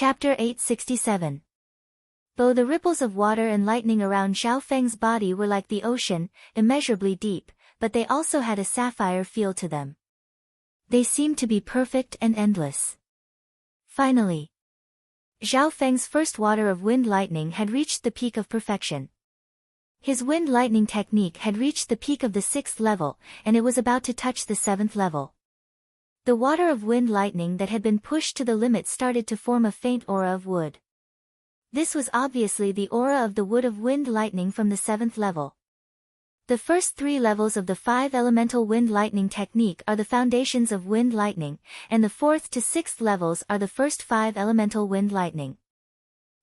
Chapter 867. Though the ripples of water and lightning around Xiao Feng's body were like the ocean, immeasurably deep, but they also had a sapphire feel to them. They seemed to be perfect and endless. Finally, Xiao Feng's first water of wind lightning had reached the peak of perfection. His wind lightning technique had reached the peak of the 6th level, and it was about to touch the 7th level. The water of wind lightning that had been pushed to the limit started to form a faint aura of wood. This was obviously the aura of the wood of wind lightning from the 7th level. The first 3 levels of the 5 elemental wind lightning technique are the foundations of wind lightning, and the 4th to 6th levels are the first 5 elemental wind lightning.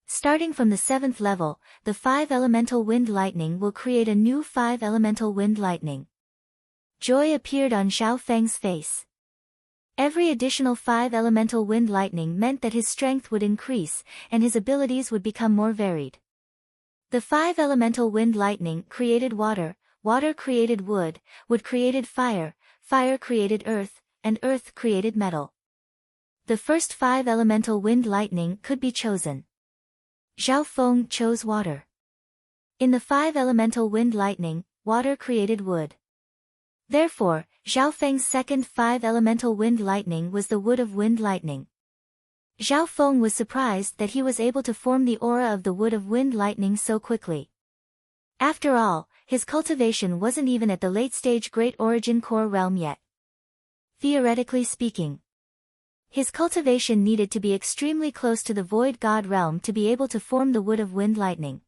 Starting from the 7th level, the 5 elemental wind lightning will create a new 5 elemental wind lightning. Joy appeared on Xiao Feng's face. Every additional 5 elemental wind lightning meant that his strength would increase, and his abilities would become more varied. The 5 elemental wind lightning created water, water created wood, wood created fire, fire created earth, and earth created metal. The first 5 elemental wind lightning could be chosen. Xiao Feng chose water. In the 5 elemental wind lightning, water created wood. Therefore, Xiao Feng's second 5 elemental wind lightning was the wood of wind lightning. Xiao Feng was surprised that he was able to form the aura of the wood of wind lightning so quickly. After all, his cultivation wasn't even at the late-stage Great Origin Core realm yet. Theoretically speaking, his cultivation needed to be extremely close to the Void God realm to be able to form the wood of wind lightning.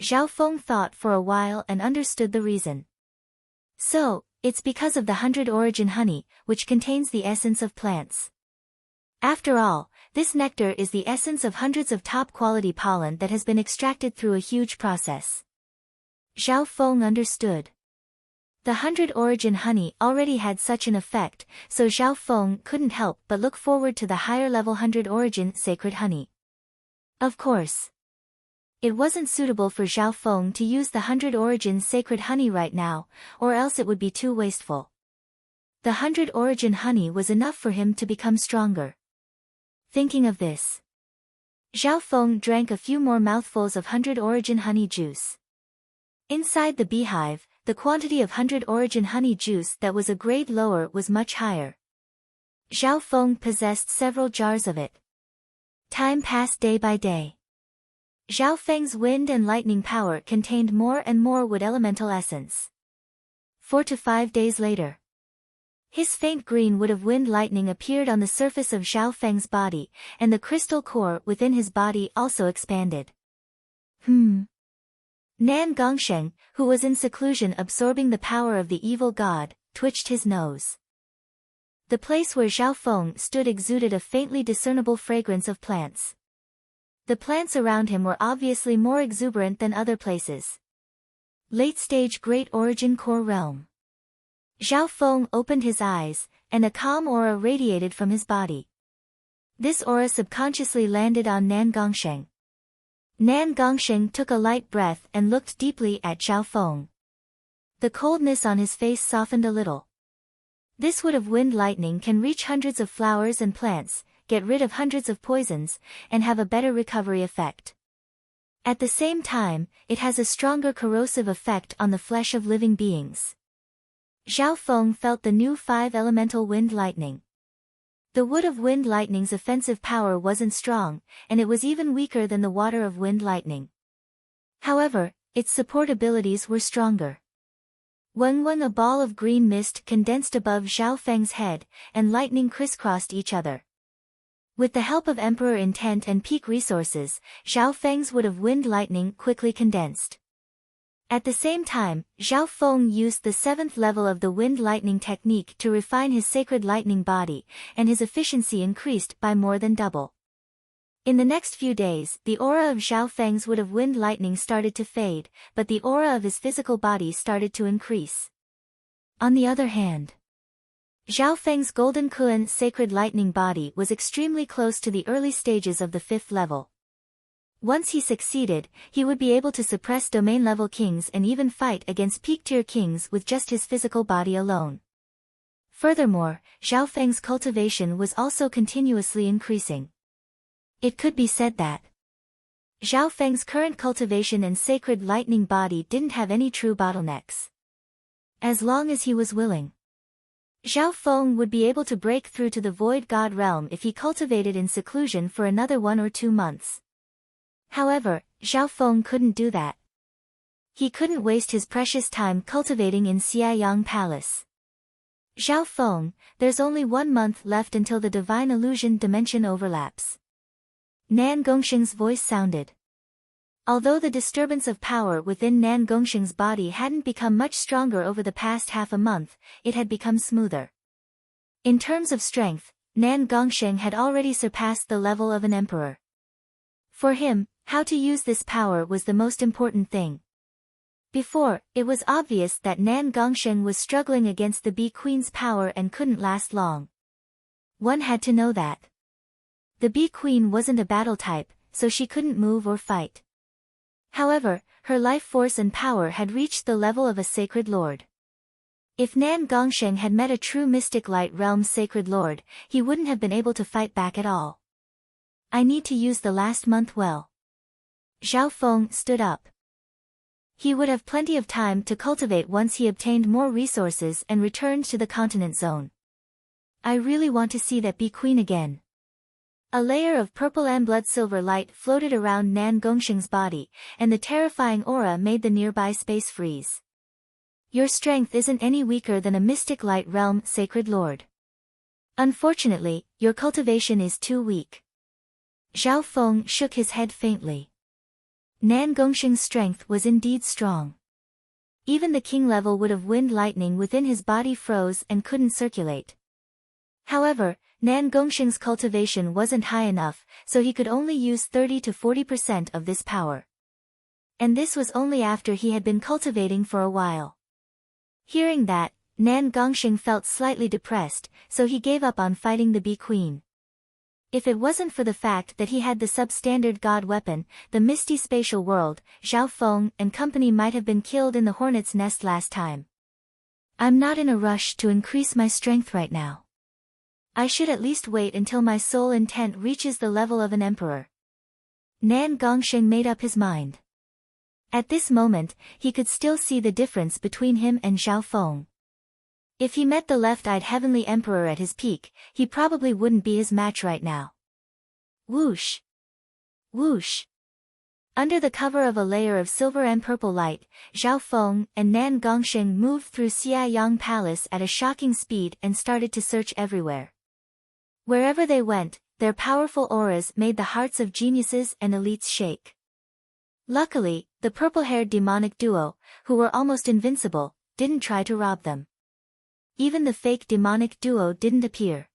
Xiao Feng thought for a while and understood the reason. So, it's because of the 100 origin honey, which contains the essence of plants. After all, this nectar is the essence of hundreds of top-quality pollen that has been extracted through a huge process. Xiao Feng understood. The 100 origin honey already had such an effect, so Xiao Feng couldn't help but look forward to the higher level 100 origin sacred honey. Of course, it wasn't suitable for Xiao Feng to use the 100 origin sacred honey right now, or else it would be too wasteful. The 100 origin honey was enough for him to become stronger. Thinking of this, Xiao Feng drank a few more mouthfuls of 100 origin honey juice. Inside the beehive, the quantity of 100 origin honey juice that was a grade lower was much higher. Xiao Feng possessed several jars of it. Time passed day by day. Xiao Feng's wind and lightning power contained more and more wood elemental essence. 4 to 5 days later, his faint green wood of wind lightning appeared on the surface of Xiao Feng's body, and the crystal core within his body also expanded. Nan Gongsheng, who was in seclusion absorbing the power of the evil god, twitched his nose. The place where Xiao Feng stood exuded a faintly discernible fragrance of plants. The plants around him were obviously more exuberant than other places. Late-stage Great Origin Core realm. Xiao Feng opened his eyes, and a calm aura radiated from his body. This aura subconsciously landed on Nan Gongsheng. Nan Gongsheng took a light breath and looked deeply at Xiao Feng. The coldness on his face softened a little. This wood of wind lightning can reach hundreds of flowers and plants, get rid of hundreds of poisons, and have a better recovery effect. At the same time, it has a stronger corrosive effect on the flesh of living beings. Xiao Feng felt the new 5 elemental wind lightning. The wood of wind lightning's offensive power wasn't strong, and it was even weaker than the water of wind lightning. However, its support abilities were stronger. When a ball of green mist condensed above Xiao Feng's head, and lightning crisscrossed each other. With the help of Emperor Intent and peak resources, Xiao Feng's wood of wind lightning quickly condensed. At the same time, Xiao Feng used the 7th level of the wind lightning technique to refine his sacred lightning body, and his efficiency increased by more than double. In the next few days, the aura of Xiao Feng's wood of wind lightning started to fade, but the aura of his physical body started to increase. On the other hand, Xiao Feng's golden Kuan sacred lightning body was extremely close to the early stages of the 5th level. Once he succeeded, he would be able to suppress domain-level kings and even fight against peak-tier kings with just his physical body alone. Furthermore, Xiao Feng's cultivation was also continuously increasing. It could be said that Zhao Feng's current cultivation and sacred lightning body didn't have any true bottlenecks. As long as he was willing, Zhao Feng would be able to break through to the Void God realm if he cultivated in seclusion for another 1 or 2 months. However, Zhao Feng couldn't do that. He couldn't waste his precious time cultivating in Xiaoyang Palace. Zhao Feng, there's only 1 month left until the divine illusion dimension overlaps. Nan Gongsheng's voice sounded. Although the disturbance of power within Nan Gongsheng's body hadn't become much stronger over the past half a month, it had become smoother. In terms of strength, Nan Gongsheng had already surpassed the level of an emperor. For him, how to use this power was the most important thing. Before, it was obvious that Nan Gongsheng was struggling against the Bee Queen's power and couldn't last long. One had to know that. The Bee Queen wasn't a battle type, so she couldn't move or fight. However, her life force and power had reached the level of a sacred lord. If Nan Gongsheng had met a true mystic light realm sacred lord, he wouldn't have been able to fight back at all. I need to use the last month well. Zhao Feng stood up. He would have plenty of time to cultivate once he obtained more resources and returned to the continent zone. I really want to see that Bee Queen again. A layer of purple and blood-silver light floated around Nan Gongsheng's body, and the terrifying aura made the nearby space freeze. Your strength isn't any weaker than a mystic light realm sacred lord. Unfortunately, your cultivation is too weak. Zhao Feng shook his head faintly. Nan Gongsheng's strength was indeed strong. Even the king level would have wind lightning within his body froze and couldn't circulate. However, Nan Gongsheng's cultivation wasn't high enough, so he could only use 30 to 40% of this power. And this was only after he had been cultivating for a while. Hearing that, Nan Gongsheng felt slightly depressed, so he gave up on fighting the Bee Queen. If it wasn't for the fact that he had the substandard god weapon, the misty spatial world, Zhao Feng and company might have been killed in the hornet's nest last time. I'm not in a rush to increase my strength right now. I should at least wait until my soul intent reaches the level of an emperor. Nan Gongsheng made up his mind. At this moment, he could still see the difference between him and Zhao Feng. If he met the left-eyed heavenly emperor at his peak, he probably wouldn't be his match right now. Whoosh! Whoosh! Under the cover of a layer of silver and purple light, Zhao Feng and Nan Gongsheng moved through Xiaoyang Palace at a shocking speed and started to search everywhere. Wherever they went, their powerful auras made the hearts of geniuses and elites shake. Luckily, the purple-haired demonic duo, who were almost invincible, didn't try to rob them. Even the fake demonic duo didn't appear.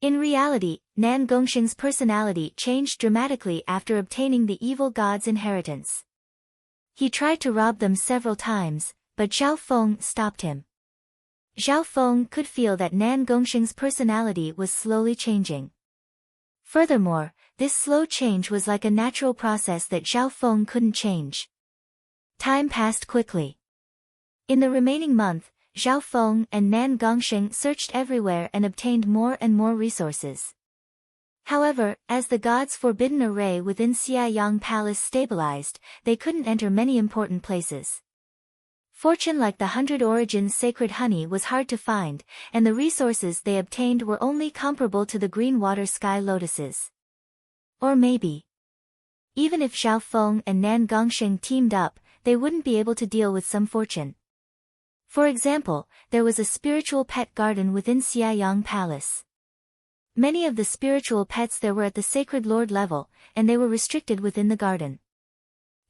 In reality, Nan Gongsheng's personality changed dramatically after obtaining the evil god's inheritance. He tried to rob them several times, but Zhao Feng stopped him. Zhao Feng could feel that Nan Gongsheng's personality was slowly changing. Furthermore, this slow change was like a natural process that Zhao Feng couldn't change. Time passed quickly. In the remaining month, Zhao Feng and Nan Gongsheng searched everywhere and obtained more and more resources. However, as the god's forbidden array within Xiaoyang Palace stabilized, they couldn't enter many important places. Fortune like the 100 Origins sacred honey was hard to find, and the resources they obtained were only comparable to the green water sky lotuses. Or maybe, even if Zhao Feng and Nan Gongsheng teamed up, they wouldn't be able to deal with some fortune. For example, there was a spiritual pet garden within Xiaoyang Palace. Many of the spiritual pets there were at the sacred lord level, and they were restricted within the garden.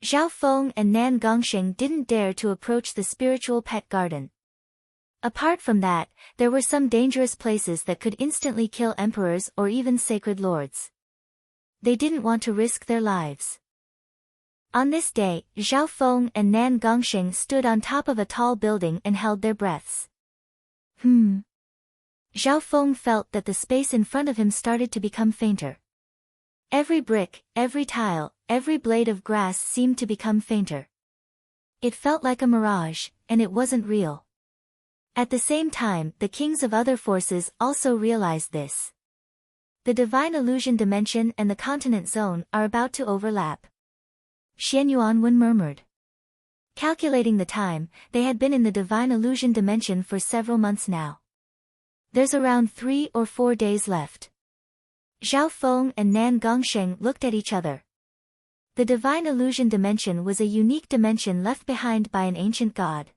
Zhao Feng and Nan Gongsheng didn't dare to approach the spiritual pet garden. Apart from that, there were some dangerous places that could instantly kill emperors or even sacred lords. They didn't want to risk their lives. On this day, Zhao Feng and Nan Gongsheng stood on top of a tall building and held their breaths. Zhao Feng felt that the space in front of him started to become fainter. Every brick, every tile, every blade of grass seemed to become fainter. It felt like a mirage, and it wasn't real. At the same time, the kings of other forces also realized this. The divine illusion dimension and the continent zone are about to overlap. Xian Yuanwen murmured. Calculating the time, they had been in the divine illusion dimension for several months now. There's around 3 or 4 days left. Zhao Feng and Nan Gongsheng looked at each other. The divine illusion dimension was a unique dimension left behind by an ancient god.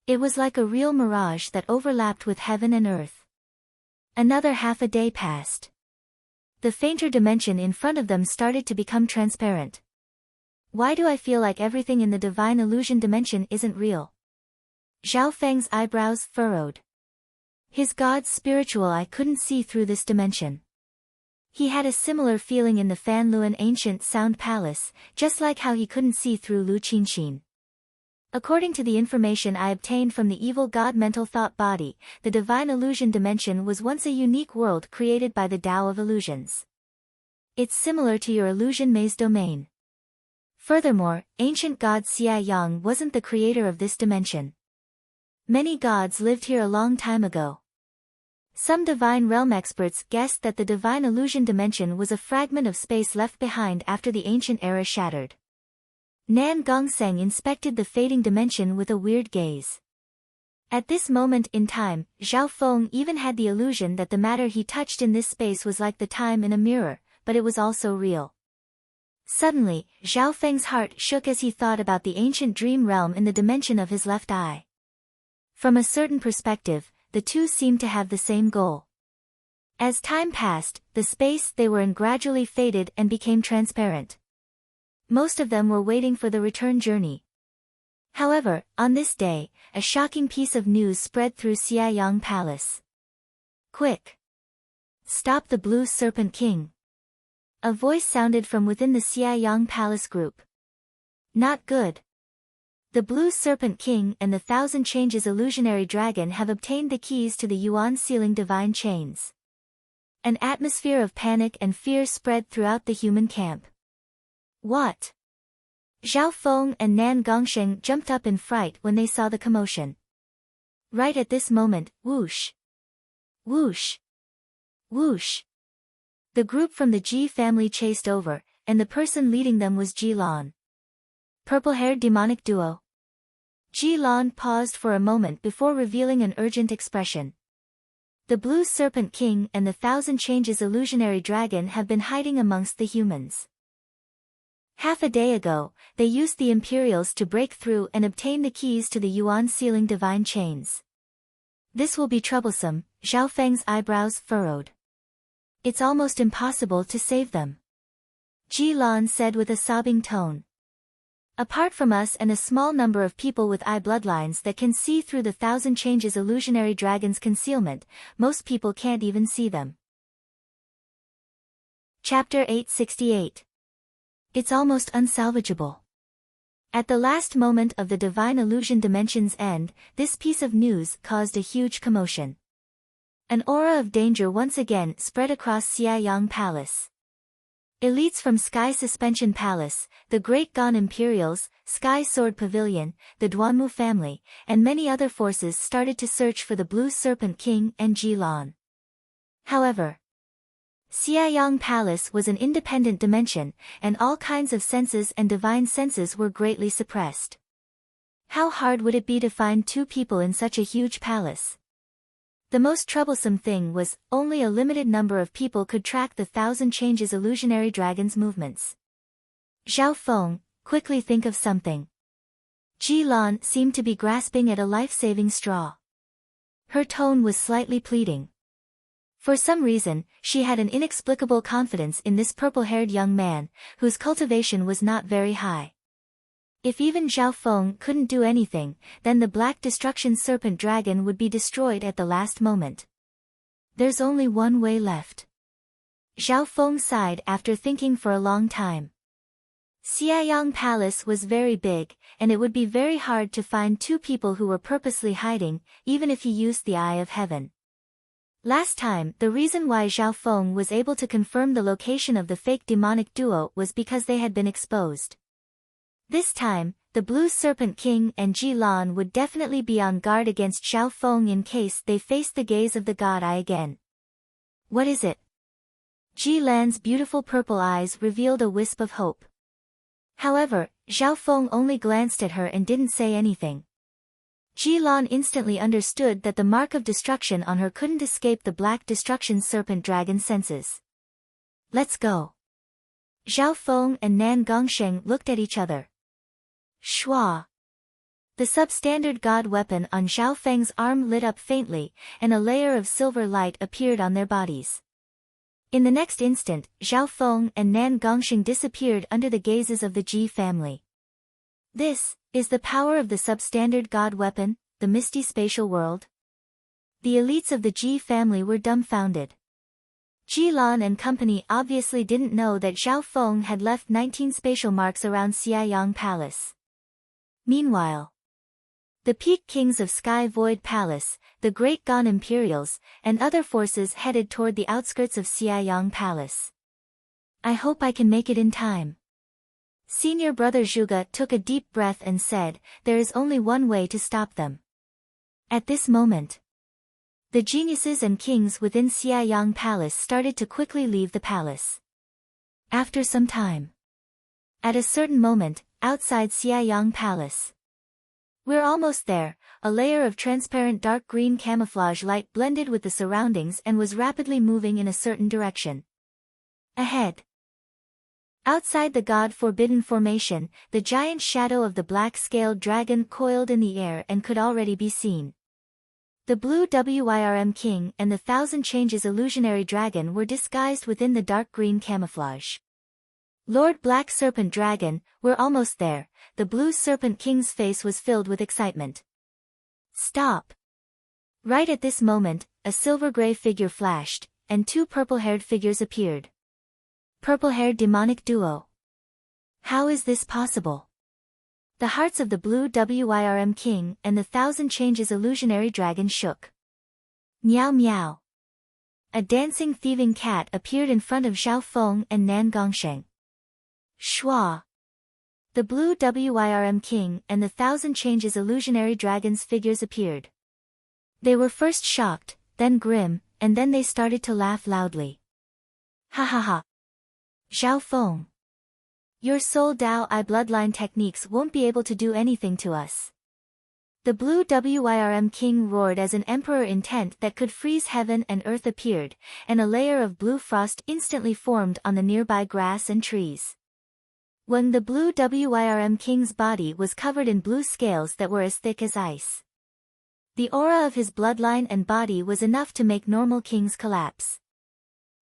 It was like a real mirage that overlapped with heaven and earth. Another half a day passed. The fainter dimension in front of them started to become transparent. Why do I feel like everything in the divine illusion dimension isn't real? Zhao Feng's eyebrows furrowed. His god's spiritual eye couldn't see through this dimension. He had a similar feeling in the Fanluan ancient sound palace, just like how he couldn't see through Lu Qinxin. According to the information I obtained from the evil god mental thought body, the divine illusion dimension was once a unique world created by the Tao of illusions. It's similar to your illusion maze domain. Furthermore, ancient god Xia Yang wasn't the creator of this dimension. Many gods lived here a long time ago. Some divine realm experts guessed that the divine illusion dimension was a fragment of space left behind after the ancient era shattered. Nan Gongsheng inspected the fading dimension with a weird gaze. At this moment in time, Zhao Feng even had the illusion that the matter he touched in this space was like the time in a mirror, but it was also real. Suddenly, Zhao Feng's heart shook as he thought about the ancient dream realm in the dimension of his left eye. From a certain perspective, the two seemed to have the same goal. As time passed, the space they were in gradually faded and became transparent. Most of them were waiting for the return journey. However, on this day, a shocking piece of news spread through Xiayang Palace. Quick! Stop the Blue Serpent King! A voice sounded from within the Xiayang Palace group. Not good. The Blue Serpent King and the Thousand Changes illusionary dragon have obtained the keys to the Yuan Sealing divine chains. An atmosphere of panic and fear spread throughout the human camp. What? Zhao Feng and Nan Gongsheng jumped up in fright when they saw the commotion. Right at this moment, whoosh! Whoosh! Whoosh! The group from the Ji family chased over, and the person leading them was Ji Lan. Purple-haired demonic duo. Ji Lan paused for a moment before revealing an urgent expression. The Blue Serpent King and the Thousand Changes illusionary dragon have been hiding amongst the humans. Half a day ago, they used the Imperials to break through and obtain the keys to the Yuan Sealing divine chains. This will be troublesome, Zhao Feng's eyebrows furrowed. It's almost impossible to save them. Ji Lan said with a sobbing tone. Apart from us and a small number of people with eye bloodlines that can see through the Thousand Changes illusionary dragon's concealment, most people can't even see them. Chapter 868. It's almost unsalvageable. At the last moment of the divine illusion dimension's end, this piece of news caused a huge commotion. An aura of danger once again spread across Xiayang Palace. Elites from Sky Suspension Palace, the Great Gan Imperials, Sky Sword Pavilion, the Duanmu family, and many other forces started to search for the Blue Serpent King and Ji Lan. However, Xiayang Palace was an independent dimension, and all kinds of senses and divine senses were greatly suppressed. How hard would it be to find two people in such a huge palace? The most troublesome thing was, only a limited number of people could track the Thousand Changes illusionary dragon's movements. Zhao Feng, quickly think of something. Ji Lan seemed to be grasping at a life-saving straw. Her tone was slightly pleading. For some reason, she had an inexplicable confidence in this purple-haired young man, whose cultivation was not very high. If even Zhao Feng couldn't do anything, then the Black Destruction Serpent Dragon would be destroyed at the last moment. There's only one way left. Zhao Feng sighed after thinking for a long time. Xiayang Palace was very big, and it would be very hard to find two people who were purposely hiding, even if he used the Eye of Heaven. Last time, the reason why Zhao Feng was able to confirm the location of the fake demonic duo was because they had been exposed. This time, the Blue Serpent King and Ji Lan would definitely be on guard against Zhao Feng in case they faced the gaze of the God Eye again. What is it? Ji Lan's beautiful purple eyes revealed a wisp of hope. However, Zhao Feng only glanced at her and didn't say anything. Ji Lan instantly understood that the mark of destruction on her couldn't escape the black destruction serpent dragon senses. Let's go. Zhao Feng and Nan Gongsheng looked at each other. Shua. The substandard god weapon on Zhao Feng's arm lit up faintly, and a layer of silver light appeared on their bodies. In the next instant, Zhao Feng and Nan Gongsheng disappeared under the gazes of the Ji family. This is the power of the substandard god weapon, the misty spatial world. The elites of the Ji family were dumbfounded. Ji Lan and company obviously didn't know that Zhao Feng had left 19 spatial marks around Xiayang Palace. Meanwhile, the peak kings of Sky Void Palace, the Great Gan Imperials, and other forces headed toward the outskirts of Xiayang Palace. I hope I can make it in time. Senior brother Zhuge took a deep breath and said, there is only one way to stop them. At this moment, the geniuses and kings within Xiayang Palace started to quickly leave the palace. After some time, at a certain moment, outside Xiayang Palace, we're almost there, a layer of transparent dark green camouflage light blended with the surroundings and was rapidly moving in a certain direction. Ahead. Outside the God-forbidden formation, the giant shadow of the black-scaled dragon coiled in the air and could already be seen. The blue Wyrm king and the Thousand Changes illusionary dragon were disguised within the dark green camouflage. Lord Black Serpent Dragon, we're almost there. The blue serpent king's face was filled with excitement. Stop! Right at this moment, a silver-gray figure flashed, and two purple-haired figures appeared. Purple-haired demonic duo. How is this possible? The hearts of the blue Wyrm king and the Thousand Changes illusionary dragon shook. Meow meow. A dancing thieving cat appeared in front of Zhao Feng and Nan Gongsheng. Shua. The blue Wyrm king and the Thousand Changes illusionary dragon's figures appeared. They were first shocked, then grim, and then they started to laugh loudly. Ha ha ha. Zhao Feng. Your Soul Dao I bloodline techniques won't be able to do anything to us. The blue Wyrm king roared as an emperor intent that could freeze heaven and earth appeared, and a layer of blue frost instantly formed on the nearby grass and trees. When the blue Wyrm king's body was covered in blue scales that were as thick as ice. The aura of his bloodline and body was enough to make normal kings collapse.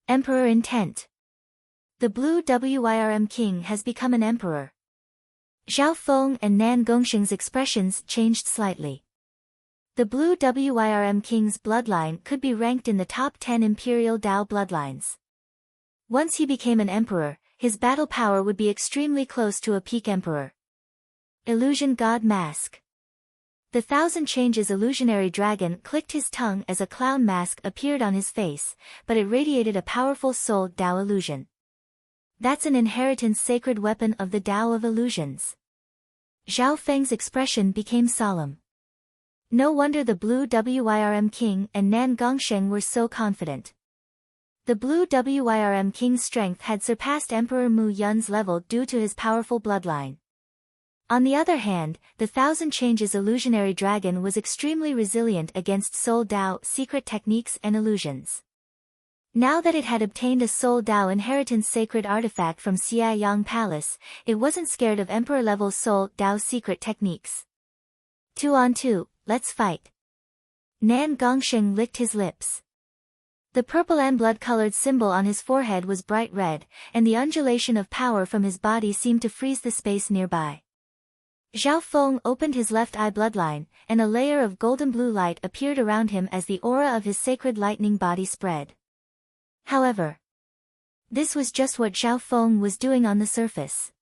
Emperor intent. The blue Wyrm king has become an emperor. Zhao Feng and Nan Gongsheng's expressions changed slightly. The blue Wyrm king's bloodline could be ranked in the top 10 imperial Dao bloodlines. Once he became an emperor, his battle power would be extremely close to a peak emperor. Illusion God Mask. The Thousand Changes illusionary dragon clicked his tongue as a clown mask appeared on his face, but it radiated a powerful soul Dao illusion. That's an inheritance sacred weapon of the Dao of illusions. Zhao Feng's expression became solemn. No wonder the blue Wyrm king and Nan Gongsheng were so confident. The blue Wyrm king's strength had surpassed Emperor Mu Yun's level due to his powerful bloodline. On the other hand, the Thousand Changes illusionary dragon was extremely resilient against Soul Dao secret techniques and illusions. Now that it had obtained a Soul Dao inheritance sacred artifact from Xiayang Palace, it wasn't scared of Emperor-level Soul Dao secret techniques. 2-on-2, let's fight. Nan Gongsheng licked his lips. The purple and blood-colored symbol on his forehead was bright red, and the undulation of power from his body seemed to freeze the space nearby. Zhao Feng opened his left eye bloodline, and a layer of golden blue light appeared around him as the aura of his sacred lightning body spread. However, this was just what Zhao Feng was doing on the surface.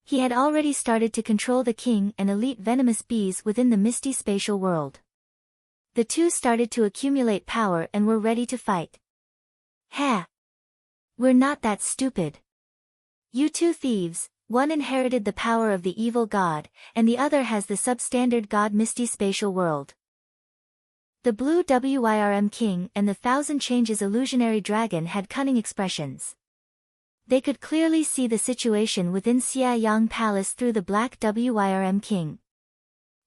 He had already started to control the king and elite venomous bees within the misty spatial world. The two started to accumulate power and were ready to fight. Ha! We're not that stupid. You two thieves, one inherited the power of the evil god, and the other has the substandard god misty spatial world. The blue WYRM king and the Thousand Changes illusionary dragon had cunning expressions. They could clearly see the situation within Xia Yang Palace through the black WYRM king.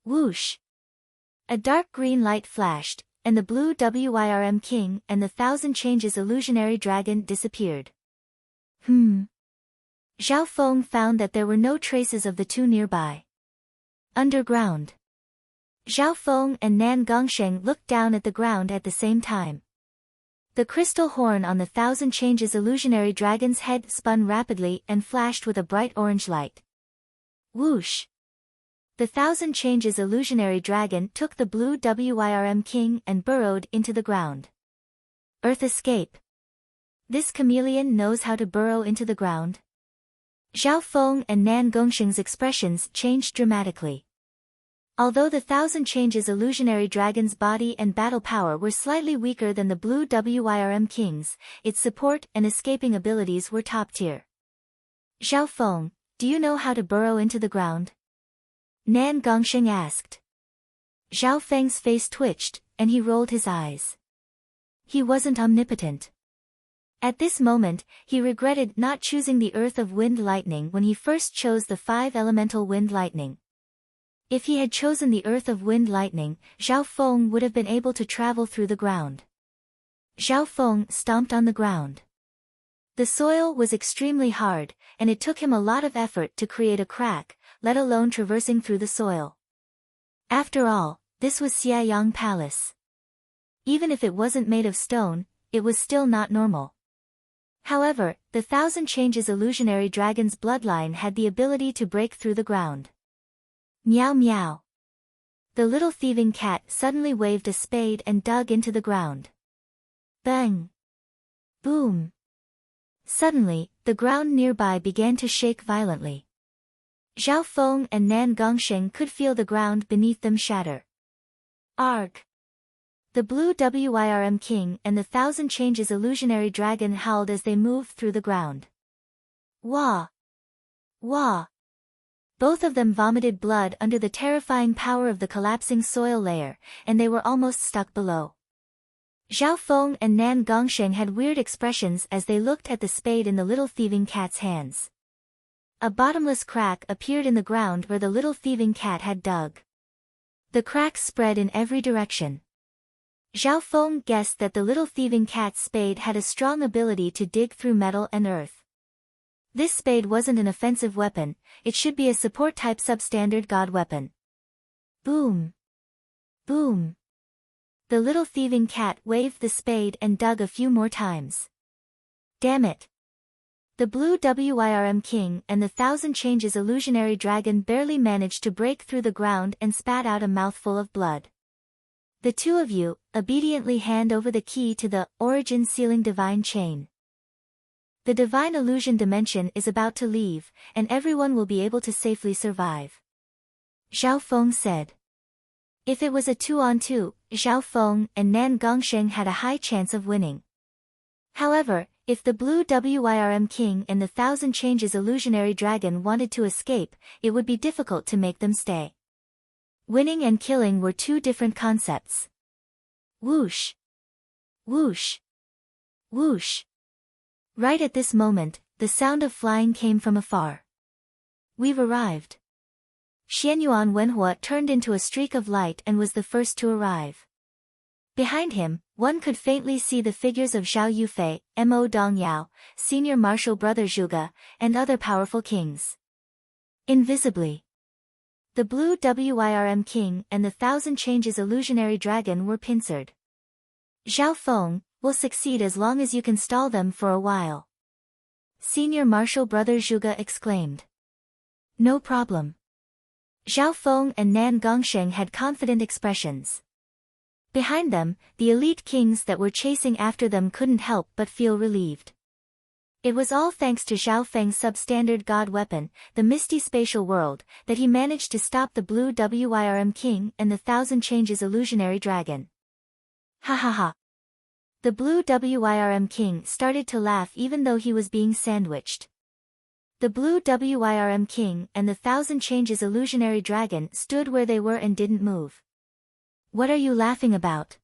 Whoosh! A dark green light flashed, and the blue WYRM king and the Thousand Changes illusionary dragon disappeared. Zhao Feng found that there were no traces of the two nearby. Underground. Zhao Feng and Nan Gongsheng looked down at the ground at the same time. The crystal horn on the Thousand Changes illusionary dragon's head spun rapidly and flashed with a bright orange light. Whoosh! The Thousand Changes illusionary dragon took the blue WYRM king and burrowed into the ground. Earth escape. This chameleon knows how to burrow into the ground. Zhao Feng and Nan Gongsheng's expressions changed dramatically. Although the Thousand Changes illusionary dragon's body and battle power were slightly weaker than the blue WYRM king's, its support and escaping abilities were top tier. Zhao Feng, do you know how to burrow into the ground? Nan Gongsheng asked. Zhao Feng's face twitched, and he rolled his eyes. He wasn't omnipotent. At this moment, he regretted not choosing the Earth of Wind Lightning when he first chose the 5-elemental Wind Lightning. If he had chosen the Earth of Wind Lightning, Zhao Feng would have been able to travel through the ground. Zhao Feng stomped on the ground. The soil was extremely hard, and it took him a lot of effort to create a crack, let alone traversing through the soil. After all, this was Xiayang Palace. Even if it wasn't made of stone, it was still not normal. However, the Thousand Changes illusionary dragon's bloodline had the ability to break through the ground. Meow meow. The little thieving cat suddenly waved a spade and dug into the ground. Bang! Boom! Suddenly, the ground nearby began to shake violently. Zhao Feng and Nan Gongsheng could feel the ground beneath them shatter. Arg! The blue WYRM king and the Thousand Changes illusionary dragon howled as they moved through the ground. Wah! Wah! Both of them vomited blood under the terrifying power of the collapsing soil layer, and they were almost stuck below. Zhao Feng and Nan Gongsheng had weird expressions as they looked at the spade in the little thieving cat's hands. A bottomless crack appeared in the ground where the little thieving cat had dug. The cracks spread in every direction. Zhao Feng guessed that the little thieving cat's spade had a strong ability to dig through metal and earth. This spade wasn't an offensive weapon, it should be a support-type substandard god weapon. Boom! Boom! The little thieving cat waved the spade and dug a few more times. Damn it! The blue WYRM king and the Thousand Changes illusionary dragon barely managed to break through the ground and spat out a mouthful of blood. The two of you, obediently hand over the key to the origin sealing divine chain. The divine illusion dimension is about to leave, and everyone will be able to safely survive. Zhao Feng said. If it was a 2-on-2, Zhao Feng and Nan Gongsheng had a high chance of winning. However, if the blue WYRM king and the Thousand Changes illusionary dragon wanted to escape, it would be difficult to make them stay. Winning and killing were two different concepts. Whoosh! Whoosh! Whoosh! Right at this moment, the sound of flying came from afar. We've arrived. Xianyuan Wenhua turned into a streak of light and was the first to arrive. Behind him, one could faintly see the figures of Zhao Yufei, Mo Dongyao, senior martial brother Zhuge, and other powerful kings. Invisibly. The blue WYRM king and the Thousand Changes illusionary dragon were pincered. Zhao Feng, will succeed as long as you can stall them for a while. Senior martial brother Zhuge exclaimed. No problem. Zhao Feng and Nan Gongsheng had confident expressions. Behind them, the elite kings that were chasing after them couldn't help but feel relieved. It was all thanks to Zhao Feng's substandard god weapon, the Misty Spatial World, that he managed to stop the blue WYRM king and the Thousand Changes illusionary dragon. Ha ha ha. The blue WYRM king started to laugh even though he was being sandwiched. The blue WYRM king and the Thousand Changes illusionary dragon stood where they were and didn't move. What are you laughing about?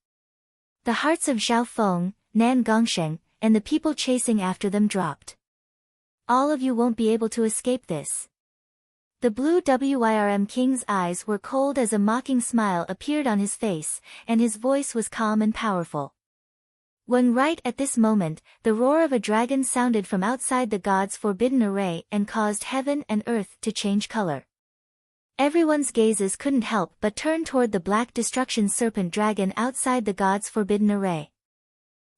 The hearts of Zhao Feng, Nan Gongsheng, and the people chasing after them dropped. All of you won't be able to escape this. The blue Wyrm king's eyes were cold as a mocking smile appeared on his face, and his voice was calm and powerful. When right at this moment, the roar of a dragon sounded from outside the god's forbidden array and caused heaven and earth to change color. Everyone's gazes couldn't help but turn toward the Black Destruction Serpent Dragon outside the god's forbidden array.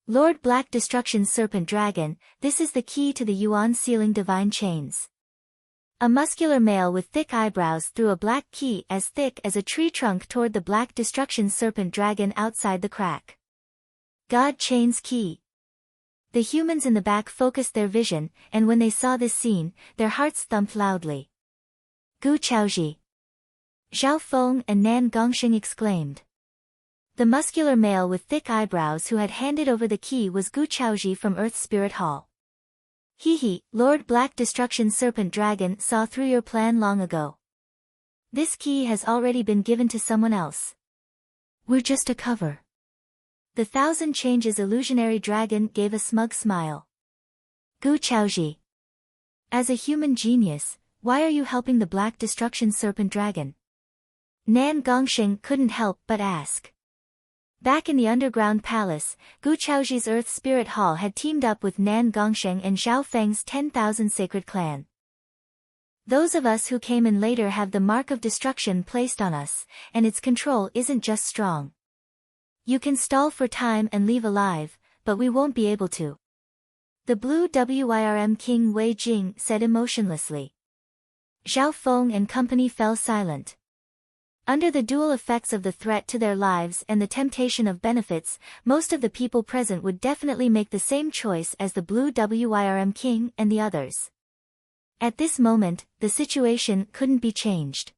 Lord Black Destruction Serpent Dragon, this is the key to the Yuan sealing divine chains. A muscular male with thick eyebrows threw a black key as thick as a tree trunk toward the Black Destruction Serpent Dragon outside the crack. God Chains Key. The humans in the back focused their vision, and when they saw this scene, their hearts thumped loudly. Gu Chaoji. Zhao Feng and Nan Gongsheng exclaimed. The muscular male with thick eyebrows who had handed over the key was Gu Chaoji from Earth Spirit Hall. Hehe, Lord Black Destruction Serpent Dragon saw through your plan long ago. This key has already been given to someone else. We're just a cover. The Thousand Changes illusionary dragon gave a smug smile. Gu Chaoji. As a human genius, why are you helping the Black Destruction Serpent Dragon? Nan Gongsheng couldn't help but ask. Back in the underground palace, Gu Chaoji's Earth Spirit Hall had teamed up with Nan Gongsheng and Zhao Feng's 10,000 Sacred Clan. Those of us who came in later have the mark of destruction placed on us, and its control isn't just strong. You can stall for time and leave alive, but we won't be able to. The blue Wyrm King Wei Jing said emotionlessly. Zhao Feng and company fell silent. Under the dual effects of the threat to their lives and the temptation of benefits, most of the people present would definitely make the same choice as the blue Wyrm King and the others. At this moment, the situation couldn't be changed.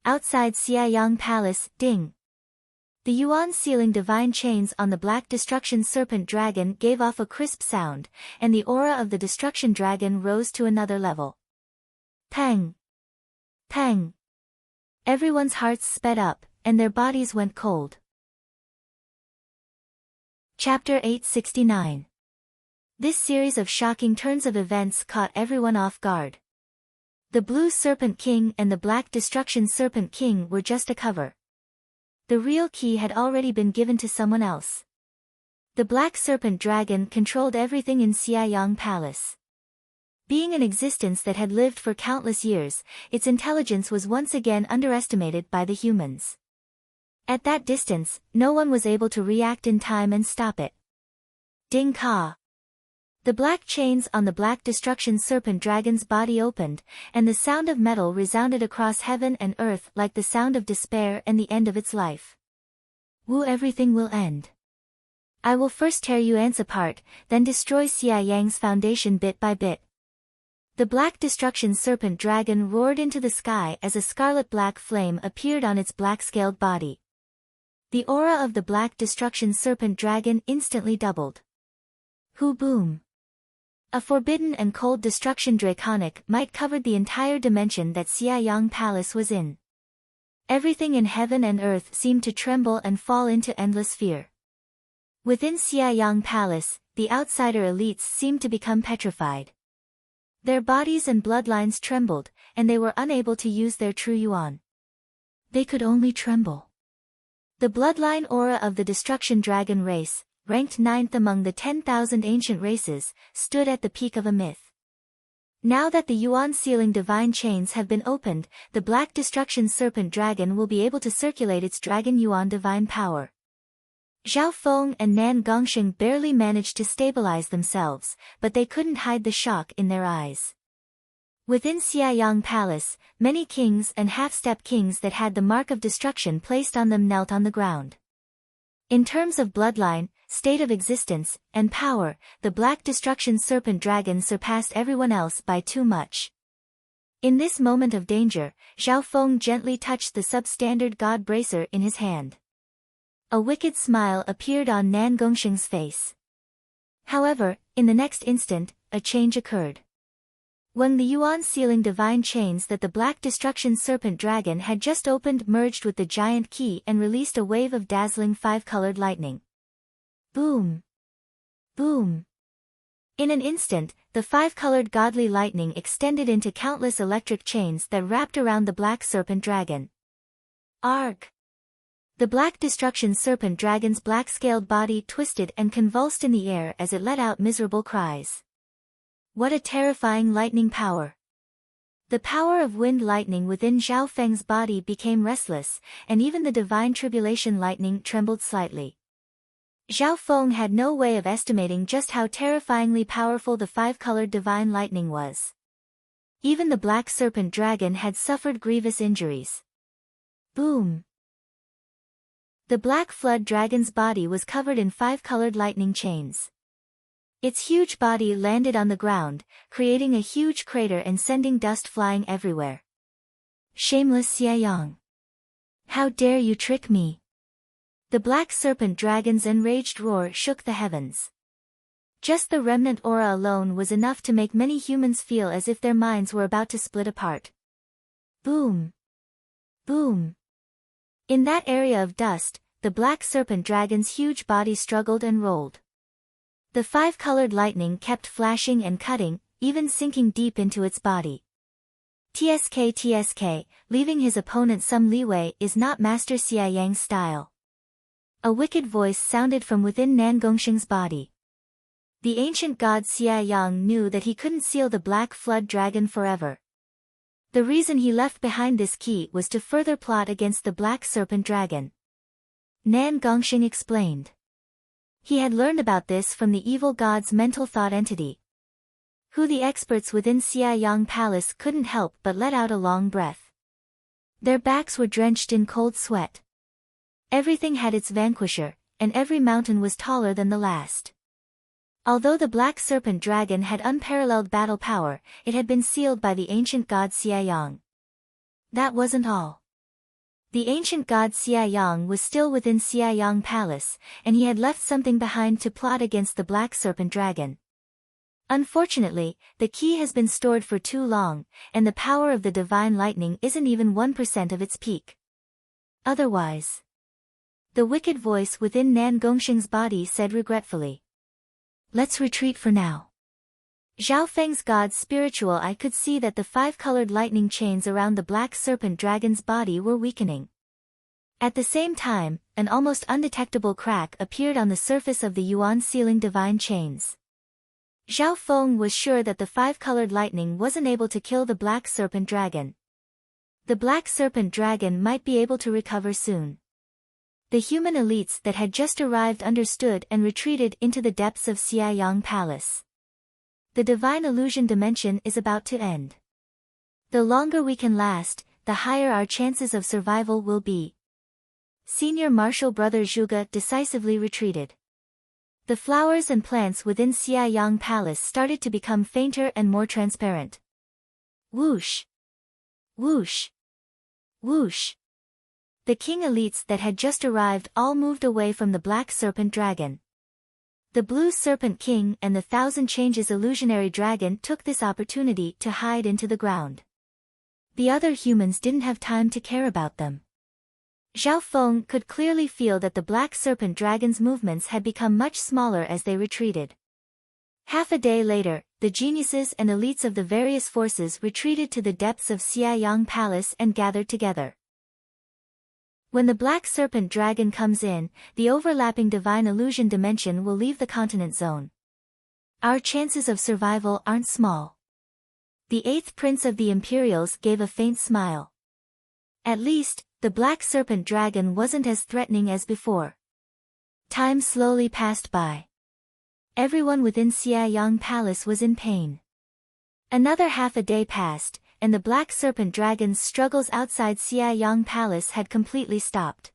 Outside Xiayang Palace, ding. The Yuan sealing divine chains on the Black Destruction Serpent Dragon gave off a crisp sound, and the aura of the Destruction Dragon rose to another level. Pang! Pang! Everyone's hearts sped up, and their bodies went cold. Chapter 869. This series of shocking turns of events caught everyone off guard. The Blue Serpent King and the Black Destruction Serpent King were just a cover. The real key had already been given to someone else. The Black Serpent Dragon controlled everything in Xiayang Palace. Being an existence that had lived for countless years, its intelligence was once again underestimated by the humans. At that distance, no one was able to react in time and stop it. Ding Ka. The black chains on the Black Destruction Serpent Dragon's body opened, and the sound of metal resounded across heaven and earth like the sound of despair and the end of its life. Wu, everything will end. I will first tear you ants apart, then destroy Xiayang's foundation bit by bit. The Black Destruction Serpent Dragon roared into the sky as a scarlet-black flame appeared on its black-scaled body. The aura of the Black Destruction Serpent Dragon instantly doubled. Hu boom! A forbidden and cold destruction draconic might covered the entire dimension that Xiayang Palace was in. Everything in heaven and earth seemed to tremble and fall into endless fear. Within Xiayang Palace, the outsider elites seemed to become petrified. Their bodies and bloodlines trembled, and they were unable to use their true yuan. They could only tremble. The bloodline aura of the Destruction Dragon race, ranked 9th among the 10,000 ancient races, stood at the peak of a myth. Now that the yuan sealing divine chains have been opened, the Black Destruction Serpent Dragon will be able to circulate its dragon yuan divine power. Zhao Feng and Nan Gongsheng barely managed to stabilize themselves, but they couldn't hide the shock in their eyes. Within Xiayang Palace, many kings and half-step kings that had the mark of destruction placed on them knelt on the ground. In terms of bloodline, state of existence, and power, the Black Destruction Serpent Dragon surpassed everyone else by too much. In this moment of danger, Zhao Feng gently touched the substandard god bracer in his hand. A wicked smile appeared on Nan Gongsheng's face. However, in the next instant, a change occurred. When the yuan-sealing divine chains that the Black Destruction Serpent Dragon had just opened merged with the giant key and released a wave of dazzling five-colored lightning. Boom! Boom! In an instant, the five-colored godly lightning extended into countless electric chains that wrapped around the Black Serpent Dragon. Arg! The Black Destruction Serpent Dragon's black-scaled body twisted and convulsed in the air as it let out miserable cries. What a terrifying lightning power! The power of wind lightning within Zhao Feng's body became restless, and even the divine tribulation lightning trembled slightly. Zhao Feng had no way of estimating just how terrifyingly powerful the five-colored divine lightning was. Even the Black Serpent Dragon had suffered grievous injuries. Boom! The Black Flood Dragon's body was covered in five-colored lightning chains. Its huge body landed on the ground, creating a huge crater and sending dust flying everywhere. Shameless Xie Yang! How dare you trick me! The Black Serpent Dragon's enraged roar shook the heavens. Just the remnant aura alone was enough to make many humans feel as if their minds were about to split apart. Boom! Boom! In that area of dust, the Black Serpent Dragon's huge body struggled and rolled. The five-colored lightning kept flashing and cutting, even sinking deep into its body. TSK, leaving his opponent some leeway is not Master Xie Yang's style. A wicked voice sounded from within Nan Gongsheng's body. The ancient god Xie Yang knew that he couldn't seal the Black Flood Dragon forever. The reason he left behind this key was to further plot against the Black Serpent Dragon. Nan Gongsheng explained. He had learned about this from the evil god's mental thought entity. Who the experts within Xie Yang Palace couldn't help but let out a long breath. Their backs were drenched in cold sweat. Everything had its vanquisher, and every mountain was taller than the last. Although the Black Serpent Dragon had unparalleled battle power, it had been sealed by the ancient god Xie Yang. That wasn't all. The ancient god Xie Yang was still within Xie Yang Palace, and he had left something behind to plot against the Black Serpent Dragon. Unfortunately, the key has been stored for too long, and the power of the divine lightning isn't even 1% of its peak. Otherwise, the wicked voice within Nan Gongsheng's body said regretfully. Let's retreat for now. Zhao Feng's god's spiritual eye could see that the five-colored lightning chains around the Black Serpent Dragon's body were weakening. At the same time, an almost undetectable crack appeared on the surface of the yuan-sealing divine chains. Zhao Feng was sure that the five-colored lightning wasn't able to kill the Black Serpent Dragon. The Black Serpent Dragon might be able to recover soon. The human elites that had just arrived understood and retreated into the depths of Xie Yang Palace. The divine illusion dimension is about to end. The longer we can last, the higher our chances of survival will be. Senior Marshal Brother Zhuge decisively retreated. The flowers and plants within Xie Yang Palace started to become fainter and more transparent. Whoosh! Whoosh! Whoosh! The king elites that had just arrived all moved away from the Black Serpent Dragon. The Blue Serpent King and the Thousand Changes illusionary dragon took this opportunity to hide into the ground. The other humans didn't have time to care about them. Zhao Feng could clearly feel that the Black Serpent Dragon's movements had become much smaller as they retreated. Half a day later, the geniuses and elites of the various forces retreated to the depths of Xie Yang Palace and gathered together. When the Black Serpent Dragon comes in, the overlapping divine illusion dimension will leave the continent zone. Our chances of survival aren't small. The 8th Prince of the Imperials gave a faint smile. At least, the Black Serpent Dragon wasn't as threatening as before. Time slowly passed by. Everyone within Xie Yang Palace was in pain. Another half a day passed, and the Black Serpent Dragon's struggles outside Xie Yang Palace had completely stopped.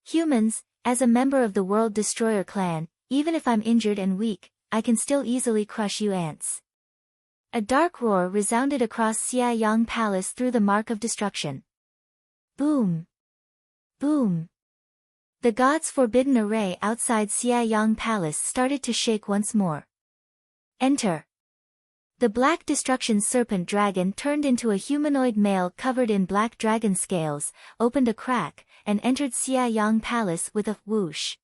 Humans, as a member of the World Destroyer clan, even if I'm injured and weak, I can still easily crush you ants. A dark roar resounded across Xie Yang Palace through the mark of destruction. Boom! Boom! The god's forbidden array outside Xie Yang Palace started to shake once more. Enter! The Black Destruction Serpent Dragon turned into a humanoid male covered in black dragon scales, opened a crack, and entered Xiayang Palace with a whoosh.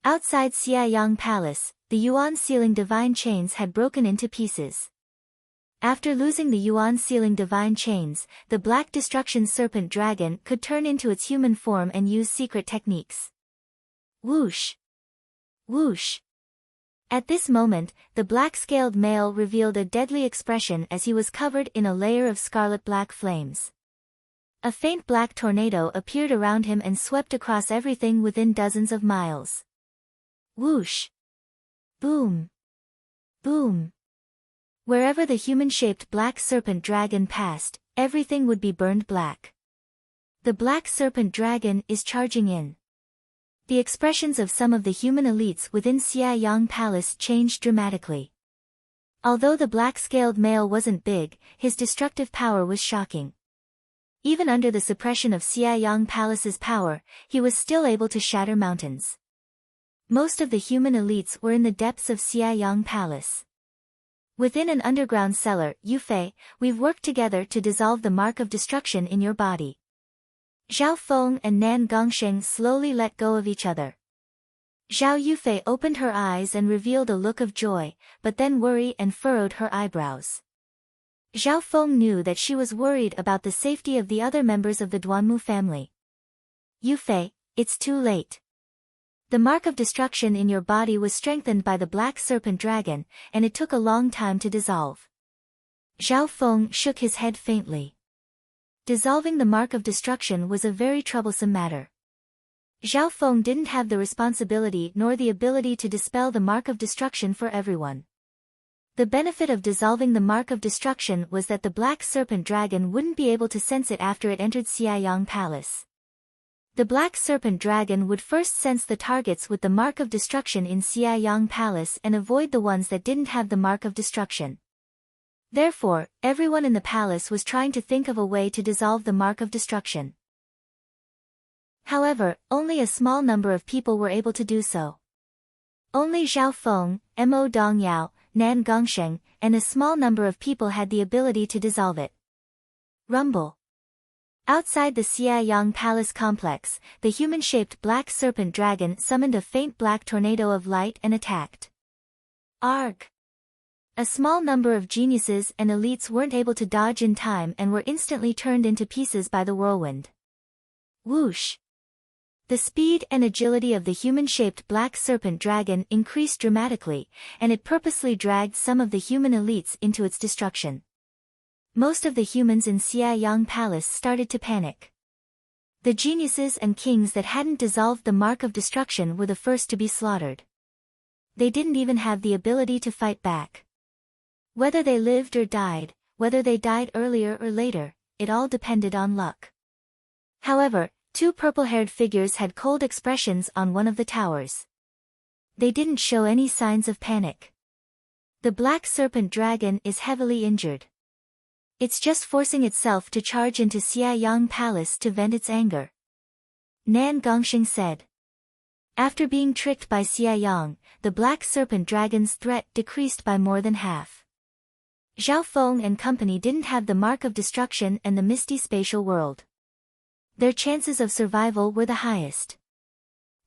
Outside Xiayang Palace, the Yuan Sealing Divine Chains had broken into pieces. After losing the Yuan Sealing Divine Chains, the Black Destruction Serpent Dragon could turn into its human form and use secret techniques. Whoosh! Whoosh! At this moment, the black-scaled male revealed a deadly expression as he was covered in a layer of scarlet-black flames. A faint black tornado appeared around him and swept across everything within dozens of miles. Whoosh! Boom! Boom! Wherever the human-shaped black serpent dragon passed, everything would be burned black. The black serpent dragon is charging in. The expressions of some of the human elites within Xiayang Palace changed dramatically. Although the black-scaled male wasn't big, his destructive power was shocking. Even under the suppression of Xiayang Palace's power, he was still able to shatter mountains. Most of the human elites were in the depths of Xiayang Palace. Within an underground cellar, Yufei, we've worked together to dissolve the mark of destruction in your body. Zhao Feng and Nan Gongsheng slowly let go of each other. Zhao Yufei opened her eyes and revealed a look of joy, but then worry and furrowed her eyebrows. Zhao Feng knew that she was worried about the safety of the other members of the Duanmu family. Yufei, it's too late. The mark of destruction in your body was strengthened by the black serpent dragon, and it took a long time to dissolve. Zhao Feng shook his head faintly. Dissolving the mark of destruction was a very troublesome matter. Zhao Feng didn't have the responsibility nor the ability to dispel the mark of destruction for everyone. The benefit of dissolving the mark of destruction was that the black serpent dragon wouldn't be able to sense it after it entered Xiayang Palace. The black serpent dragon would first sense the targets with the mark of destruction in Xiayang Palace and avoid the ones that didn't have the mark of destruction. Therefore, everyone in the palace was trying to think of a way to dissolve the mark of destruction. However, only a small number of people were able to do so. Only Zhao Feng, Mo Dongyao, Nan Gongsheng, and a small number of people had the ability to dissolve it. Rumble. Outside the Xiayang Palace complex, the human-shaped black serpent dragon summoned a faint black tornado of light and attacked. Arg! A small number of geniuses and elites weren't able to dodge in time and were instantly turned into pieces by the whirlwind. Whoosh! The speed and agility of the human-shaped black serpent dragon increased dramatically, and it purposely dragged some of the human elites into its destruction. Most of the humans in Xiayang Palace started to panic. The geniuses and kings that hadn't dissolved the mark of destruction were the first to be slaughtered. They didn't even have the ability to fight back. Whether they lived or died, whether they died earlier or later, it all depended on luck. However, two purple-haired figures had cold expressions on one of the towers. They didn't show any signs of panic. The black serpent dragon is heavily injured. It's just forcing itself to charge into Xiayang Palace to vent its anger. Nan Gongsheng said. After being tricked by Xiayang, the black serpent dragon's threat decreased by more than half. Zhao Feng and company didn't have the mark of destruction and the misty spatial world. Their chances of survival were the highest.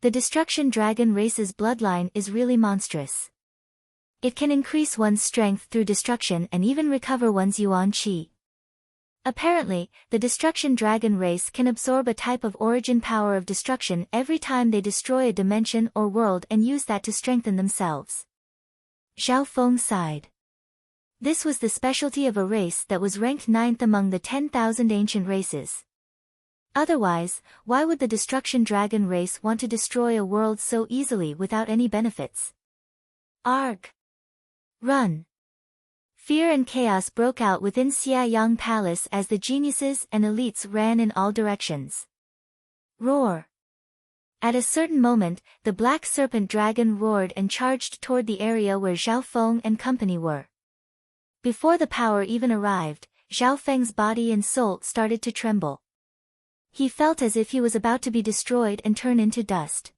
The destruction dragon race's bloodline is really monstrous. It can increase one's strength through destruction and even recover one's yuan qi. Apparently, the destruction dragon race can absorb a type of origin power of destruction every time they destroy a dimension or world and use that to strengthen themselves. Zhao Feng sighed. This was the specialty of a race that was ranked 9th among the 10,000 ancient races. Otherwise, why would the destruction dragon race want to destroy a world so easily without any benefits? Arg! Run! Fear and chaos broke out within Xiayang Palace as the geniuses and elites ran in all directions. Roar! At a certain moment, the black serpent dragon roared and charged toward the area where Zhao Feng and company were. Before the power even arrived, Zhao Feng's body and soul started to tremble. He felt as if he was about to be destroyed and turn into dust.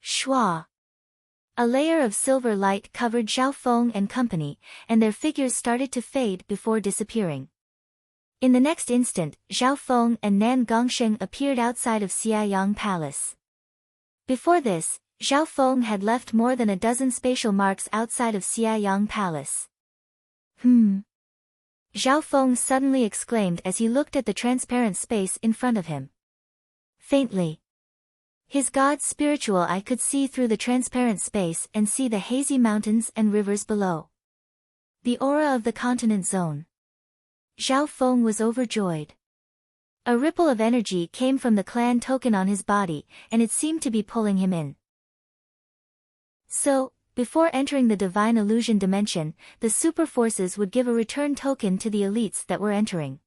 Shwa! A layer of silver light covered Zhao Feng and company, and their figures started to fade before disappearing. In the next instant, Zhao Feng and Nan Gongsheng appeared outside of Xiayang Palace. Before this, Zhao Feng had left more than a dozen spatial marks outside of Xiayang Palace. Zhao Feng suddenly exclaimed as he looked at the transparent space in front of him. Faintly, his god's spiritual eye could see through the transparent space and see the hazy mountains and rivers below. The aura of the continent zone. Zhao Feng was overjoyed. A ripple of energy came from the clan token on his body, and it seemed to be pulling him in. So, before entering the divine illusion dimension, the super forces would give a return token to the elites that were entering.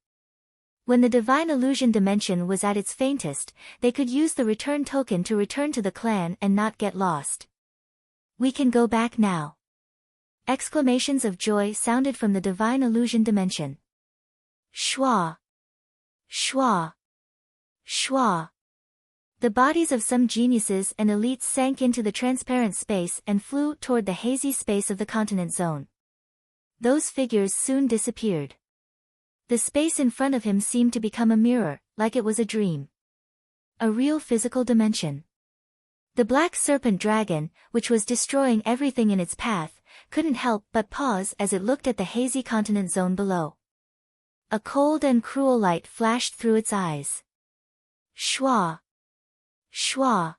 When the divine illusion dimension was at its faintest, they could use the return token to return to the clan and not get lost. We can go back now. Exclamations of joy sounded from the divine illusion dimension. Shwa! Shwa! Shwa! The bodies of some geniuses and elites sank into the transparent space and flew toward the hazy space of the continent zone. Those figures soon disappeared. The space in front of him seemed to become a mirror, like it was a dream. A real physical dimension. The black serpent dragon, which was destroying everything in its path, couldn't help but pause as it looked at the hazy continent zone below. A cold and cruel light flashed through its eyes. Shwa! Shwa!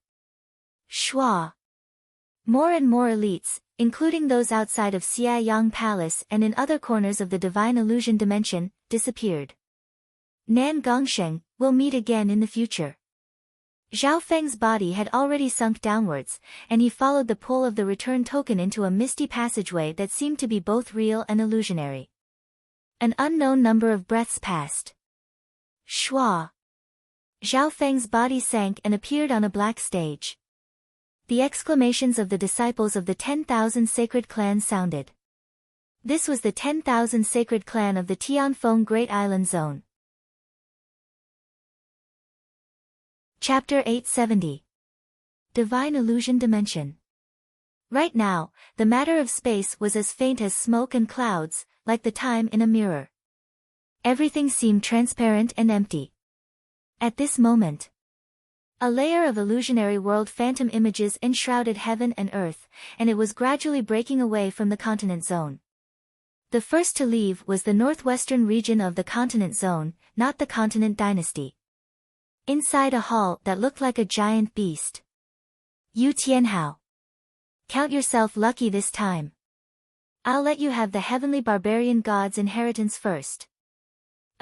Shwa! More and more elites, including those outside of Xiayang Palace and in other corners of the divine illusion dimension, disappeared. Nan Gongsheng, we'll meet again in the future. Zhao Feng's body had already sunk downwards, and he followed the pull of the return token into a misty passageway that seemed to be both real and illusionary. An unknown number of breaths passed. Shwa! Zhao Feng's body sank and appeared on a black stage. The exclamations of the disciples of the 10,000 sacred clans sounded. This was the 10,000 sacred clan of the Tianfeng Great Island Zone. Chapter 870. Divine Illusion Dimension. Right now, the matter of space was as faint as smoke and clouds, like the time in a mirror. Everything seemed transparent and empty. At this moment, a layer of illusionary world phantom images enshrouded heaven and earth, and it was gradually breaking away from the continent zone. The first to leave was the northwestern region of the continent zone, not the continent dynasty. Inside a hall that looked like a giant beast. Yu Tianhao. Count yourself lucky this time. I'll let you have the heavenly barbarian god's inheritance first.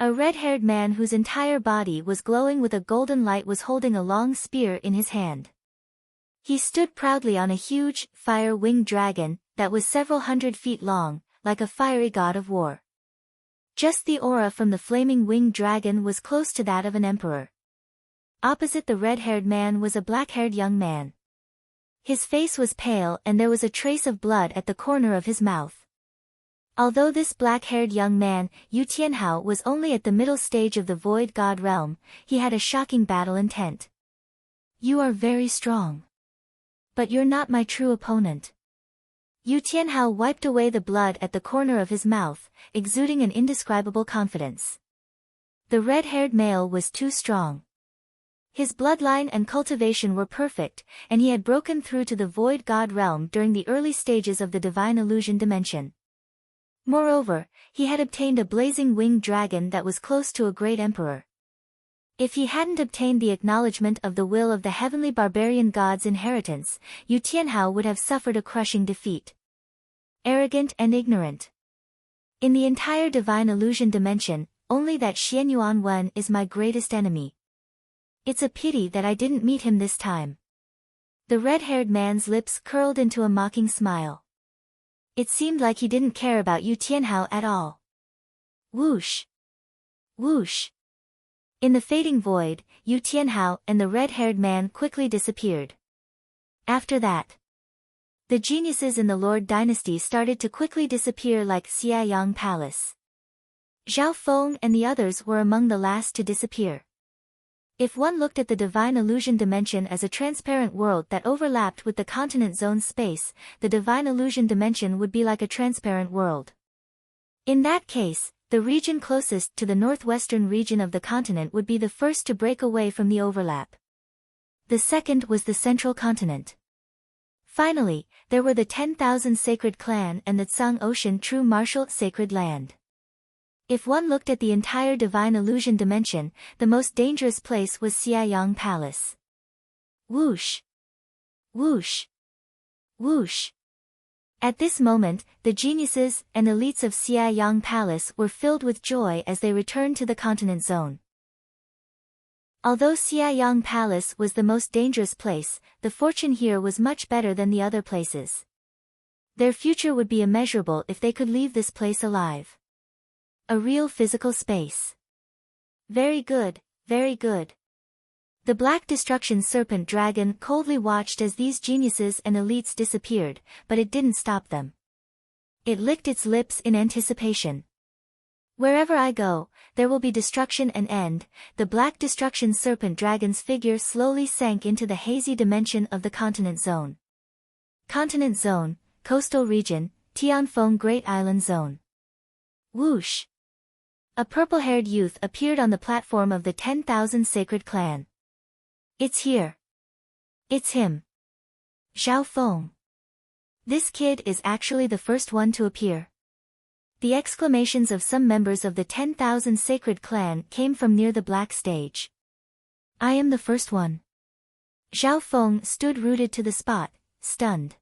A red-haired man whose entire body was glowing with a golden light was holding a long spear in his hand. He stood proudly on a huge, fire-winged dragon that was several hundred feet long, like a fiery god of war. Just the aura from the flaming winged dragon was close to that of an emperor. Opposite the red-haired man was a black-haired young man. His face was pale and there was a trace of blood at the corner of his mouth. Although this black-haired young man, Yu Tianhao, was only at the middle stage of the Void God realm, he had a shocking battle intent. You are very strong. But you're not my true opponent. Yu Tianhao wiped away the blood at the corner of his mouth, exuding an indescribable confidence. The red-haired male was too strong. His bloodline and cultivation were perfect, and he had broken through to the Void God realm during the early stages of the divine illusion dimension. Moreover, he had obtained a blazing winged dragon that was close to a great emperor. If he hadn't obtained the acknowledgement of the will of the heavenly barbarian god's inheritance, Yu Tianhao would have suffered a crushing defeat. Arrogant and ignorant. In the entire divine illusion dimension, only that Xianyuan Wen is my greatest enemy. It's a pity that I didn't meet him this time. The red-haired man's lips curled into a mocking smile. It seemed like he didn't care about Yu Tianhao at all. Whoosh! Whoosh! In the fading void, Yu Tianhao and the red-haired man quickly disappeared. After that, the geniuses in the Lord Dynasty started to quickly disappear like Xiayang Palace. Zhao Feng and the others were among the last to disappear. If one looked at the divine illusion dimension as a transparent world that overlapped with the continent zone's space, the divine illusion dimension would be like a transparent world. In that case, the region closest to the northwestern region of the continent would be the first to break away from the overlap. The second was the central continent. Finally, there were the 10,000 Sacred Clan and the Tsang Ocean True Martial Sacred Land. If one looked at the entire divine illusion dimension, the most dangerous place was Xiaoyang Palace. Whoosh! Whoosh! Whoosh! At this moment, the geniuses and elites of Xiaoyang Palace were filled with joy as they returned to the continent zone. Although Xiaoyang Palace was the most dangerous place, the fortune here was much better than the other places. Their future would be immeasurable if they could leave this place alive. A real physical space. Very good, very good. The Black Destruction Serpent Dragon coldly watched as these geniuses and elites disappeared, but it didn't stop them. It licked its lips in anticipation. Wherever I go, there will be destruction and end. The Black Destruction Serpent Dragon's figure slowly sank into the hazy dimension of the continent zone. Continent zone, coastal region, Tianfeng Great Island Zone. Whoosh! A purple-haired youth appeared on the platform of the 10,000 Sacred Clan. It's here. It's him. Zhao Feng. This kid is actually the first one to appear. The exclamations of some members of the 10,000 Sacred Clan came from near the black stage. I am the first one. Zhao Feng stood rooted to the spot, stunned.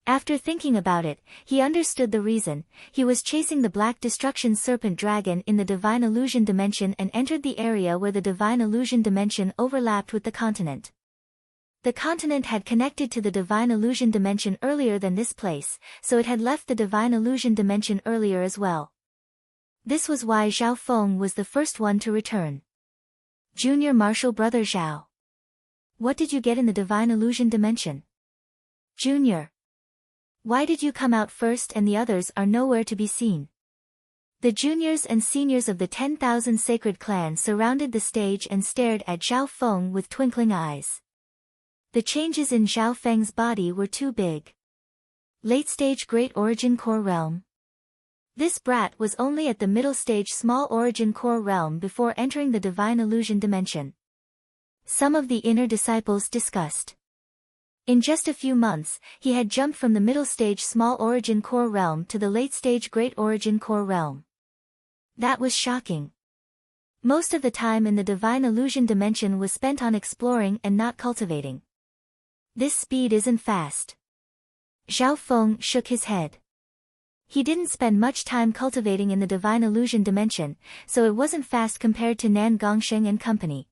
After thinking about it, he understood the reason. He was chasing the Black Destruction Serpent Dragon in the Divine Illusion Dimension and entered the area where the Divine Illusion Dimension overlapped with the continent. The continent had connected to the Divine Illusion Dimension earlier than this place, so it had left the Divine Illusion Dimension earlier as well. This was why Zhao Feng was the first one to return. Junior Martial Brother Zhao. What did you get in the Divine Illusion Dimension? Junior. Why did you come out first and the others are nowhere to be seen? The juniors and seniors of the 10,000 Sacred Clan surrounded the stage and stared at Zhao Feng with twinkling eyes. The changes in Zhao Feng's body were too big. Late-stage Great Origin Core Realm. This brat was only at the middle stage Small Origin Core Realm before entering the Divine Illusion Dimension. Some of the inner disciples discussed. In just a few months, he had jumped from the middle stage Small Origin Core Realm to the late stage Great Origin Core Realm. That was shocking. Most of the time in the Divine Illusion Dimension was spent on exploring and not cultivating. This speed isn't fast. Zhao Feng shook his head. He didn't spend much time cultivating in the Divine Illusion Dimension, so it wasn't fast compared to Nan Gongsheng and company.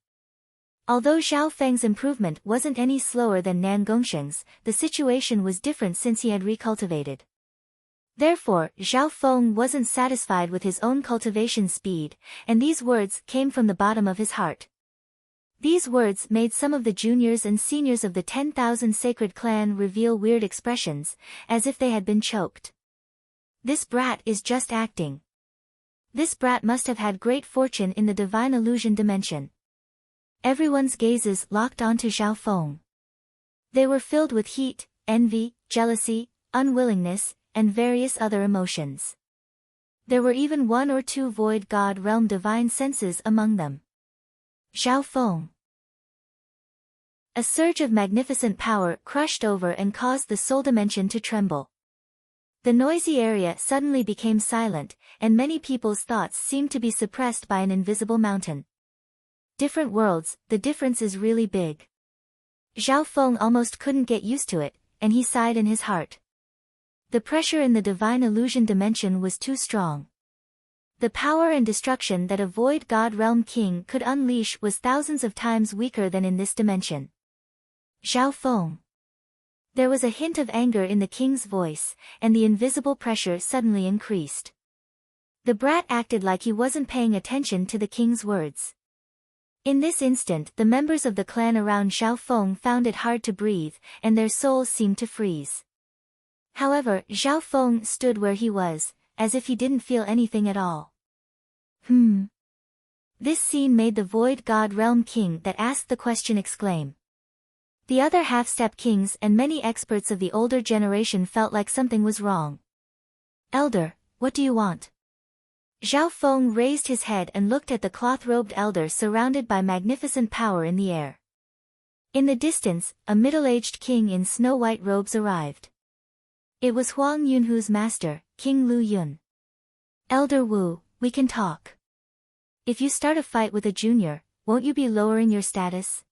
Although Zhao Feng's improvement wasn't any slower than Nan Gongsheng's, the situation was different since he had recultivated. Therefore, Zhao Feng wasn't satisfied with his own cultivation speed, and these words came from the bottom of his heart. These words made some of the juniors and seniors of the 10,000 Sacred Clan reveal weird expressions, as if they had been choked. This brat is just acting. This brat must have had great fortune in the Divine Illusion Dimension. Everyone's gazes locked onto Zhao Feng. They were filled with heat, envy, jealousy, unwillingness, and various other emotions. There were even one or two Void God Realm divine senses among them. Zhao Feng. A surge of magnificent power crushed over and caused the soul dimension to tremble. The noisy area suddenly became silent, and many people's thoughts seemed to be suppressed by an invisible mountain. Different worlds, the difference is really big. Zhao Feng almost couldn't get used to it, and he sighed in his heart. The pressure in the Divine Illusion Dimension was too strong. The power and destruction that a Void God Realm King could unleash was thousands of times weaker than in this dimension. Zhao Feng. There was a hint of anger in the king's voice, and the invisible pressure suddenly increased. The brat acted like he wasn't paying attention to the king's words. In this instant, the members of the clan around Zhao Feng found it hard to breathe, and their souls seemed to freeze. However, Zhao Feng stood where he was, as if he didn't feel anything at all. This scene made the Void God Realm King that asked the question exclaim. The other half-step kings and many experts of the older generation felt like something was wrong. Elder, what do you want? Zhao Feng raised his head and looked at the cloth-robed elder surrounded by magnificent power in the air. In the distance, a middle-aged king in snow-white robes arrived. It was Huang Yunhu's master, King Lu Yun. Elder Wu, we can talk. If you start a fight with a junior, won't you be lowering your status?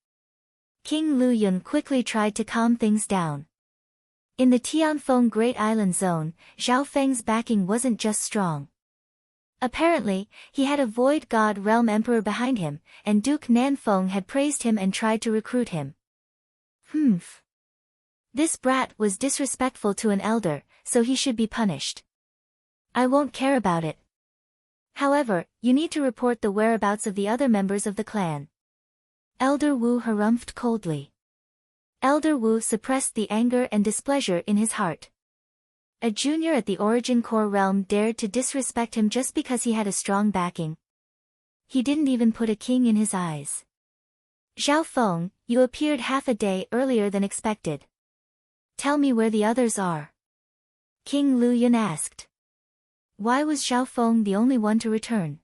King Lu Yun quickly tried to calm things down. In the Tianfeng Great Island Zone, Zhao Feng's backing wasn't just strong. Apparently, he had a Void God Realm Emperor behind him, and Duke Nanfeng had praised him and tried to recruit him. Humph. This brat was disrespectful to an elder, so he should be punished. I won't care about it. However, you need to report the whereabouts of the other members of the clan. Elder Wu harumphed coldly. Elder Wu suppressed the anger and displeasure in his heart. A junior at the Origin Core realm dared to disrespect him just because he had a strong backing. He didn't even put a king in his eyes. Zhao Feng, you appeared half a day earlier than expected. Tell me where the others are. King Lu Yun asked. Why was Zhao Feng the only one to return?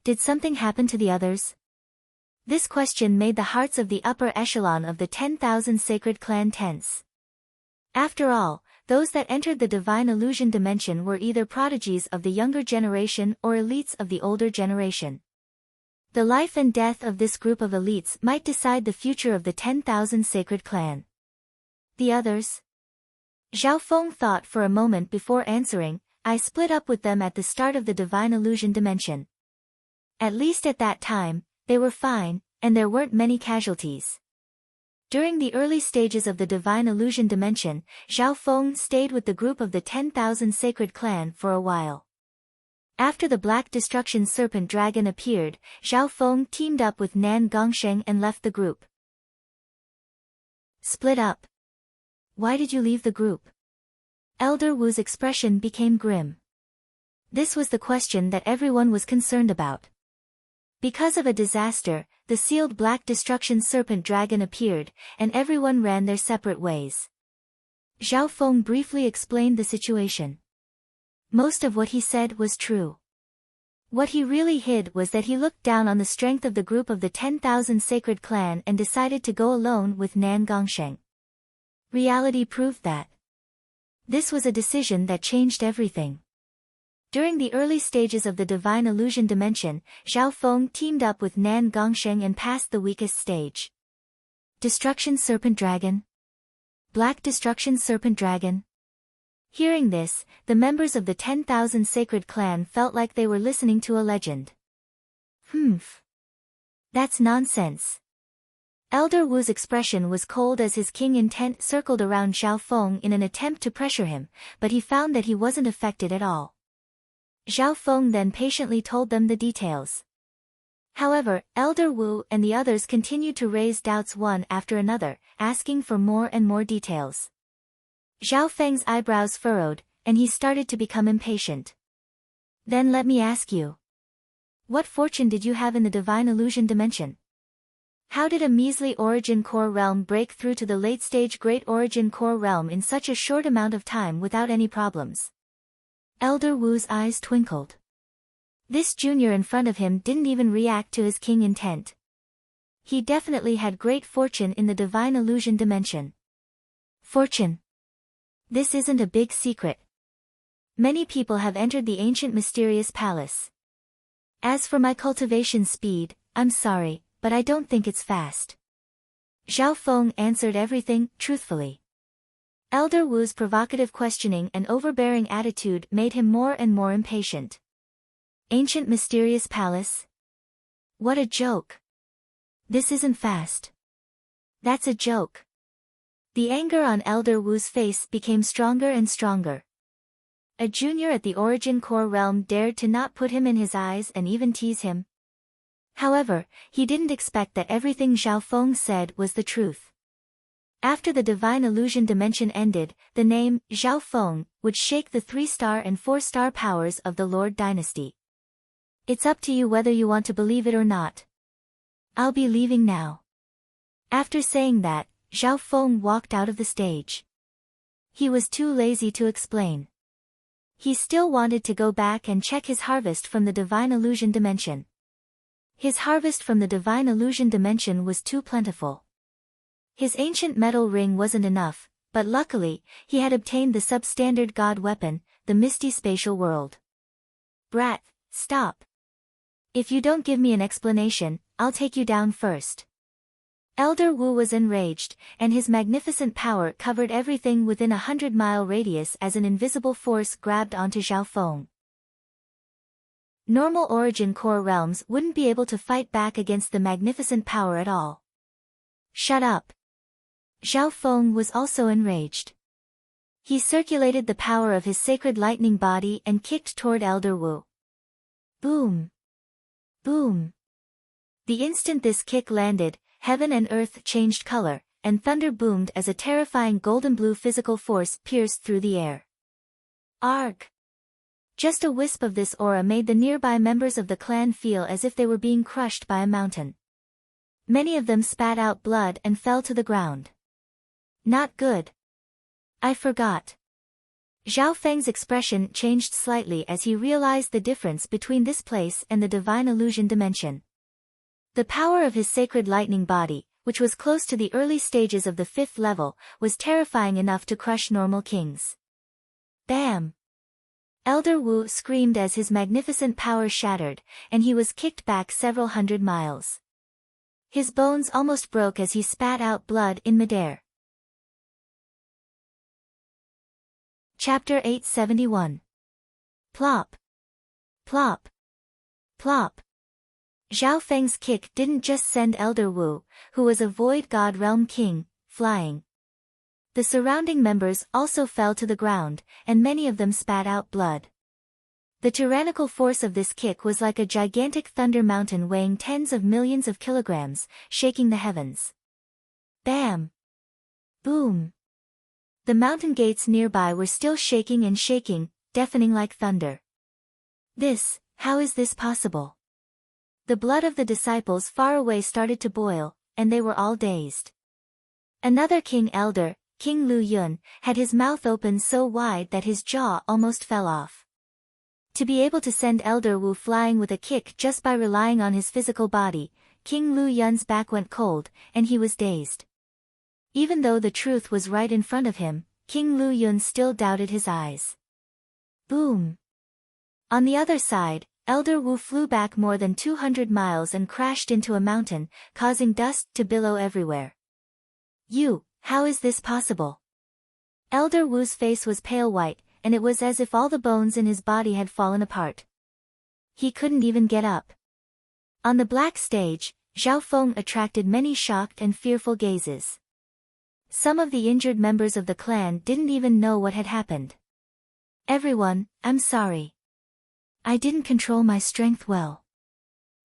Did something happen to the others? This question made the hearts of the upper echelon of the 10,000 sacred clan tense. After all, those that entered the divine illusion dimension were either prodigies of the younger generation or elites of the older generation. The life and death of this group of elites might decide the future of the 10,000 sacred clan. The others? Zhao Feng thought for a moment before answering. I split up with them at the start of the divine illusion dimension. At least at that time, they were fine, and there weren't many casualties. During the early stages of the divine illusion dimension, Zhao Feng stayed with the group of the 10,000 sacred clan for a while. After the Black Destruction Serpent Dragon appeared, Zhao Feng teamed up with Nan Gongsheng and left the group. Split up. Why did you leave the group? Elder Wu's expression became grim. This was the question that everyone was concerned about. Because of a disaster, the sealed Black Destruction Serpent Dragon appeared, and everyone ran their separate ways. Zhao Feng briefly explained the situation. Most of what he said was true. What he really hid was that he looked down on the strength of the group of the 10,000 sacred clan and decided to go alone with Nan Gongsheng. Reality proved that. This was a decision that changed everything. During the early stages of the divine illusion dimension, Zhao Feng teamed up with Nan Gongsheng and passed the weakest stage. Destruction Serpent Dragon? Black Destruction Serpent Dragon? Hearing this, the members of the 10,000 sacred clan felt like they were listening to a legend. Humph. That's nonsense. Elder Wu's expression was cold as his king intent circled around Zhao Feng in an attempt to pressure him, but he found that he wasn't affected at all. Zhao Feng then patiently told them the details. However, Elder Wu and the others continued to raise doubts one after another, asking for more and more details. Zhao Feng's eyebrows furrowed, and he started to become impatient. Then let me ask you. What fortune did you have in the divine illusion dimension? How did a measly Origin Core realm break through to the late-stage Great Origin Core realm in such a short amount of time without any problems? Elder Wu's eyes twinkled. This junior in front of him didn't even react to his king intent. He definitely had great fortune in the divine illusion dimension. Fortune. This isn't a big secret. Many people have entered the ancient mysterious palace. As for my cultivation speed, I'm sorry, but I don't think it's fast. Zhao Feng answered everything truthfully. Elder Wu's provocative questioning and overbearing attitude made him more and more impatient. Ancient mysterious palace? What a joke. This isn't fast. That's a joke. The anger on Elder Wu's face became stronger and stronger. A junior at the Origin Core realm dared to not put him in his eyes and even tease him. However, he didn't expect that everything Zhao Feng said was the truth. After the divine illusion dimension ended, the name, Zhao Feng, would shake the 3-star and 4-star powers of the Lord Dynasty. It's up to you whether you want to believe it or not. I'll be leaving now. After saying that, Zhao Feng walked out of the stage. He was too lazy to explain. He still wanted to go back and check his harvest from the Divine Illusion Dimension. His harvest from the Divine Illusion Dimension was too plentiful. His ancient metal ring wasn't enough, but luckily, he had obtained the substandard god weapon, the Misty Spatial World. Brat, stop. If you don't give me an explanation, I'll take you down first. Elder Wu was enraged, and his magnificent power covered everything within 100-mile radius as an invisible force grabbed onto Zhao Feng. Normal origin core realms wouldn't be able to fight back against the magnificent power at all. Shut up. Zhao Feng was also enraged. He circulated the power of his sacred lightning body and kicked toward Elder Wu. Boom! Boom! The instant this kick landed, heaven and earth changed color, and thunder boomed as a terrifying golden-blue physical force pierced through the air. Arg! Just a wisp of this aura made the nearby members of the clan feel as if they were being crushed by a mountain. Many of them spat out blood and fell to the ground. Not good. I forgot. Zhao Feng's expression changed slightly as he realized the difference between this place and the Divine Illusion Dimension. The power of his sacred lightning body, which was close to the early stages of the 5th level, was terrifying enough to crush normal kings. Bam! Elder Wu screamed as his magnificent power shattered, and he was kicked back several 100 miles. His bones almost broke as he spat out blood in midair. Chapter 871. Plop. Plop. Plop. Zhao Feng's kick didn't just send Elder Wu, who was a Void God Realm King, flying. The surrounding members also fell to the ground, and many of them spat out blood. The tyrannical force of this kick was like a gigantic thunder mountain weighing tens of millions of kilograms, shaking the heavens. Bam! Boom! The mountain gates nearby were still shaking and shaking, deafening like thunder. How is this possible? The blood of the disciples far away started to boil, and they were all dazed. Another king elder, King Lu Yun, had his mouth open so wide that his jaw almost fell off. To be able to send Elder Wu flying with a kick just by relying on his physical body, King Lu Yun's back went cold, and he was dazed. Even though the truth was right in front of him, King Lu Yun still doubted his eyes. Boom! On the other side, Elder Wu flew back more than 200 miles and crashed into a mountain, causing dust to billow everywhere. How is this possible? Elder Wu's face was pale white, and it was as if all the bones in his body had fallen apart. He couldn't even get up. On the black stage, Zhao Feng attracted many shocked and fearful gazes. Some of the injured members of the clan didn't even know what had happened. Everyone, I'm sorry. I didn't control my strength well.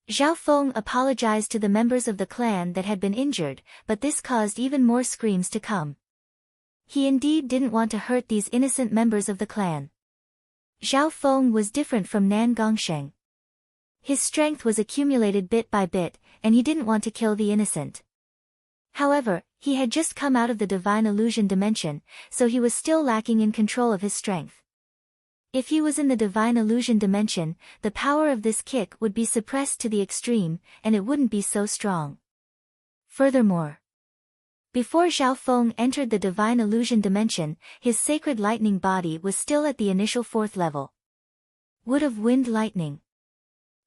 Zhao Feng apologized to the members of the clan that had been injured, but this caused even more screams to come. He indeed didn't want to hurt these innocent members of the clan. Zhao Feng was different from Nan Gongsheng. His strength was accumulated bit by bit, and he didn't want to kill the innocent. However, he had just come out of the Divine Illusion Dimension, so he was still lacking in control of his strength. If he was in the Divine Illusion Dimension, the power of this kick would be suppressed to the extreme, and it wouldn't be so strong. Furthermore, before Zhao Feng entered the Divine Illusion Dimension, his sacred lightning body was still at the initial 4th level. Wood of Wind Lightning.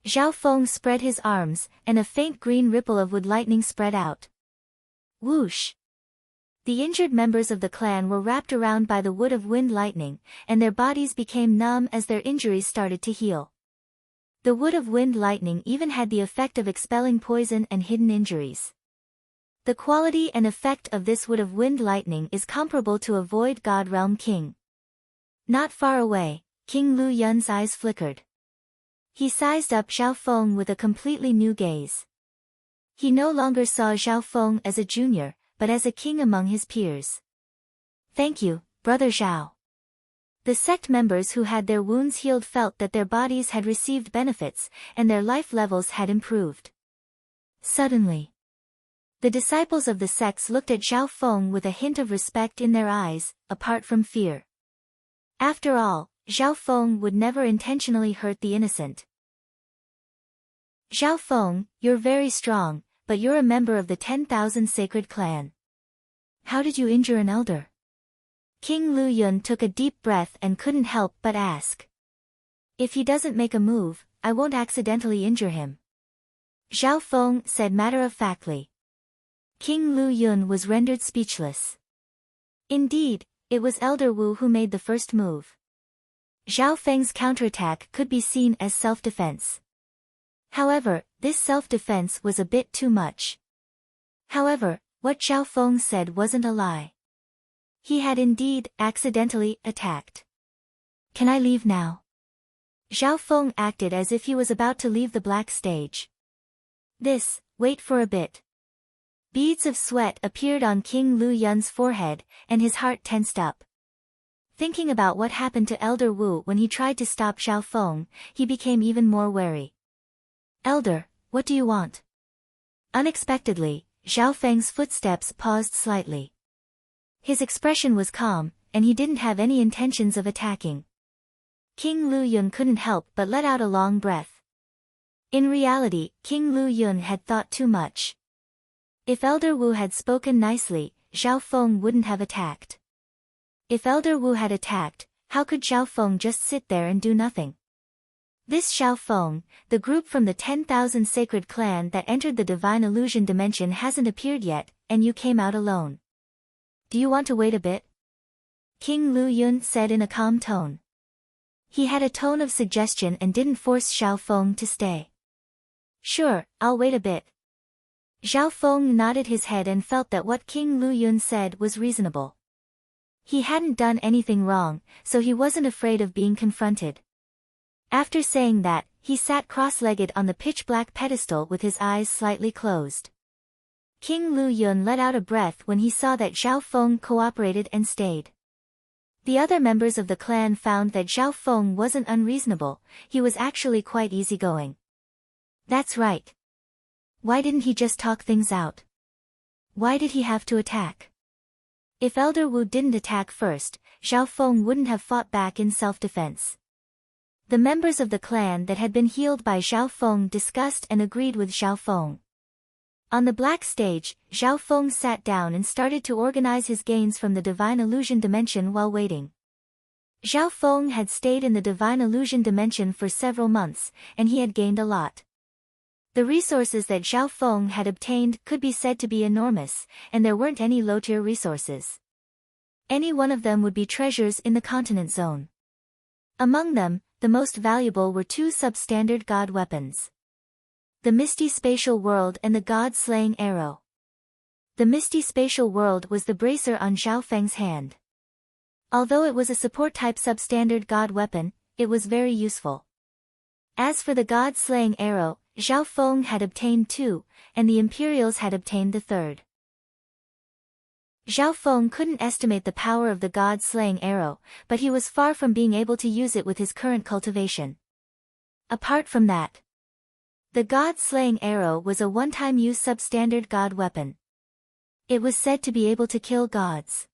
Zhao Feng spread his arms, and a faint green ripple of wood lightning spread out. Whoosh! The injured members of the clan were wrapped around by the wood of wind lightning, and their bodies became numb as their injuries started to heal. The wood of wind lightning even had the effect of expelling poison and hidden injuries. The quality and effect of this wood of wind lightning is comparable to a Void God Realm King. Not far away, King Lu Yun's eyes flickered. He sized up Zhao Feng with a completely new gaze. He no longer saw Zhao Feng as a junior, but as a king among his peers. Thank you, Brother Zhao. The sect members who had their wounds healed felt that their bodies had received benefits, and their life levels had improved. Suddenly, the disciples of the sects looked at Xiao Feng with a hint of respect in their eyes, apart from fear. After all, Xiao Feng would never intentionally hurt the innocent. Xiao Feng, you're very strong, but you're a member of the 10,000 sacred clan. How did you injure an elder? King Lu Yun took a deep breath and couldn't help but ask. If he doesn't make a move, I won't accidentally injure him. Xiao Feng said matter-of-factly. King Lu Yun was rendered speechless. Indeed, it was Elder Wu who made the first move. Xiao Feng's counterattack could be seen as self-defense. However, this self-defense was a bit too much. However, what Xiao Feng said wasn't a lie. He had indeed accidentally attacked. Can I leave now? Xiao Feng acted as if he was about to leave the black stage. Wait for a bit. Beads of sweat appeared on King Lu Yun's forehead, and his heart tensed up. Thinking about what happened to Elder Wu when he tried to stop Xiao Feng, he became even more wary. Elder, what do you want? Unexpectedly, Xiao Feng's footsteps paused slightly. His expression was calm, and he didn't have any intentions of attacking. King Lu Yun couldn't help but let out a long breath. In reality, King Lu Yun had thought too much. If Elder Wu had spoken nicely, Xiao Feng wouldn't have attacked. If Elder Wu had attacked, how could Xiao Feng just sit there and do nothing? This Xiao Feng, the group from the 10,000 sacred clan that entered the divine illusion dimension hasn't appeared yet, and you came out alone. Do you want to wait a bit? King Lu Yun said in a calm tone. He had a tone of suggestion and didn't force Xiao Feng to stay. Sure, I'll wait a bit. Xiao Feng nodded his head and felt that what King Lu Yun said was reasonable. He hadn't done anything wrong, so he wasn't afraid of being confronted. After saying that, he sat cross-legged on the pitch-black pedestal with his eyes slightly closed. King Lu Yun let out a breath when he saw that Xiao Feng cooperated and stayed. The other members of the clan found that Xiao Feng wasn't unreasonable, he was actually quite easygoing. That's right. Why didn't he just talk things out? Why did he have to attack? If Elder Wu didn't attack first, Xiao Feng wouldn't have fought back in self-defense. The members of the clan that had been healed by Xiao Feng discussed and agreed with Xiao Feng. On the black stage, Xiao Feng sat down and started to organize his gains from the divine illusion dimension while waiting. Xiao Feng had stayed in the divine illusion dimension for several months, and he had gained a lot. The resources that Xiao Feng had obtained could be said to be enormous, and there weren't any low-tier resources. Any one of them would be treasures in the continent zone. Among them, the most valuable were two substandard god weapons. The Misty Spatial World and the God-Slaying Arrow. The Misty Spatial World was the bracer on Xiao Feng's hand. Although it was a support-type substandard god weapon, it was very useful. As for the God-Slaying Arrow, Xiao Feng had obtained two, and the Imperials had obtained the third. Xiao Feng couldn't estimate the power of the God-Slaying Arrow, but he was far from being able to use it with his current cultivation. Apart from that, the God-Slaying Arrow was a one-time use substandard god weapon. It was said to be able to kill gods.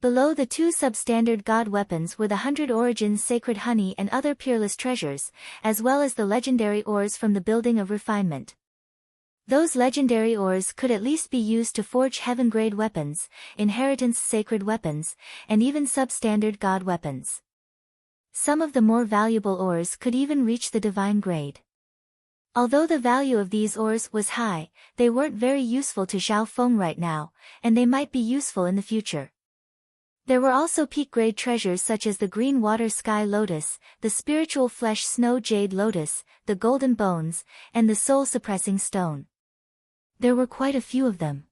Below the two substandard god weapons were the 100 Origins sacred honey and other peerless treasures, as well as the legendary ores from the Building of Refinement. Those legendary ores could at least be used to forge heaven-grade weapons, inheritance sacred weapons, and even substandard god weapons. Some of the more valuable ores could even reach the divine grade. Although the value of these ores was high, they weren't very useful to Xiao Feng right now, and they might be useful in the future. There were also peak-grade treasures such as the Green Water Sky Lotus, the Spiritual Flesh Snow Jade Lotus, the Golden Bones, and the Soul-Suppressing Stone. There were quite a few of them.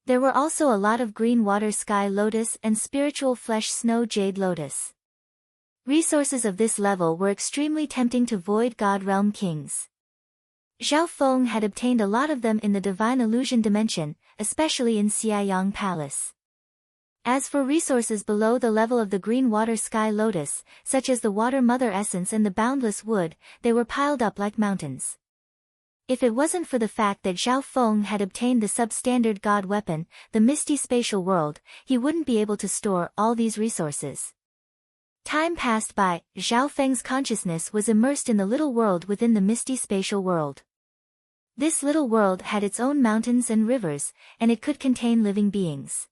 There were also a lot of Green Water Sky Lotus and Spiritual Flesh Snow Jade Lotus. Resources of this level were extremely tempting to Void God Realm kings. Xiao Feng had obtained a lot of them in the Divine Illusion Dimension, especially in Xiaoyang Palace. As for resources below the level of the green water sky lotus, such as the water mother essence and the boundless wood, they were piled up like mountains. If it wasn't for the fact that Zhao Feng had obtained the substandard god weapon, the misty spatial world, he wouldn't be able to store all these resources. Time passed by, Zhao Feng's consciousness was immersed in the little world within the misty spatial world. This little world had its own mountains and rivers, and it could contain living beings.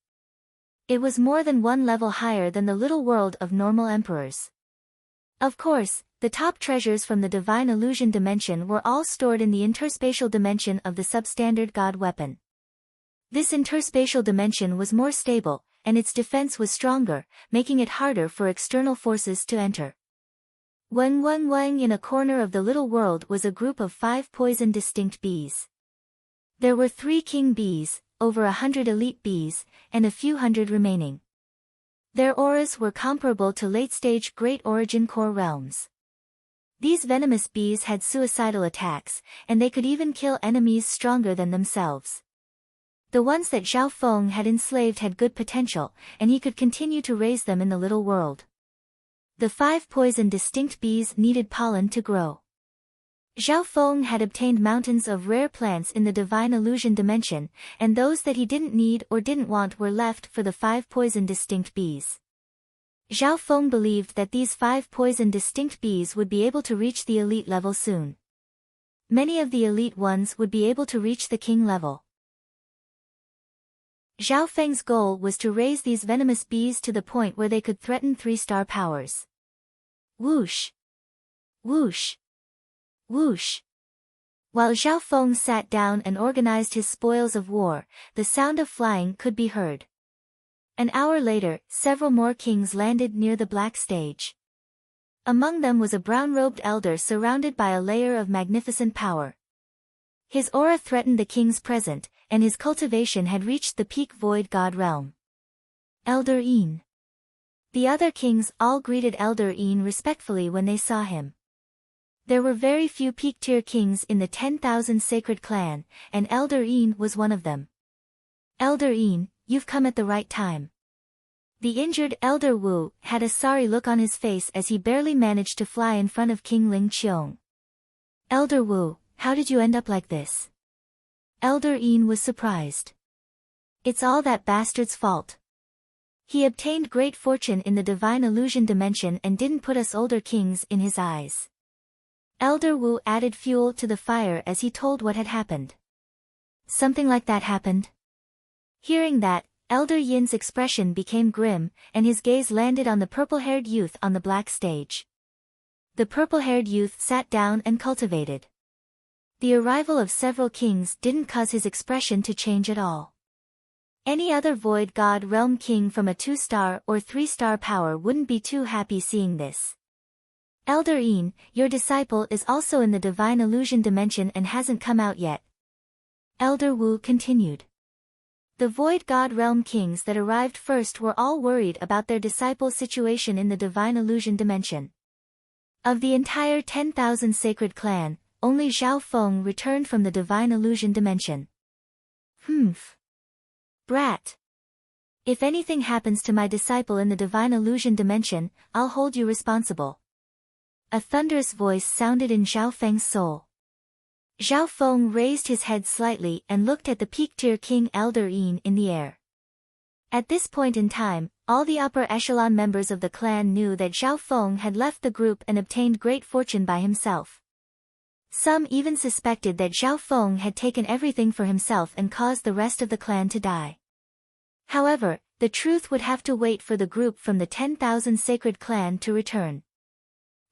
It was more than one level higher than the little world of normal emperors. Of course, the top treasures from the divine illusion dimension were all stored in the interspatial dimension of the substandard god weapon. This interspatial dimension was more stable, and its defense was stronger, making it harder for external forces to enter. Wang in a corner of the little world was a group of 5 poison distinct bees. There were 3 king bees, over 100 elite bees, and a few hundred remaining. Their auras were comparable to late-stage Great Origin Core realms. These venomous bees had suicidal attacks, and they could even kill enemies stronger than themselves. The ones that Zhao Feng had enslaved had good potential, and he could continue to raise them in the little world. The 5 poison distinct bees needed pollen to grow. Zhao Feng had obtained mountains of rare plants in the divine illusion dimension, and those that he didn't need or didn't want were left for the 5 poison distinct bees. Zhao Feng believed that these 5 poison distinct bees would be able to reach the elite level soon. Many of the elite ones would be able to reach the king level. Zhao Feng's goal was to raise these venomous bees to the point where they could threaten 3-star powers. Whoosh! Whoosh! Whoosh! While Zhao Feng sat down and organized his spoils of war, the sound of flying could be heard. An hour later, several more kings landed near the black stage. Among them was a brown-robed elder surrounded by a layer of magnificent power. His aura threatened the kings present, and his cultivation had reached the peak void god realm. Elder Yin. The other kings all greeted Elder Yin respectfully when they saw him. There were very few peak-tier kings in the 10,000 sacred clan, and Elder Yin was one of them. Elder Yin, you've come at the right time. The injured Elder Wu had a sorry look on his face as he barely managed to fly in front of King Ling Qiong. Elder Wu, how did you end up like this? Elder Yin was surprised. It's all that bastard's fault. He obtained great fortune in the divine illusion dimension and didn't put us older kings in his eyes. Elder Wu added fuel to the fire as he told what had happened. Something like that happened? Hearing that, Elder Yin's expression became grim, and his gaze landed on the purple-haired youth on the black stage. The purple-haired youth sat down and cultivated. The arrival of several kings didn't cause his expression to change at all. Any other void god realm king from a 2-star or 3-star power wouldn't be too happy seeing this. Elder Yin, your disciple is also in the divine illusion dimension and hasn't come out yet. Elder Wu continued. The void god realm kings that arrived first were all worried about their disciple's situation in the divine illusion dimension. Of the entire 10,000 sacred clan, only Zhao Feng returned from the divine illusion dimension. Humph. Brat. If anything happens to my disciple in the divine illusion dimension, I'll hold you responsible. A thunderous voice sounded in Zhao Feng's soul. Zhao Feng raised his head slightly and looked at the peak-tier king Elder Yin in the air. At this point in time, all the upper echelon members of the clan knew that Zhao Feng had left the group and obtained great fortune by himself. Some even suspected that Zhao Feng had taken everything for himself and caused the rest of the clan to die. However, the truth would have to wait for the group from the 10,000 sacred clan to return.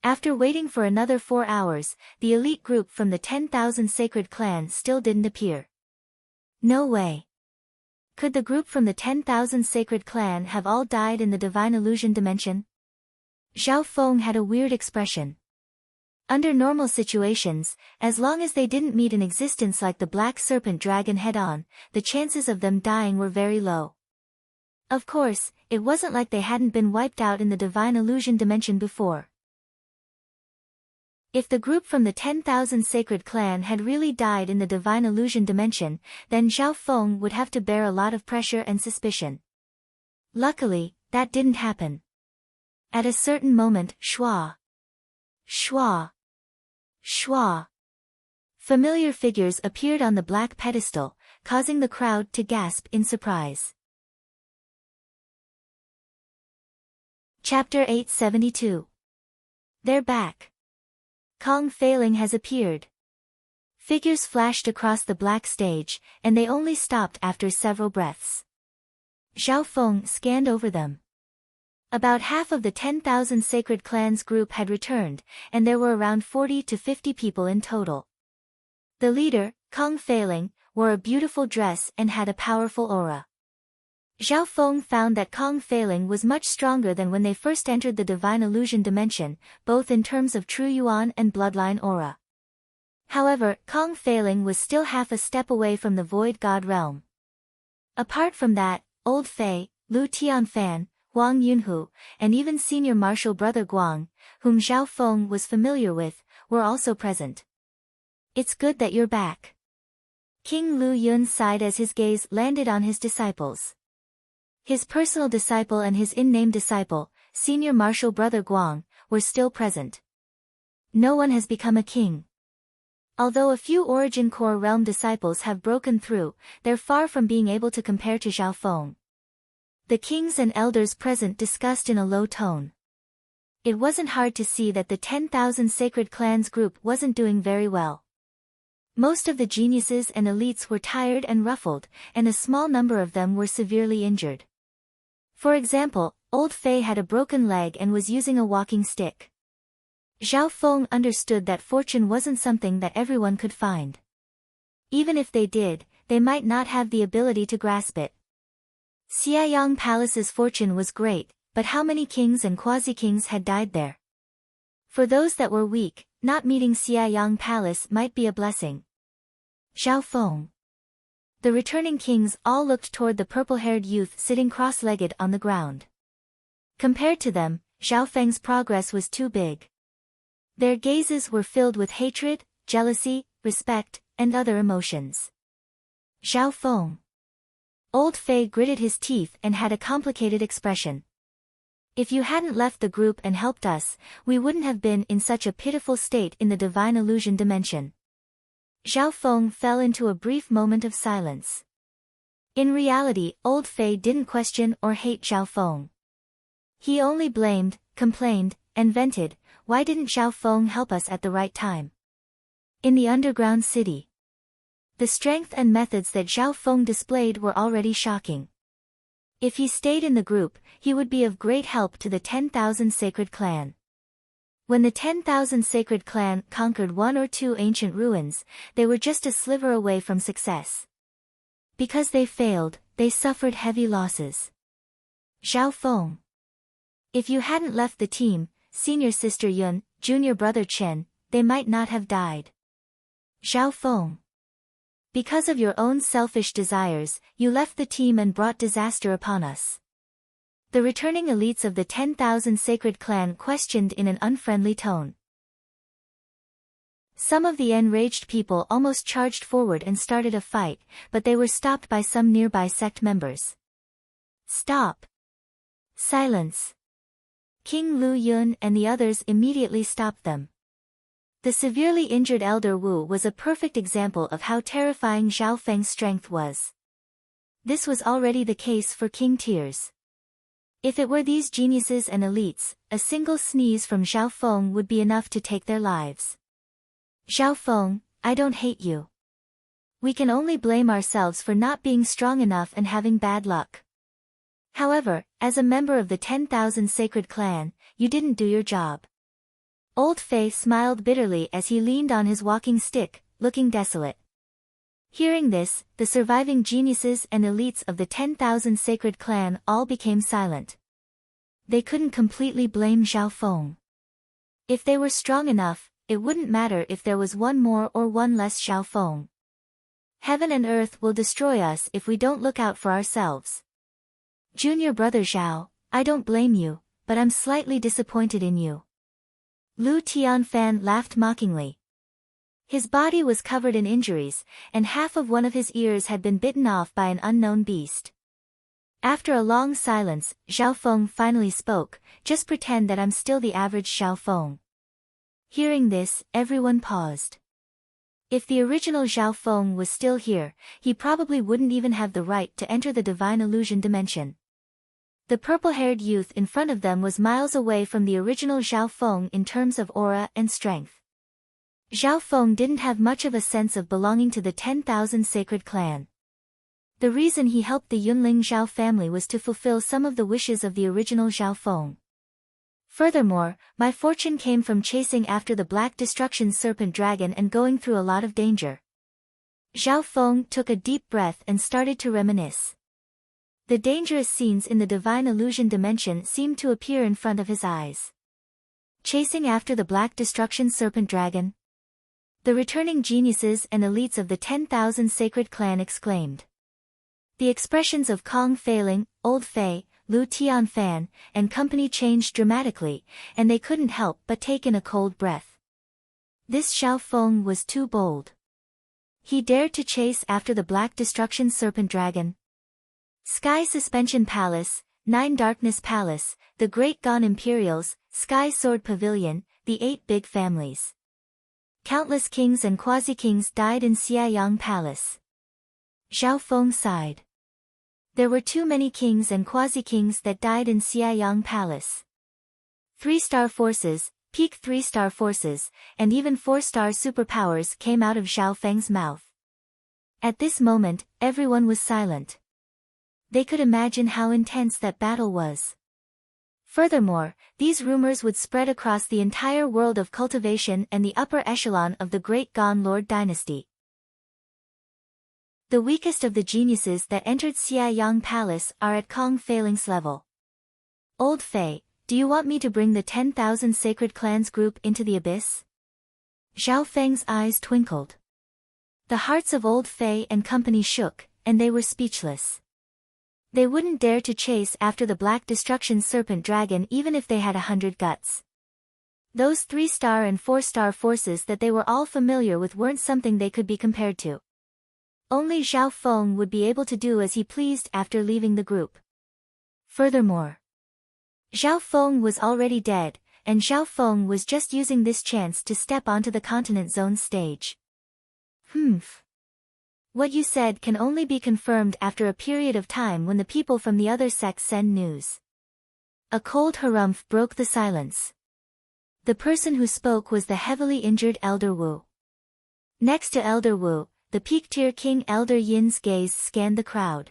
After waiting for another 4 hours, the elite group from the 10,000 sacred clan still didn't appear. No way. Could the group from the 10,000 sacred clan have all died in the divine illusion dimension? Zhao Feng had a weird expression. Under normal situations, as long as they didn't meet an existence like the black serpent dragon head-on, the chances of them dying were very low. Of course, it wasn't like they hadn't been wiped out in the divine illusion dimension before. If the group from the 10,000 sacred clan had really died in the divine illusion dimension, then Zhao Feng would have to bear a lot of pressure and suspicion. Luckily, that didn't happen. At a certain moment, shwa, shwa, shwa. Familiar figures appeared on the black pedestal, causing the crowd to gasp in surprise. Chapter 872. They're back. Kong Feiling has appeared. Figures flashed across the black stage, and they only stopped after several breaths. Zhao Feng scanned over them. About half of the 10,000 Sacred Clans group had returned, and there were around 40 to 50 people in total. The leader, Kong Feiling, wore a beautiful dress and had a powerful aura. Zhao Feng found that Kong Feiling was much stronger than when they first entered the Divine Illusion dimension, both in terms of true yuan and bloodline aura. However, Kong Feiling was still half a step away from the Void God realm. Apart from that, Old Fei, Lu Tianfan, Huang Yunhu, and even Senior Marshal Brother Guang, whom Zhao Feng was familiar with, were also present. It's good that you're back. King Lu Yun sighed as his gaze landed on his disciples. His personal disciple and his in-name disciple, Senior Marshal Brother Guang, were still present. No one has become a king. Although a few Origin Core Realm disciples have broken through, they're far from being able to compare to Zhao Feng. The kings and elders present discussed in a low tone. It wasn't hard to see that the 10,000 Sacred Clans group wasn't doing very well. Most of the geniuses and elites were tired and ruffled, and a small number of them were severely injured. For example, Old Fei had a broken leg and was using a walking stick. Zhao Feng understood that fortune wasn't something that everyone could find. Even if they did, they might not have the ability to grasp it. Xiayang Palace's fortune was great, but how many kings and quasi-kings had died there? For those that were weak, not meeting Xiayang Palace might be a blessing. Zhao Feng. The returning kings all looked toward the purple-haired youth sitting cross-legged on the ground. Compared to them, Zhao Feng's progress was too big. Their gazes were filled with hatred, jealousy, respect, and other emotions. Zhao Feng. Old Fei gritted his teeth and had a complicated expression. If you hadn't left the group and helped us, we wouldn't have been in such a pitiful state in the Divine Illusion dimension. Zhao Feng fell into a brief moment of silence. In reality, Old Fei didn't question or hate Zhao Feng. He only blamed, complained, and vented, why didn't Zhao Feng help us at the right time? In the underground city. The strength and methods that Zhao Feng displayed were already shocking. If he stayed in the group, he would be of great help to the 10,000 Sacred Clan. When the 10,000 Sacred Clan conquered one or two ancient ruins, they were just a sliver away from success. Because they failed, they suffered heavy losses. Zhao Feng. If you hadn't left the team, Senior Sister Yun, Junior Brother Chen, they might not have died. Zhao Feng. Because of your own selfish desires, you left the team and brought disaster upon us. The returning elites of the 10,000 Sacred Clan questioned in an unfriendly tone. Some of the enraged people almost charged forward and started a fight, but they were stopped by some nearby sect members. Stop! Silence! King Lu Yun and the others immediately stopped them. The severely injured Elder Wu was a perfect example of how terrifying Zhao Feng's strength was. This was already the case for King Tears. If it were these geniuses and elites, a single sneeze from Zhao Feng would be enough to take their lives. Zhao Feng, I don't hate you. We can only blame ourselves for not being strong enough and having bad luck. However, as a member of the 10,000 Sacred Clan, you didn't do your job. Old Fei smiled bitterly as he leaned on his walking stick, looking desolate. Hearing this, the surviving geniuses and elites of the 10,000 Sacred Clan all became silent. They couldn't completely blame Zhao Feng. If they were strong enough, it wouldn't matter if there was one more or one less Zhao Feng. Heaven and earth will destroy us if we don't look out for ourselves. Junior Brother Zhao, I don't blame you, but I'm slightly disappointed in you. Lu Tianfan laughed mockingly. His body was covered in injuries, and half of one of his ears had been bitten off by an unknown beast. After a long silence, Zhao Feng finally spoke, "Just pretend that I'm still the average Zhao Feng." Hearing this, everyone paused. If the original Zhao Feng was still here, he probably wouldn't even have the right to enter the divine illusion dimension. The purple-haired youth in front of them was miles away from the original Zhao Feng in terms of aura and strength. Zhao Feng didn't have much of a sense of belonging to the 10,000 sacred clan. The reason he helped the Yunling Zhao family was to fulfill some of the wishes of the original Zhao Feng. Furthermore, my fortune came from chasing after the Black Destruction Serpent Dragon and going through a lot of danger. Zhao Feng took a deep breath and started to reminisce. The dangerous scenes in the divine illusion dimension seemed to appear in front of his eyes. Chasing after the Black Destruction Serpent Dragon. The returning geniuses and elites of the 10,000 sacred clan exclaimed. The expressions of Kong Feiling, Old Fei, Lu Tianfan, and company changed dramatically, and they couldn't help but take in a cold breath. This Zhao Feng was too bold. He dared to chase after the Black Destruction Serpent Dragon. Sky Suspension Palace, Nine Darkness Palace, the Great Gone Imperials, Sky Sword Pavilion, the 8 big families. Countless kings and quasi-kings died in Xiaoyang Palace. Zhao Feng sighed. There were too many kings and quasi-kings that died in Xiaoyang Palace. 3-star forces, peak 3-star forces, and even 4-star superpowers came out of Zhao Feng's mouth. At this moment, everyone was silent. They could imagine how intense that battle was. Furthermore, these rumors would spread across the entire world of cultivation and the upper echelon of the Great Gone Lord dynasty. The weakest of the geniuses that entered Xiaoyang Palace are at Kong Feiling's level. Old Fei, do you want me to bring the 10,000 sacred clans group into the abyss? Zhao Feng's eyes twinkled. The hearts of Old Fei and company shook, and they were speechless. They wouldn't dare to chase after the Black Destruction Serpent Dragon even if they had 100 guts. Those 3-star and 4-star forces that they were all familiar with weren't something they could be compared to. Only Zhao Feng would be able to do as he pleased after leaving the group. Furthermore, Zhao Feng was already dead, and Zhao Feng was just using this chance to step onto the Continent Zone stage. What you said can only be confirmed after a period of time when the people from the other sects send news. A cold harumph broke the silence. The person who spoke was the heavily injured Elder Wu. Next to Elder Wu, the peak-tier King Elder Yin's gaze scanned the crowd.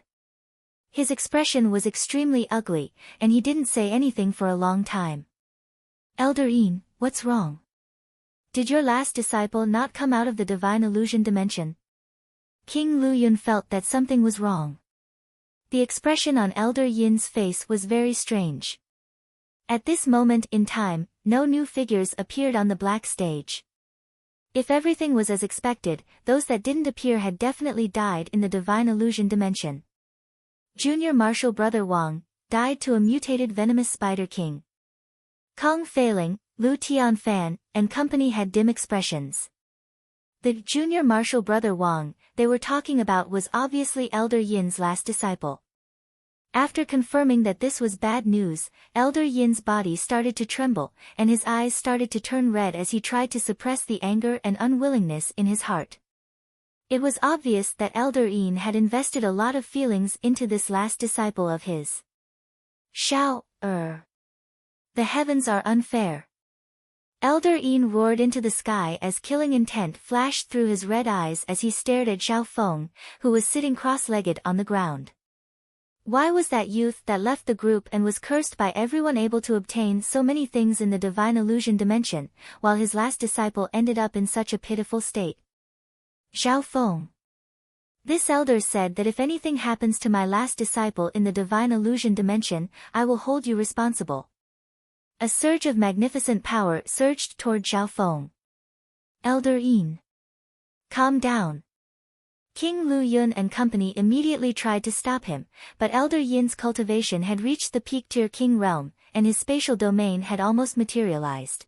His expression was extremely ugly, and he didn't say anything for a long time. Elder Yin, what's wrong? Did your last disciple not come out of the divine illusion dimension? King Lu Yun felt that something was wrong. The expression on Elder Yin's face was very strange. At this moment in time, no new figures appeared on the black stage. If everything was as expected, those that didn't appear had definitely died in the divine illusion dimension. Junior Martial Brother Wang died to a mutated venomous Spider King. Kong Feiling, Lu Tianfan, and company had dim expressions. The Junior Martial Brother Wang they were talking about was obviously Elder Yin's last disciple. After confirming that this was bad news, Elder Yin's body started to tremble, and his eyes started to turn red as he tried to suppress the anger and unwillingness in his heart. It was obvious that Elder Yin had invested a lot of feelings into this last disciple of his. The heavens are unfair. Elder Yin roared into the sky as killing intent flashed through his red eyes as he stared at Zhao Feng, who was sitting cross-legged on the ground. Why was that youth that left the group and was cursed by everyone able to obtain so many things in the divine illusion dimension, while his last disciple ended up in such a pitiful state? Zhao Feng. This elder said that if anything happens to my last disciple in the divine illusion dimension, I will hold you responsible. A surge of magnificent power surged toward Zhao Feng. Elder Yin. Calm down. King Lu Yun and company immediately tried to stop him, but Elder Yin's cultivation had reached the peak-tier king realm, and his spatial domain had almost materialized.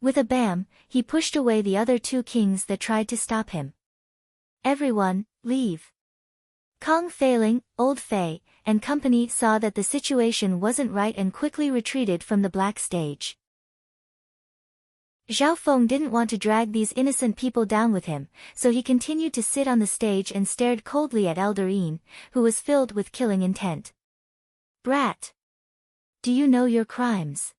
With a bam, he pushed away the other 2 kings that tried to stop him. Everyone, leave. Kong Feiling, Old Fei, and company saw that the situation wasn't right and quickly retreated from the black stage. Zhao Feng didn't want to drag these innocent people down with him, so he continued to sit on the stage and stared coldly at Elder Yin, who was filled with killing intent. "Brat! Do you know your crimes?"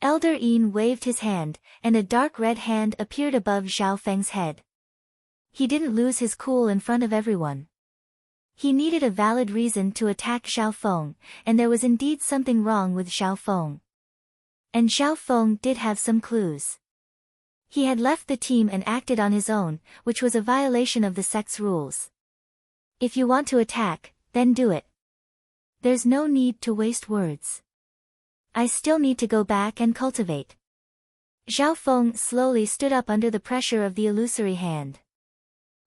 Elder Yin waved his hand, and a dark red hand appeared above Zhao Feng's head. He didn't lose his cool in front of everyone. He needed a valid reason to attack Zhao Feng, and there was indeed something wrong with Zhao Feng. And Zhao Feng did have some clues. He had left the team and acted on his own, which was a violation of the sect's rules. If you want to attack, then do it. There's no need to waste words. I still need to go back and cultivate. Zhao Feng slowly stood up under the pressure of the illusory hand.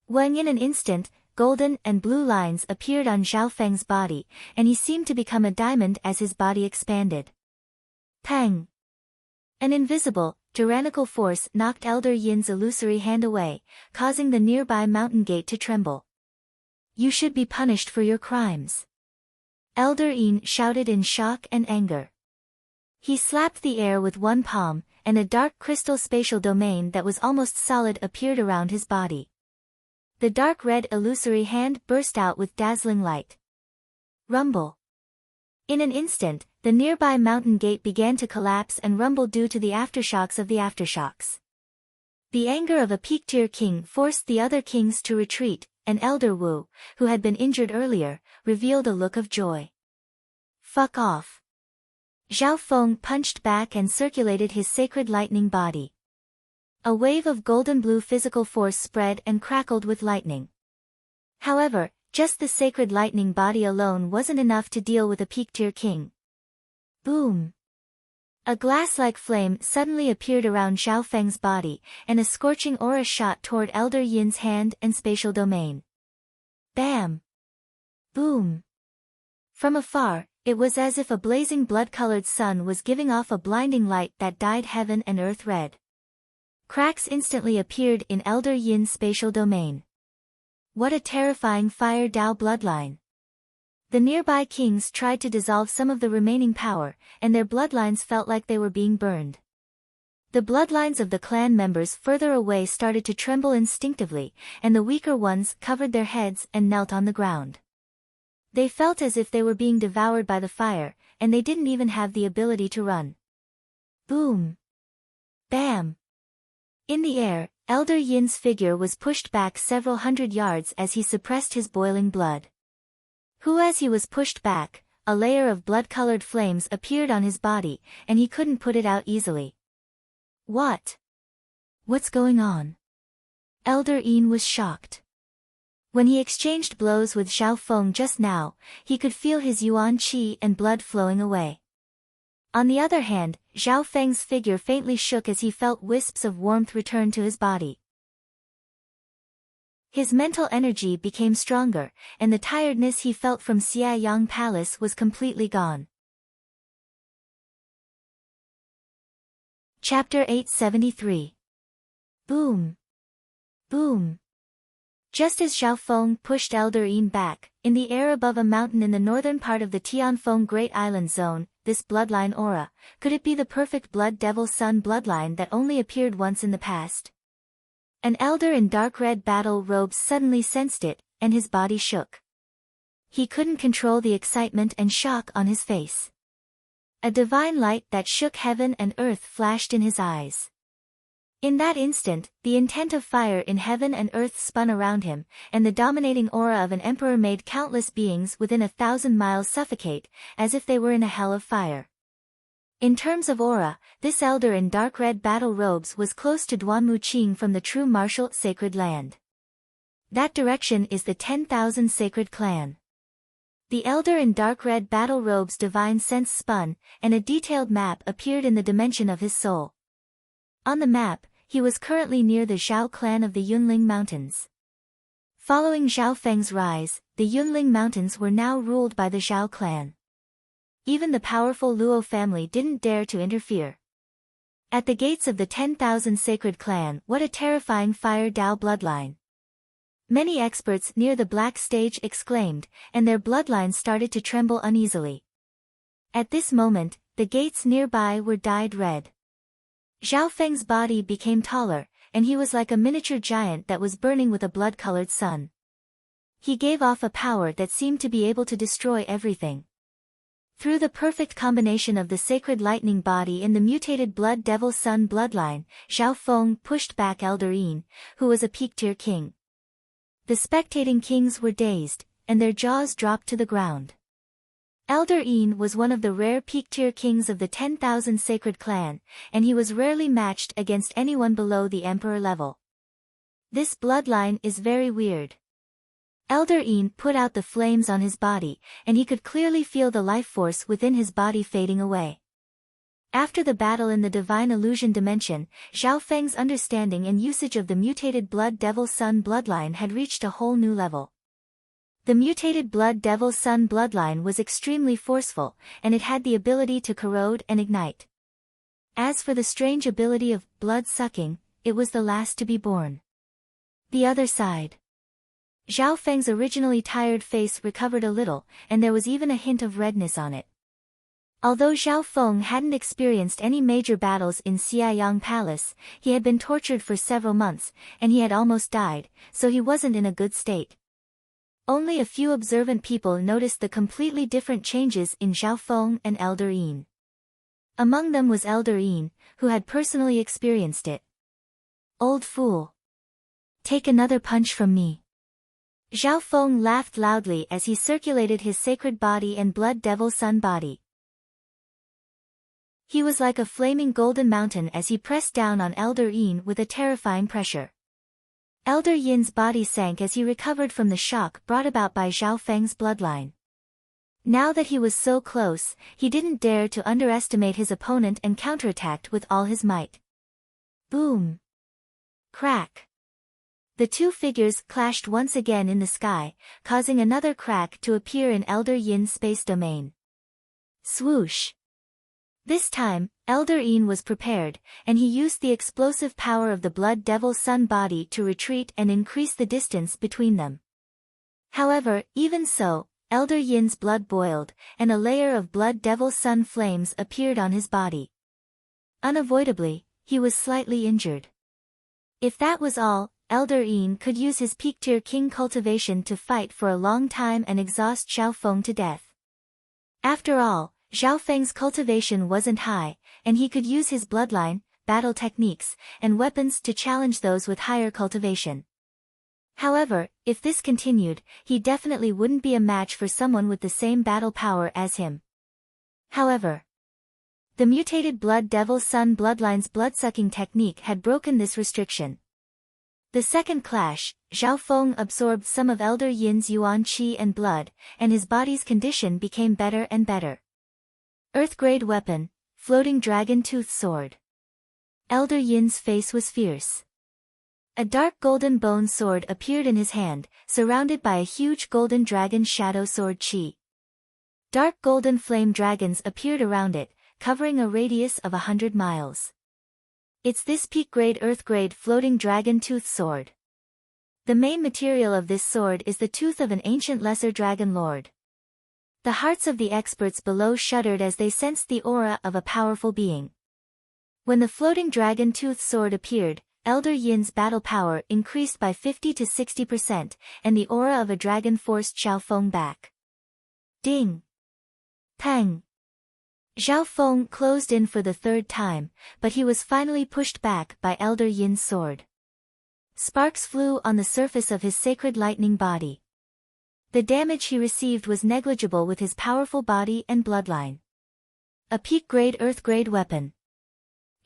When in an instant, golden and blue lines appeared on Zhao Feng's body, and he seemed to become a diamond as his body expanded. Pang! An invisible, tyrannical force knocked Elder Yin's illusory hand away, causing the nearby mountain gate to tremble. You should be punished for your crimes. Elder Yin shouted in shock and anger. He slapped the air with one palm, and a dark crystal spatial domain that was almost solid appeared around his body. The dark red illusory hand burst out with dazzling light. Rumble! In an instant, the nearby mountain gate began to collapse and rumble due to the aftershocks of the aftershocks. The anger of a peak-tier king forced the other kings to retreat, and Elder Wu, who had been injured earlier, revealed a look of joy. Fuck off! Zhao Feng punched back and circulated his sacred lightning body. A wave of golden-blue physical force spread and crackled with lightning. However, just the sacred lightning body alone wasn't enough to deal with a peak-tier king. Boom! A glass-like flame suddenly appeared around Zhao Feng's body, and a scorching aura shot toward Elder Yin's hand and spatial domain. Bam! Boom! From afar, it was as if a blazing blood-colored sun was giving off a blinding light that dyed heaven and earth red. Cracks instantly appeared in Elder Yin's spatial domain. What a terrifying Fire Dao bloodline! The nearby kings tried to dissolve some of the remaining power, and their bloodlines felt like they were being burned. The bloodlines of the clan members further away started to tremble instinctively, and the weaker ones covered their heads and knelt on the ground. They felt as if they were being devoured by the fire, and they didn't even have the ability to run. Boom! Bam! In the air, Elder Yin's figure was pushed back several hundred yards as he suppressed his boiling blood. As he was pushed back, a layer of blood-colored flames appeared on his body, and he couldn't put it out easily. What? What's going on? Elder Yin was shocked. When he exchanged blows with Zhao Feng just now, he could feel his yuan qi and blood flowing away. On the other hand, Zhao Feng's figure faintly shook as he felt wisps of warmth return to his body. His mental energy became stronger, and the tiredness he felt from Xiayang Palace was completely gone. Chapter 873. Boom! Boom! Just as Zhao Feng pushed Elder Yin back, in the air above a mountain in the northern part of the Tianfeng Great Island Zone, this bloodline aura, could it be the perfect Blood Devil Sun bloodline that only appeared once in the past? An elder in dark red battle robes suddenly sensed it, and his body shook. He couldn't control the excitement and shock on his face. A divine light that shook heaven and earth flashed in his eyes. In that instant, the intent of fire in heaven and earth spun around him, and the dominating aura of an emperor made countless beings within 1,000 miles suffocate, as if they were in a hell of fire. In terms of aura, this elder in dark red battle robes was close to Duanmu Qing from the true martial sacred land. That direction is the 10,000 sacred clan. The elder in dark red battle robes' divine sense spun, and a detailed map appeared in the dimension of his soul. On the map, he was currently near the Zhao clan of the Yunling Mountains. Following Zhao Feng's rise, the Yunling Mountains were now ruled by the Zhao clan. Even the powerful Luo family didn't dare to interfere. At the gates of the 10,000 sacred clan, what a terrifying Fire Dao bloodline. Many experts near the black stage exclaimed, and their bloodlines started to tremble uneasily. At this moment, the gates nearby were dyed red. Zhao Feng's body became taller, and he was like a miniature giant that was burning with a blood-colored sun. He gave off a power that seemed to be able to destroy everything. Through the perfect combination of the sacred lightning body and the mutated blood devil sun bloodline, Zhao Feng pushed back Elder Yin, who was a peak-tier king. The spectating kings were dazed, and their jaws dropped to the ground. Elder Yin was one of the rare peak-tier kings of the 10,000 sacred clan, and he was rarely matched against anyone below the emperor level. This bloodline is very weird. Elder Yin put out the flames on his body, and he could clearly feel the life force within his body fading away. After the battle in the divine illusion dimension, Zhao Feng's understanding and usage of the mutated blood devil sun bloodline had reached a whole new level. The mutated blood devil sun bloodline was extremely forceful, and it had the ability to corrode and ignite. As for the strange ability of blood sucking, it was the last to be born. The other side. Zhao Feng's originally tired face recovered a little, and there was even a hint of redness on it. Although Zhao Feng hadn't experienced any major battles in Xiaoyang Palace, he had been tortured for several months, and he had almost died, so he wasn't in a good state. Only a few observant people noticed the completely different changes in Zhao Feng and Elder Yin. Among them was Elder Yin, who had personally experienced it. "Old fool. Take another punch from me." Zhao Feng laughed loudly as he circulated his sacred body and blood devil sun body. He was like a flaming golden mountain as he pressed down on Elder Yin with a terrifying pressure. Elder Yin's body sank as he recovered from the shock brought about by Zhao Feng's bloodline. Now that he was so close, he didn't dare to underestimate his opponent and counterattacked with all his might. Boom! Crack! The two figures clashed once again in the sky, causing another crack to appear in Elder Yin's space domain. Swoosh! This time, Elder Yin was prepared, and he used the explosive power of the blood devil sun body to retreat and increase the distance between them. However, even so, Elder Yin's blood boiled, and a layer of blood devil sun flames appeared on his body. Unavoidably, he was slightly injured. If that was all, Elder Yin could use his peak-tier king cultivation to fight for a long time and exhaust Zhao Feng to death. After all, Zhao Feng's cultivation wasn't high, and he could use his bloodline, battle techniques, and weapons to challenge those with higher cultivation. However, if this continued, he definitely wouldn't be a match for someone with the same battle power as him. However, the mutated blood devil sun bloodline's blood-sucking technique had broken this restriction. The second clash, Zhao Feng absorbed some of Elder Yin's yuan qi and blood, and his body's condition became better and better. Earth-grade weapon, floating dragon tooth sword. Elder Yin's face was fierce. A dark golden bone sword appeared in his hand, surrounded by a huge golden dragon shadow sword qi. Dark golden flame dragons appeared around it, covering a radius of 100 miles. It's this peak-grade earth-grade floating dragon tooth sword. The main material of this sword is the tooth of an ancient lesser dragon lord. The hearts of the experts below shuddered as they sensed the aura of a powerful being. When the floating dragon tooth sword appeared, Elder Yin's battle power increased by 50 to 60%, and the aura of a dragon forced Zhao Feng back. Ding! Pang! Zhao Feng closed in for the third time, but he was finally pushed back by Elder Yin's sword. Sparks flew on the surface of his sacred lightning body. The damage he received was negligible with his powerful body and bloodline. A peak-grade earth-grade weapon.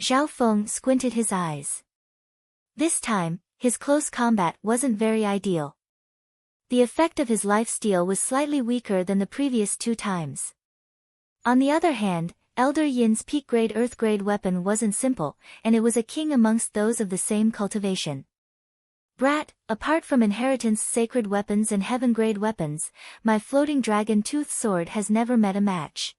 Zhao Feng squinted his eyes. This time, his close combat wasn't very ideal. The effect of his lifesteal was slightly weaker than the previous 2 times. On the other hand, Elder Yin's peak-grade earth-grade weapon wasn't simple, and it was a king amongst those of the same cultivation. Brat, apart from inheritance sacred weapons and heaven-grade weapons, my floating dragon tooth sword has never met a match.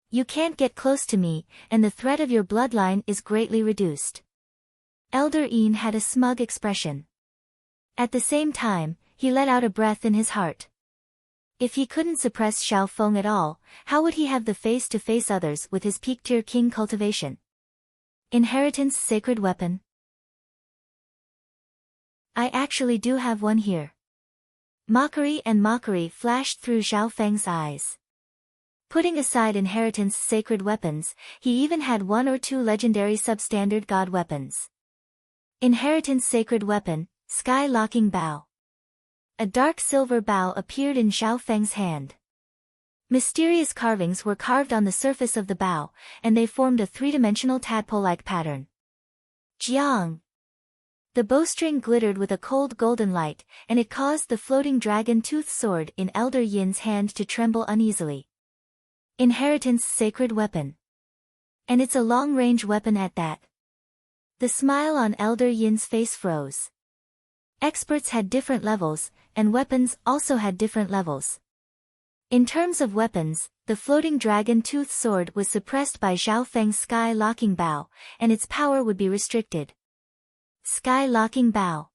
You can't get close to me, and the threat of your bloodline is greatly reduced. Elder Yin had a smug expression. At the same time, he let out a breath in his heart. If he couldn't suppress Xiao Feng at all, how would he have the face to face others with his peak-tier king cultivation? Inheritance sacred weapon. I actually do have one here. Mockery and mockery flashed through Xiao Feng's eyes. Putting aside inheritance sacred weapons, he even had one or two legendary substandard god weapons. Inheritance sacred weapon, sky-locking bow. A dark silver bow appeared in Xiao Feng's hand. Mysterious carvings were carved on the surface of the bow, and they formed a three-dimensional tadpole-like pattern. Jiang! The bowstring glittered with a cold golden light, and it caused the floating dragon-toothed sword in Elder Yin's hand to tremble uneasily. Inheritance sacred weapon. And it's a long-range weapon at that. The smile on Elder Yin's face froze. Experts had different levels, and weapons also had different levels. In terms of weapons, the floating dragon-toothed sword was suppressed by Xiao Feng's sky-locking bow, and its power would be restricted. Sky-locking bow.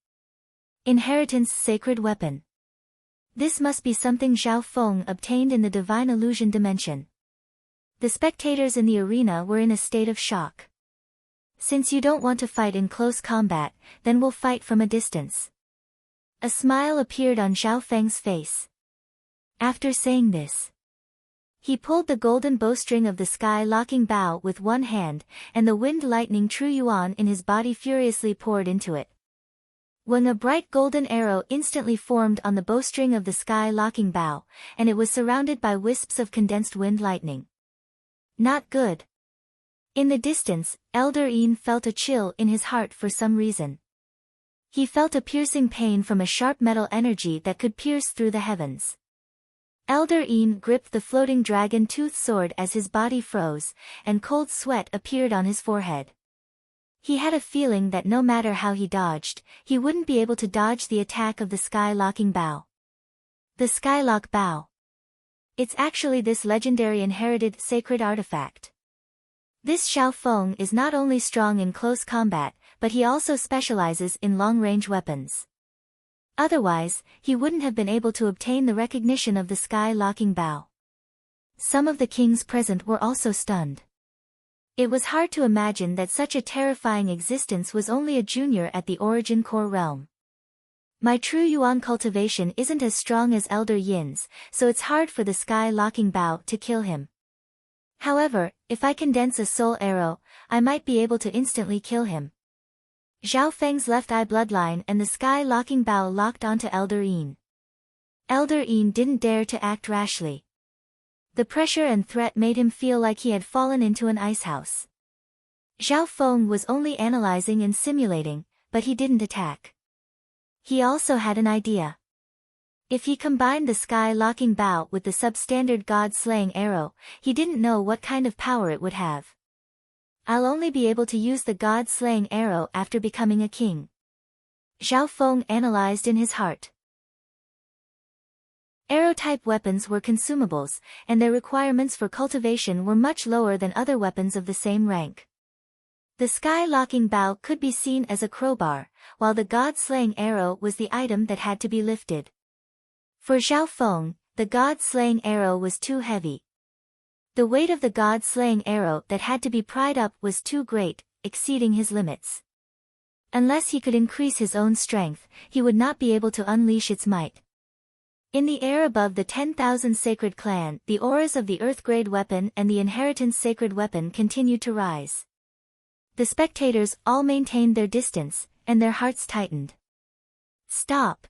Inheritance sacred weapon. This must be something Xiao Feng obtained in the divine illusion dimension. The spectators in the arena were in a state of shock. Since you don't want to fight in close combat, then we'll fight from a distance. A smile appeared on Xiao Feng's face. After saying this, he pulled the golden bowstring of the sky-locking bow with one hand, and the wind lightning true yuan in his body furiously poured into it. When a bright golden arrow instantly formed on the bowstring of the sky-locking bow, and it was surrounded by wisps of condensed wind lightning. Not good. In the distance, Elder Yin felt a chill in his heart for some reason. He felt a piercing pain from a sharp metal energy that could pierce through the heavens. Elder Yin gripped the floating dragon-toothed sword as his body froze, and cold sweat appeared on his forehead. He had a feeling that no matter how he dodged, he wouldn't be able to dodge the attack of the sky-locking bow. The Skylock Bow. It's actually this legendary inherited sacred artifact. This Xiao Feng is not only strong in close combat, but he also specializes in long-range weapons. Otherwise, he wouldn't have been able to obtain the recognition of the sky-locking bow. Some of the kings present were also stunned. It was hard to imagine that such a terrifying existence was only a junior at the origin core realm. My true yuan cultivation isn't as strong as Elder Yin's, so it's hard for the sky-locking bow to kill him. However, if I condense a soul arrow, I might be able to instantly kill him. Xiao Feng's left eye bloodline and the sky-locking bow locked onto Elder Yin. Elder Yin didn't dare to act rashly. The pressure and threat made him feel like he had fallen into an icehouse. Xiao Feng was only analyzing and simulating, but he didn't attack. He also had an idea. If he combined the sky-locking bow with the substandard god-slaying arrow, he didn't know what kind of power it would have. I'll only be able to use the god-slaying arrow after becoming a king. Xiao Feng analyzed in his heart. Arrow-type weapons were consumables, and their requirements for cultivation were much lower than other weapons of the same rank. The sky-locking bow could be seen as a crowbar, while the god-slaying arrow was the item that had to be lifted. For Xiao Feng, the god-slaying arrow was too heavy. The weight of the god-slaying arrow that had to be pried up was too great, exceeding his limits. Unless he could increase his own strength, he would not be able to unleash its might. In the air above the 10,000 sacred clan, the auras of the earth-grade weapon and the inheritance sacred weapon continued to rise. The spectators all maintained their distance, and their hearts tightened. Stop!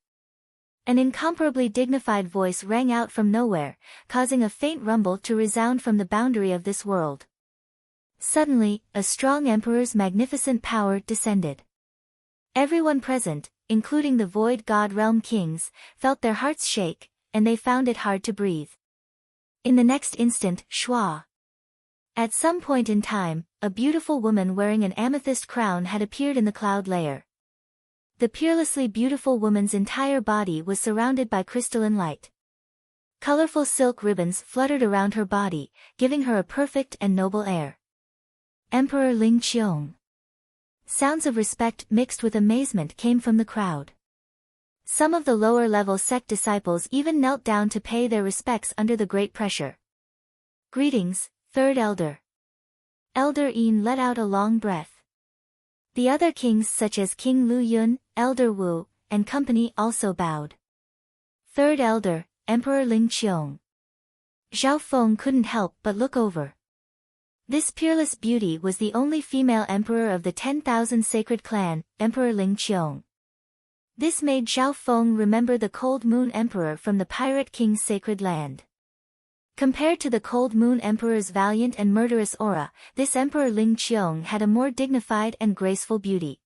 An incomparably dignified voice rang out from nowhere, causing a faint rumble to resound from the boundary of this world. Suddenly, a strong emperor's magnificent power descended. Everyone present, including the Void God Realm kings, felt their hearts shake, and they found it hard to breathe. In the next instant, Shua. At some point in time, a beautiful woman wearing an amethyst crown had appeared in the cloud layer. The peerlessly beautiful woman's entire body was surrounded by crystalline light. Colorful silk ribbons fluttered around her body, giving her a perfect and noble air. Emperor Ling Qiong. Sounds of respect mixed with amazement came from the crowd. Some of the lower-level sect disciples even knelt down to pay their respects under the great pressure. Greetings, third elder. Elder Yin let out a long breath. The other kings such as King Lu Yun, Elder Wu, and company also bowed. Third elder, Emperor Ling Qiong. Zhao Feng couldn't help but look over. This peerless beauty was the only female emperor of the 10,000 sacred clan, Emperor Ling Qiong. This made Zhao Feng remember the Cold Moon Emperor from the Pirate King's sacred land. Compared to the Cold Moon Emperor's valiant and murderous aura, this Emperor Ling Qiong had a more dignified and graceful beauty.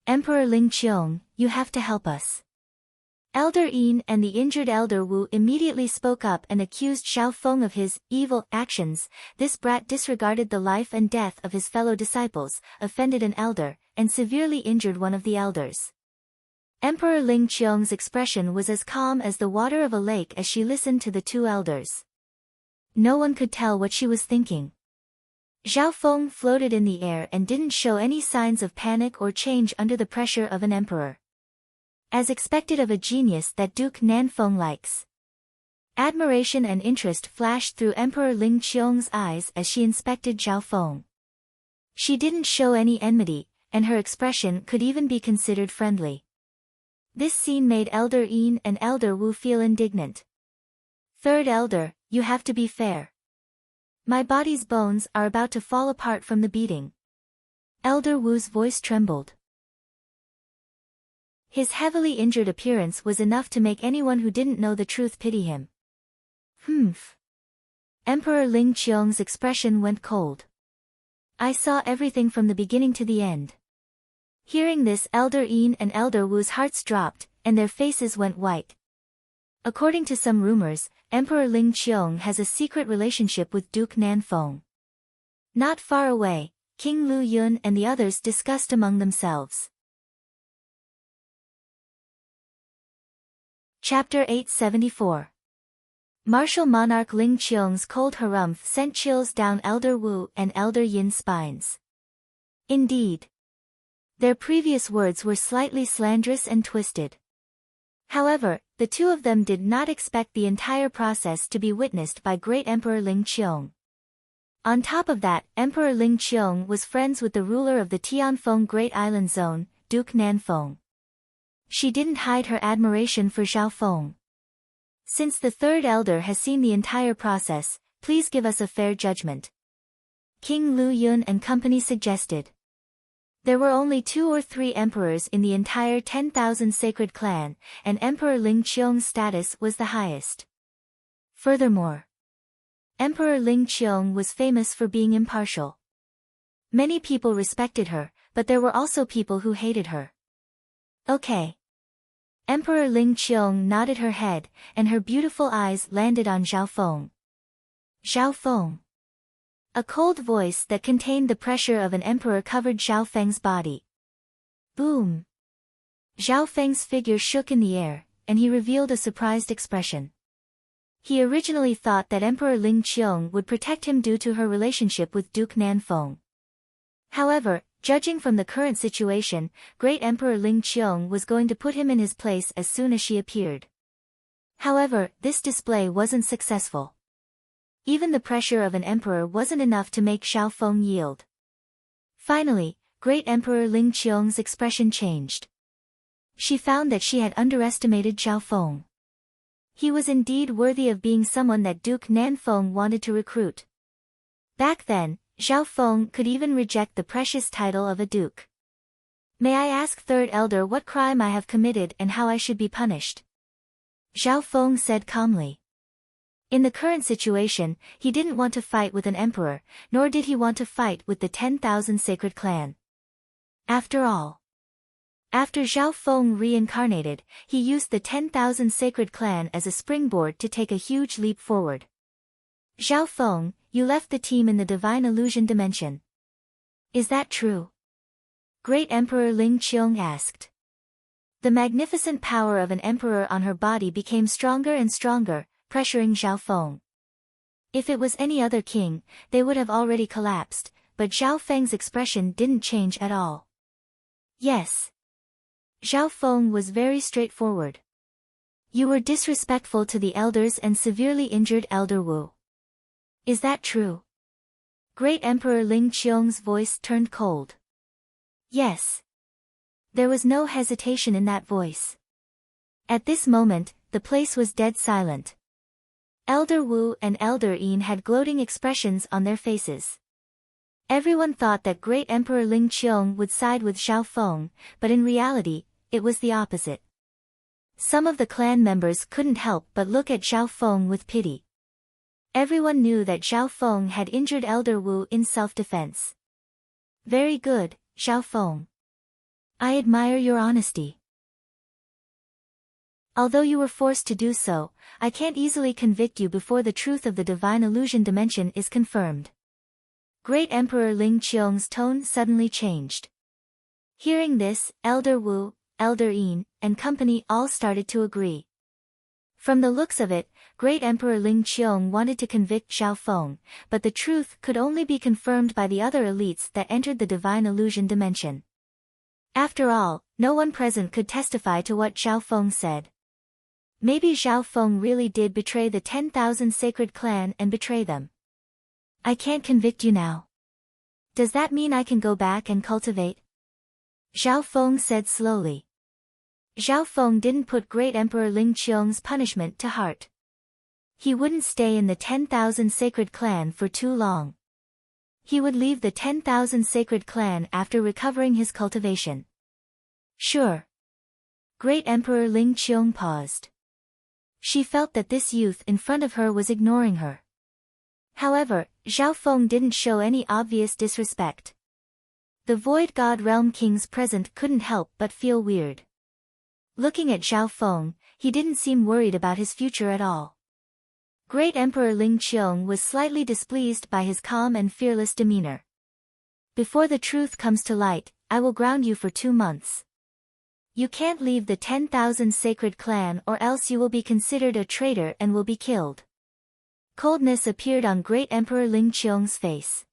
Emperor Ling Qiong, you have to help us. Elder Yin and the injured Elder Wu immediately spoke up and accused Zhao Feng of his evil actions. This brat disregarded the life and death of his fellow disciples, offended an elder, and severely injured one of the elders. Emperor Ling Qiong's expression was as calm as the water of a lake as she listened to the two elders. No one could tell what she was thinking. Zhao Feng floated in the air and didn't show any signs of panic or change under the pressure of an emperor. As expected of a genius that Duke Nanfeng likes. Admiration and interest flashed through Emperor Ling Qiong's eyes as she inspected Zhao Feng. She didn't show any enmity, and her expression could even be considered friendly. This scene made Elder Yin and Elder Wu feel indignant. Third elder, you have to be fair. My body's bones are about to fall apart from the beating. Elder Wu's voice trembled. His heavily injured appearance was enough to make anyone who didn't know the truth pity him. Humph. Emperor Ling Qiong's expression went cold. I saw everything from the beginning to the end. Hearing this, Elder Yin and Elder Wu's hearts dropped, and their faces went white. According to some rumors, Emperor Ling Qiong has a secret relationship with Duke Nanfeng. Not far away, King Lu Yun and the others discussed among themselves. Chapter 874. Martial monarch Ling Qiong's cold harumph sent chills down Elder Wu and Elder Yin's spines. Indeed. Their previous words were slightly slanderous and twisted. However, the two of them did not expect the entire process to be witnessed by great Emperor Ling Qiong. On top of that, Emperor Ling Qiong was friends with the ruler of the Tianfeng Great Island Zone, Duke Nanfeng. She didn't hide her admiration for Zhao Feng. Since the third elder has seen the entire process, please give us a fair judgment. King Lu Yun and company suggested. There were only 2 or 3 emperors in the entire 10,000 sacred clan, and Emperor Ling Qiong's status was the highest. Furthermore, Emperor Ling Qiong was famous for being impartial. Many people respected her, but there were also people who hated her. Okay. Emperor Ling Qiong nodded her head, and her beautiful eyes landed on Zhao Feng. Zhao Feng. A cold voice that contained the pressure of an emperor covered Zhao Feng's body. Boom. Zhao Feng's figure shook in the air, and he revealed a surprised expression. He originally thought that Emperor Ling Qiong would protect him due to her relationship with Duke Nanfeng. However, judging from the current situation, great Emperor Ling Qiong was going to put him in his place as soon as she appeared. However, this display wasn't successful. Even the pressure of an emperor wasn't enough to make Zhao Feng yield. Finally, great Emperor Ling Qiong's expression changed. She found that she had underestimated Zhao Feng. He was indeed worthy of being someone that Duke Nanfeng wanted to recruit. Back then, Zhao Feng could even reject the precious title of a duke. May I ask third elder what crime I have committed and how I should be punished? Zhao Feng said calmly. In the current situation, he didn't want to fight with an emperor, nor did he want to fight with the 10,000 sacred clan. After all, after Zhao Feng reincarnated, he used the 10,000 sacred clan as a springboard to take a huge leap forward. Zhao Feng, you left the team in the divine illusion dimension. Is that true? Great Emperor Ling Qiong asked. The magnificent power of an emperor on her body became stronger and stronger, pressuring Zhao Feng. If it was any other king, they would have already collapsed, but Zhao Feng's expression didn't change at all. Yes. Zhao Feng was very straightforward. You were disrespectful to the elders and severely injured Elder Wu. Is that true? Great Emperor Ling Qiong's voice turned cold. Yes. There was no hesitation in that voice. At this moment, the place was dead silent. Elder Wu and Elder Yin had gloating expressions on their faces. Everyone thought that Great Emperor Ling Qiong would side with Zhao Feng, but in reality, it was the opposite. Some of the clan members couldn't help but look at Zhao Feng with pity. Everyone knew that Zhao Feng had injured Elder Wu in self-defense. Very good, Zhao Feng. I admire your honesty. Although you were forced to do so, I can't easily convict you before the truth of the divine illusion dimension is confirmed. Great Emperor Ling Qiong's tone suddenly changed. Hearing this, Elder Wu, Elder Yin, and company all started to agree. From the looks of it, Great Emperor Ling Qiong wanted to convict Zhao Feng, but the truth could only be confirmed by the other elites that entered the divine illusion dimension. After all, no one present could testify to what Zhao Feng said. Maybe Zhao Feng really did betray the 10,000 sacred clan and betray them. I can't convict you now. Does that mean I can go back and cultivate? Zhao Feng said slowly. Zhao Feng didn't put Great Emperor Ling Qiong's punishment to heart. He wouldn't stay in the 10,000 sacred clan for too long. He would leave the 10,000 sacred clan after recovering his cultivation. Sure. Great Emperor Ling Qiong paused. She felt that this youth in front of her was ignoring her. However, Zhao Feng didn't show any obvious disrespect. The Void God Realm Kings present couldn't help but feel weird. Looking at Zhao Feng, he didn't seem worried about his future at all. Great Emperor Ling Qiong was slightly displeased by his calm and fearless demeanor. Before the truth comes to light, I will ground you for 2 months. You can't leave the 10,000 sacred clan or else you will be considered a traitor and will be killed. Coldness appeared on Great Emperor Ling Qiong's face.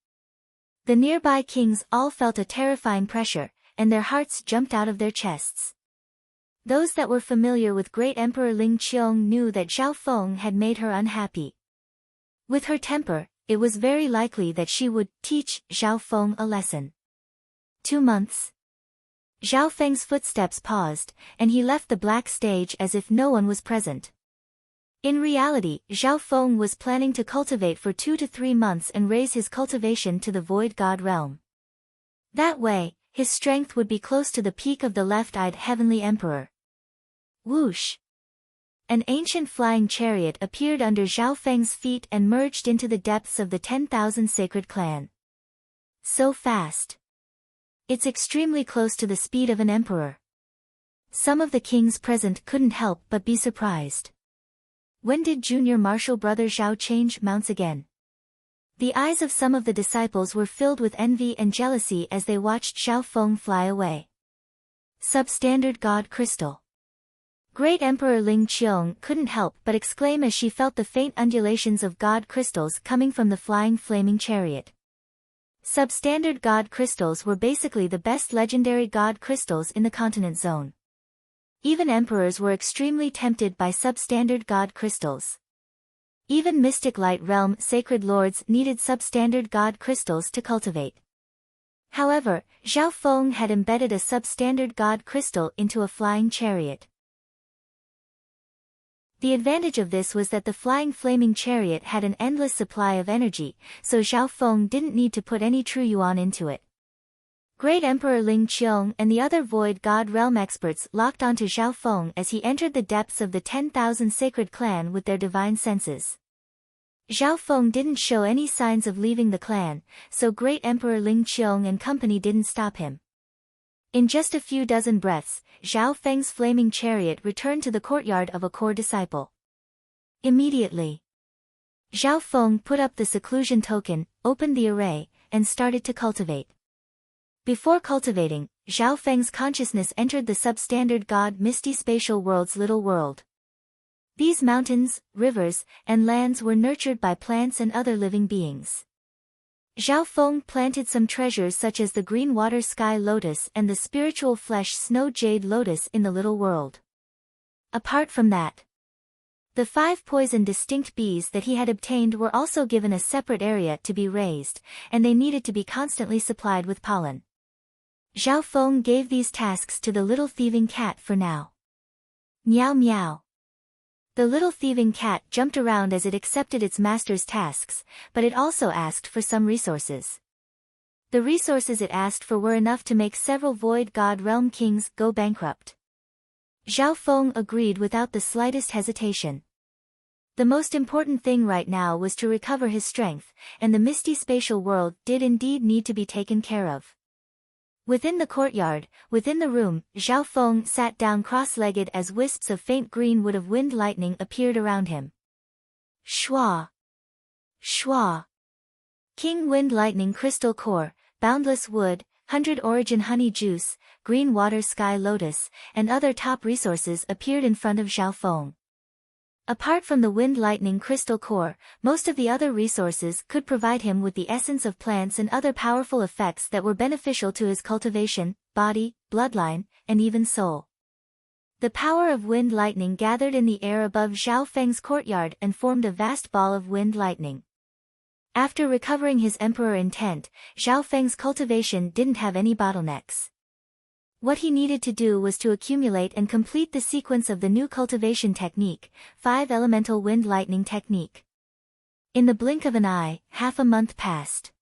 The nearby kings all felt a terrifying pressure, and their hearts jumped out of their chests. Those that were familiar with Great Emperor Ling Qiong knew that Zhao Feng had made her unhappy. With her temper, it was very likely that she would teach Zhao Feng a lesson. 2 months. Zhao Feng's footsteps paused, and he left the black stage as if no one was present. In reality, Zhao Feng was planning to cultivate for 2 to 3 months and raise his cultivation to the Void God realm. That way, his strength would be close to the peak of the left-eyed Heavenly Emperor. Whoosh! An ancient flying chariot appeared under Zhao Feng's feet and merged into the depths of the 10,000 sacred clan. So fast. It's extremely close to the speed of an emperor. Some of the kings present couldn't help but be surprised. When did junior martial brother Zhao change mounts again? The eyes of some of the disciples were filled with envy and jealousy as they watched Zhao Feng fly away. Substandard God Crystal. Great Emperor Ling Qiong couldn't help but exclaim as she felt the faint undulations of God crystals coming from the flying flaming chariot. Substandard God crystals were basically the best legendary God crystals in the continent zone. Even emperors were extremely tempted by substandard God crystals. Even Mystic Light Realm sacred lords needed substandard God crystals to cultivate. However, Zhao Feng had embedded a substandard God crystal into a flying chariot. The advantage of this was that the flying flaming chariot had an endless supply of energy, so Zhao Feng didn't need to put any true yuan into it. Great Emperor Ling Qiong and the other Void God Realm experts locked onto Zhao Feng as he entered the depths of the 10,000 sacred clan with their divine senses. Zhao Feng didn't show any signs of leaving the clan, so Great Emperor Ling Qiong and company didn't stop him. In just a few dozen breaths, Zhao Feng's flaming chariot returned to the courtyard of a core disciple. Immediately, Zhao Feng put up the seclusion token, opened the array, and started to cultivate. Before cultivating, Zhao Feng's consciousness entered the substandard God Misty Spatial World's little world. These mountains, rivers, and lands were nurtured by plants and other living beings. Zhao Feng planted some treasures such as the green water sky lotus and the spiritual flesh snow jade lotus in the little world. Apart from that, the 5 poison distinct bees that he had obtained were also given a separate area to be raised, and they needed to be constantly supplied with pollen. Zhao Feng gave these tasks to the little thieving cat for now. Meow meow. The little thieving cat jumped around as it accepted its master's tasks, but it also asked for some resources. The resources it asked for were enough to make several Void God Realm kings go bankrupt. Zhao Feng agreed without the slightest hesitation. The most important thing right now was to recover his strength, and the misty spatial world did indeed need to be taken care of. Within the courtyard, within the room, Zhao Feng sat down cross-legged as wisps of faint green wood of wind lightning appeared around him. Shwa! Shwa! King Wind Lightning Crystal Core, Boundless Wood, 100 Origin Honey Juice, Green Water Sky Lotus, and other top resources appeared in front of Zhao Feng. Apart from the Wind Lightning Crystal Core, most of the other resources could provide him with the essence of plants and other powerful effects that were beneficial to his cultivation, body, bloodline, and even soul. The power of wind lightning gathered in the air above Zhao Feng's courtyard and formed a vast ball of wind lightning. After recovering his emperor intent, Zhao Feng's cultivation didn't have any bottlenecks. What he needed to do was to accumulate and complete the sequence of the new cultivation technique, 5 elemental wind lightning technique. In the blink of an eye, half a month passed.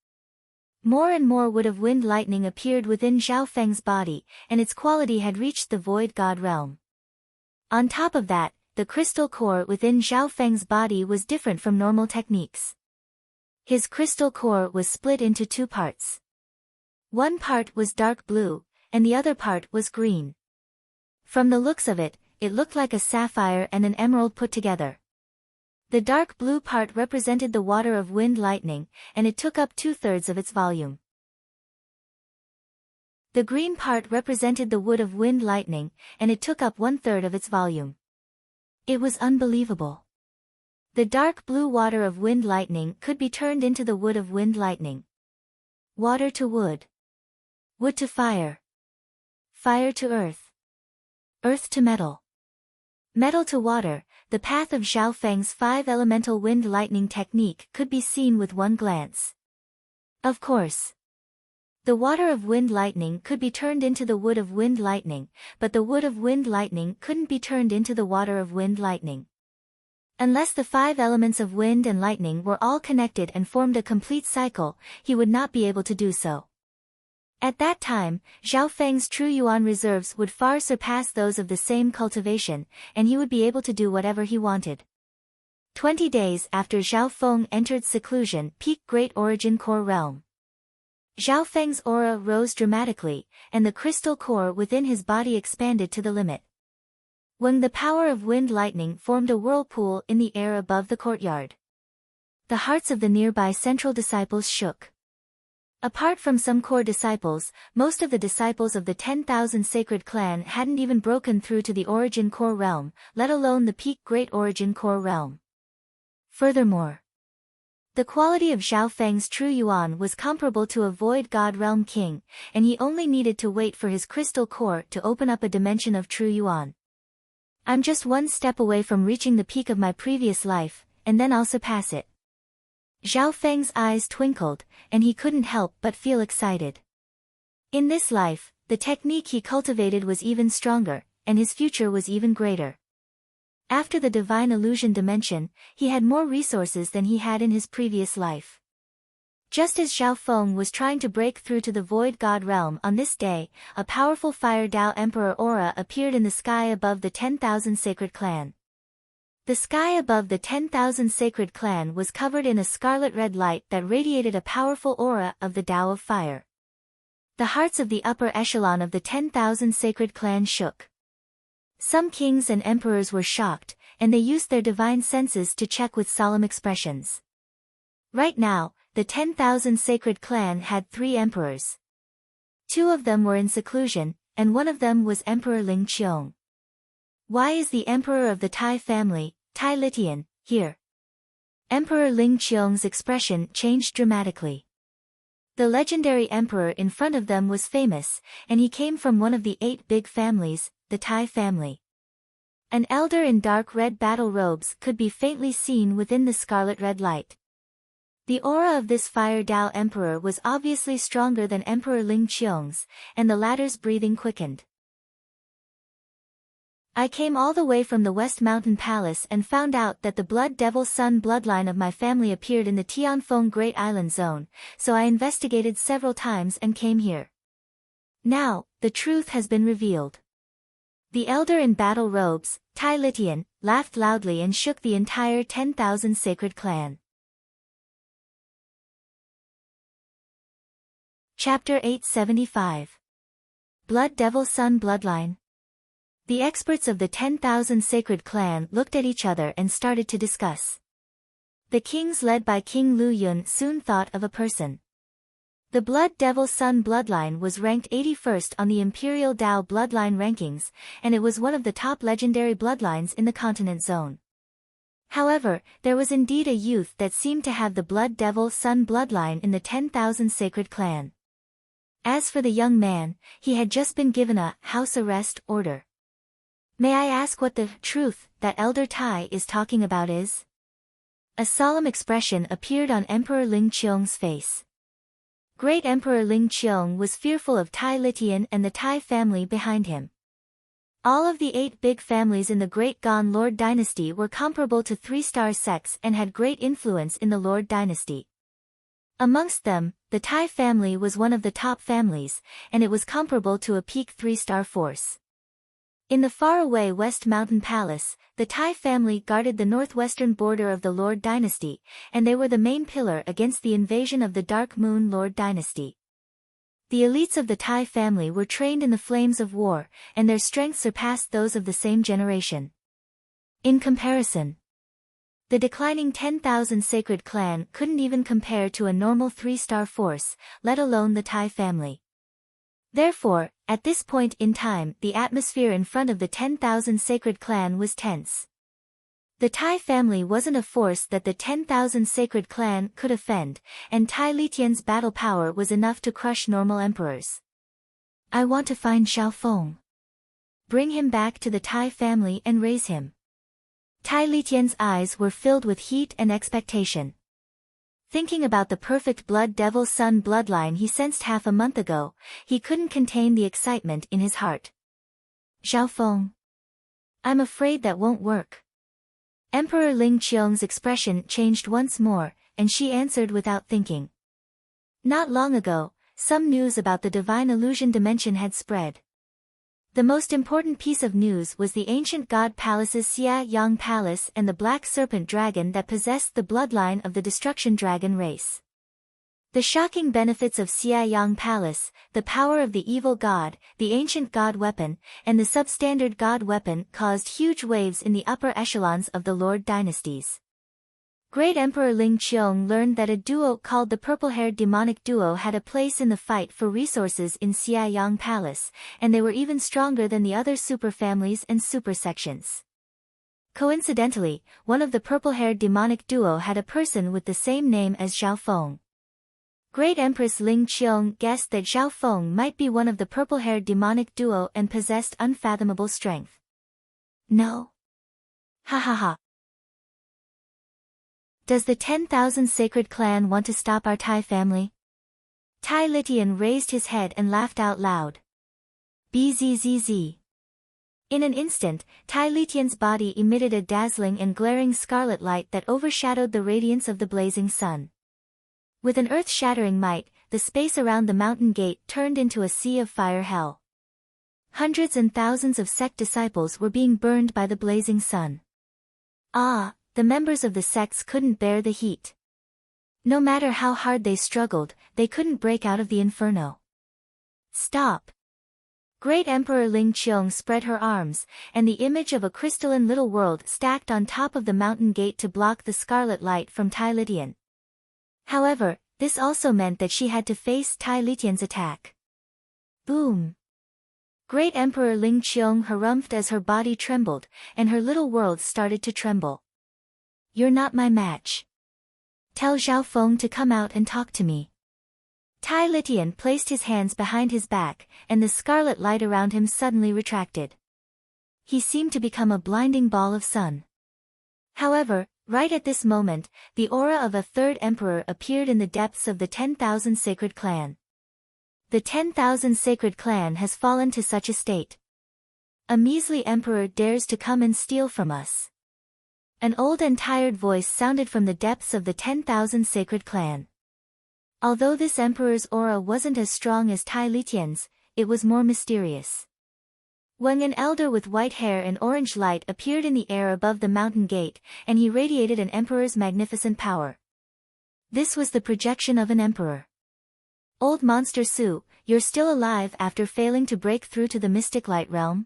More and more wood of wind lightning appeared within Zhao Feng's body, and its quality had reached the void god realm. On top of that, the crystal core within Zhao Feng's body was different from normal techniques. His crystal core was split into 2 parts. One part was dark blue, and the other part was green. From the looks of it, it looked like a sapphire and an emerald put together. The dark blue part represented the water of wind lightning, and it took up 2/3 of its volume. The green part represented the wood of wind lightning, and it took up 1/3 of its volume. It was unbelievable. The dark blue water of wind lightning could be turned into the wood of wind lightning. Water to wood. Wood to fire. Fire to earth. Earth to metal. Metal to water. The path of Zhao Feng's 5 elemental wind lightning technique could be seen with one glance. Of course, the water of wind lightning could be turned into the wood of wind lightning, but the wood of wind lightning couldn't be turned into the water of wind lightning. Unless the 5 elements of wind and lightning were all connected and formed a complete cycle, he would not be able to do so. At that time, Zhao Feng's true yuan reserves would far surpass those of the same cultivation, and he would be able to do whatever he wanted. 20 days after Zhao Feng entered seclusion, peak Great Origin Core Realm. Zhao Feng's aura rose dramatically, and the crystal core within his body expanded to the limit. When the power of wind lightning formed a whirlpool in the air above the courtyard, the hearts of the nearby central disciples shook. Apart from some core disciples, most of the disciples of the 10,000 Sacred Clan hadn't even broken through to the Origin Core Realm, let alone the peak Great Origin Core Realm. Furthermore, the quality of Zhao Feng's true yuan was comparable to a Void God Realm king, and he only needed to wait for his crystal core to open up a dimension of true yuan. I'm just one step away from reaching the peak of my previous life, and then I'll surpass it. Zhao Feng's eyes twinkled, and he couldn't help but feel excited. In this life, the technique he cultivated was even stronger, and his future was even greater. After the divine illusion dimension, he had more resources than he had in his previous life. Just as Zhao Feng was trying to break through to the Void God Realm on this day, a powerful Fire Dao Emperor aura appeared in the sky above the 10,000 Sacred Clan. The sky above the 10,000 Sacred Clan was covered in a scarlet-red light that radiated a powerful aura of the Tao of Fire. The hearts of the upper echelon of the 10,000 Sacred Clan shook. Some kings and emperors were shocked, and they used their divine senses to check with solemn expressions. Right now, the 10,000 Sacred Clan had 3 emperors. 2 of them were in seclusion, and one of them was Emperor Ling Qiong. Why is the emperor of the Tai family, Tai Litian, here? Emperor Ling Qiong's expression changed dramatically. The legendary emperor in front of them was famous, and he came from one of the 8 big families, the Tai family. An elder in dark red battle robes could be faintly seen within the scarlet red light. The aura of this Fire Dao emperor was obviously stronger than Emperor Ling Qiong's, and the latter's breathing quickened. I came all the way from the West Mountain Palace and found out that the Blood Devil Sun bloodline of my family appeared in the Tianfeng Great Island Zone, so I investigated several times and came here. Now, the truth has been revealed. The elder in battle robes, Tai Litian, laughed loudly and shook the entire 10,000 sacred clan. Chapter 875. Blood Devil Sun Bloodline. The experts of the 10,000 sacred clan looked at each other and started to discuss. The kings led by King Lu Yun soon thought of a person. The Blood Devil Sun bloodline was ranked 81st on the Imperial Dao bloodline rankings, and it was one of the top legendary bloodlines in the continent zone. However, there was indeed a youth that seemed to have the Blood Devil Sun bloodline in the 10,000 sacred clan. As for the young man, he had just been given a house arrest order. May I ask what the truth that Elder Tai is talking about is? A solemn expression appeared on Emperor Ling Qiong's face. Great Emperor Ling Qiong was fearful of Tai Litian and the Tai family behind him. All of the 8 big families in the Great Gon Lord dynasty were comparable to 3-star sects and had great influence in the Lord dynasty. Amongst them, the Tai family was one of the top families, and it was comparable to a peak 3-star force. In the faraway West Mountain Palace, the Tai family guarded the northwestern border of the Lord dynasty, and they were the main pillar against the invasion of the Dark Moon Lord dynasty. The elites of the Tai family were trained in the flames of war, and their strength surpassed those of the same generation. In comparison, the declining 10,000 sacred clan couldn't even compare to a normal 3-star force, let alone the Tai family. Therefore, at this point in time, the atmosphere in front of the 10,000 sacred clan was tense. The Tai family wasn't a force that the 10,000 sacred clan could offend, and Tai Litian's battle power was enough to crush normal emperors. I want to find Xiao Feng. Bring him back to the Tai family and raise him. Tai Litian's eyes were filled with heat and expectation. Thinking about the perfect Blood Devil Sun bloodline he sensed half a month ago, he couldn't contain the excitement in his heart. Xiao Feng. I'm afraid that won't work. Emperor Ling Qiong's expression changed once more, and she answered without thinking. Not long ago, some news about the divine illusion dimension had spread. The most important piece of news was the ancient god palace's Xia Yang Palace and the black serpent dragon that possessed the bloodline of the destruction dragon race. The shocking benefits of Xia Yang Palace, the power of the evil god, the ancient god weapon, and the substandard god weapon caused huge waves in the upper echelons of the Lord dynasties. Great Emperor Ling Qiong learned that a duo called the purple-haired demonic duo had a place in the fight for resources in Xia Yang Palace, and they were even stronger than the other super families and super sections. Coincidentally, one of the purple-haired demonic duo had a person with the same name as Xiao Feng. Great Empress Ling Qiong guessed that Xiao Feng might be one of the purple-haired demonic duo and possessed unfathomable strength. No. Ha ha ha. Does the 10,000 sacred clan want to stop our Tai family? Tai Litian raised his head and laughed out loud. Bzzz. In an instant, Tai Litian's body emitted a dazzling and glaring scarlet light that overshadowed the radiance of the blazing sun. With an earth-shattering might, the space around the mountain gate turned into a sea of fire hell. Hundreds and thousands of sect disciples were being burned by the blazing sun. Ah! The members of the sects couldn't bear the heat. No matter how hard they struggled, they couldn't break out of the inferno. Stop! Great Emperor Ling Qiong spread her arms, and the image of a crystalline little world stacked on top of the mountain gate to block the scarlet light from Tai Litian. However, this also meant that she had to face Tai Litian's attack. Boom! Great Emperor Ling Qiong harumphed as her body trembled, and her little world started to tremble. You're not my match. Tell Xiao Feng to come out and talk to me. Tai Litian placed his hands behind his back, and the scarlet light around him suddenly retracted. He seemed to become a blinding ball of sun. However, right at this moment, the aura of a third emperor appeared in the depths of the 10,000 Sacred Clan. The 10,000 Sacred Clan has fallen to such a state. A measly emperor dares to come and steal from us. An old and tired voice sounded from the depths of the 10,000 Sacred Clan. Although this emperor's aura wasn't as strong as Tai Litian's, it was more mysterious. When an elder with white hair and orange light appeared in the air above the mountain gate, and he radiated an emperor's magnificent power. This was the projection of an emperor. Old Monster Su, you're still alive after failing to break through to the mystic light realm?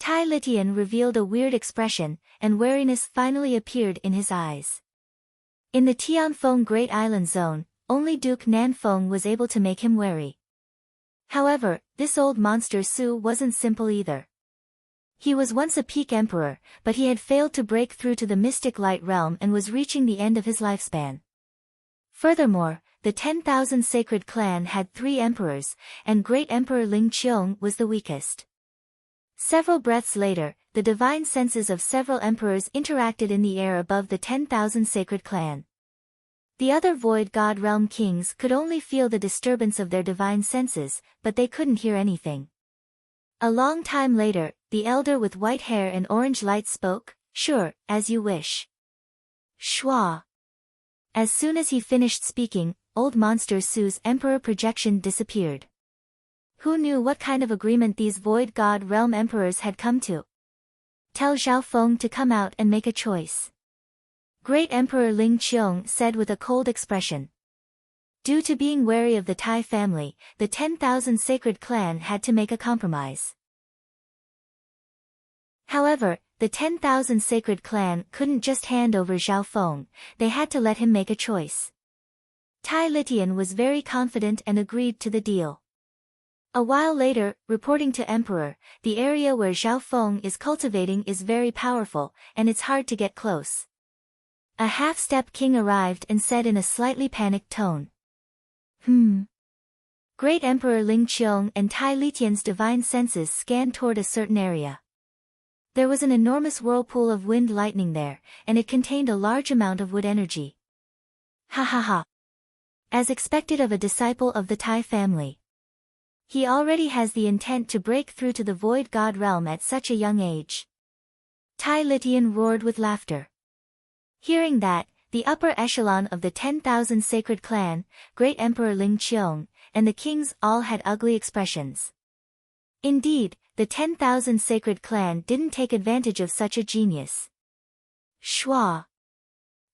Tai Litian revealed a weird expression, and wariness finally appeared in his eyes. In the Tianfeng Great Island Zone, only Duke Nanfeng was able to make him wary. However, this old Monster Su wasn't simple either. He was once a peak emperor, but he had failed to break through to the mystic light realm and was reaching the end of his lifespan. Furthermore, the 10,000 Sacred Clan had 3 emperors, and Great Emperor Ling Qiong was the weakest. Several breaths later, the divine senses of several emperors interacted in the air above the 10,000 Sacred Clan. The other Void God Realm kings could only feel the disturbance of their divine senses, but they couldn't hear anything. A long time later, the elder with white hair and orange light spoke, "Sure, as you wish." Schwa. As soon as he finished speaking, old Monster Su's emperor projection disappeared. Who knew what kind of agreement these Void God Realm emperors had come to? Tell Zhao Feng to come out and make a choice. Great Emperor Ling Qiong said with a cold expression. Due to being wary of the Tai family, the 10,000 Sacred Clan had to make a compromise. However, the 10,000 Sacred Clan couldn't just hand over Zhao Feng, they had to let him make a choice. Tai Litian was very confident and agreed to the deal. A while later, reporting to Emperor, the area where Zhao Feng is cultivating is very powerful, and it's hard to get close. A half-step king arrived and said in a slightly panicked tone. Great Emperor Ling Qiong and Tai Litian's divine senses scanned toward a certain area. There was an enormous whirlpool of wind lightning there, and it contained a large amount of wood energy. Ha ha ha. As expected of a disciple of the Tai family. He already has the intent to break through to the Void God Realm at such a young age. Tai Litian roared with laughter. Hearing that, the upper echelon of the 10,000 Sacred Clan, Great Emperor Ling Qiong, and the kings all had ugly expressions. Indeed, the 10,000 Sacred Clan didn't take advantage of such a genius. Schwa.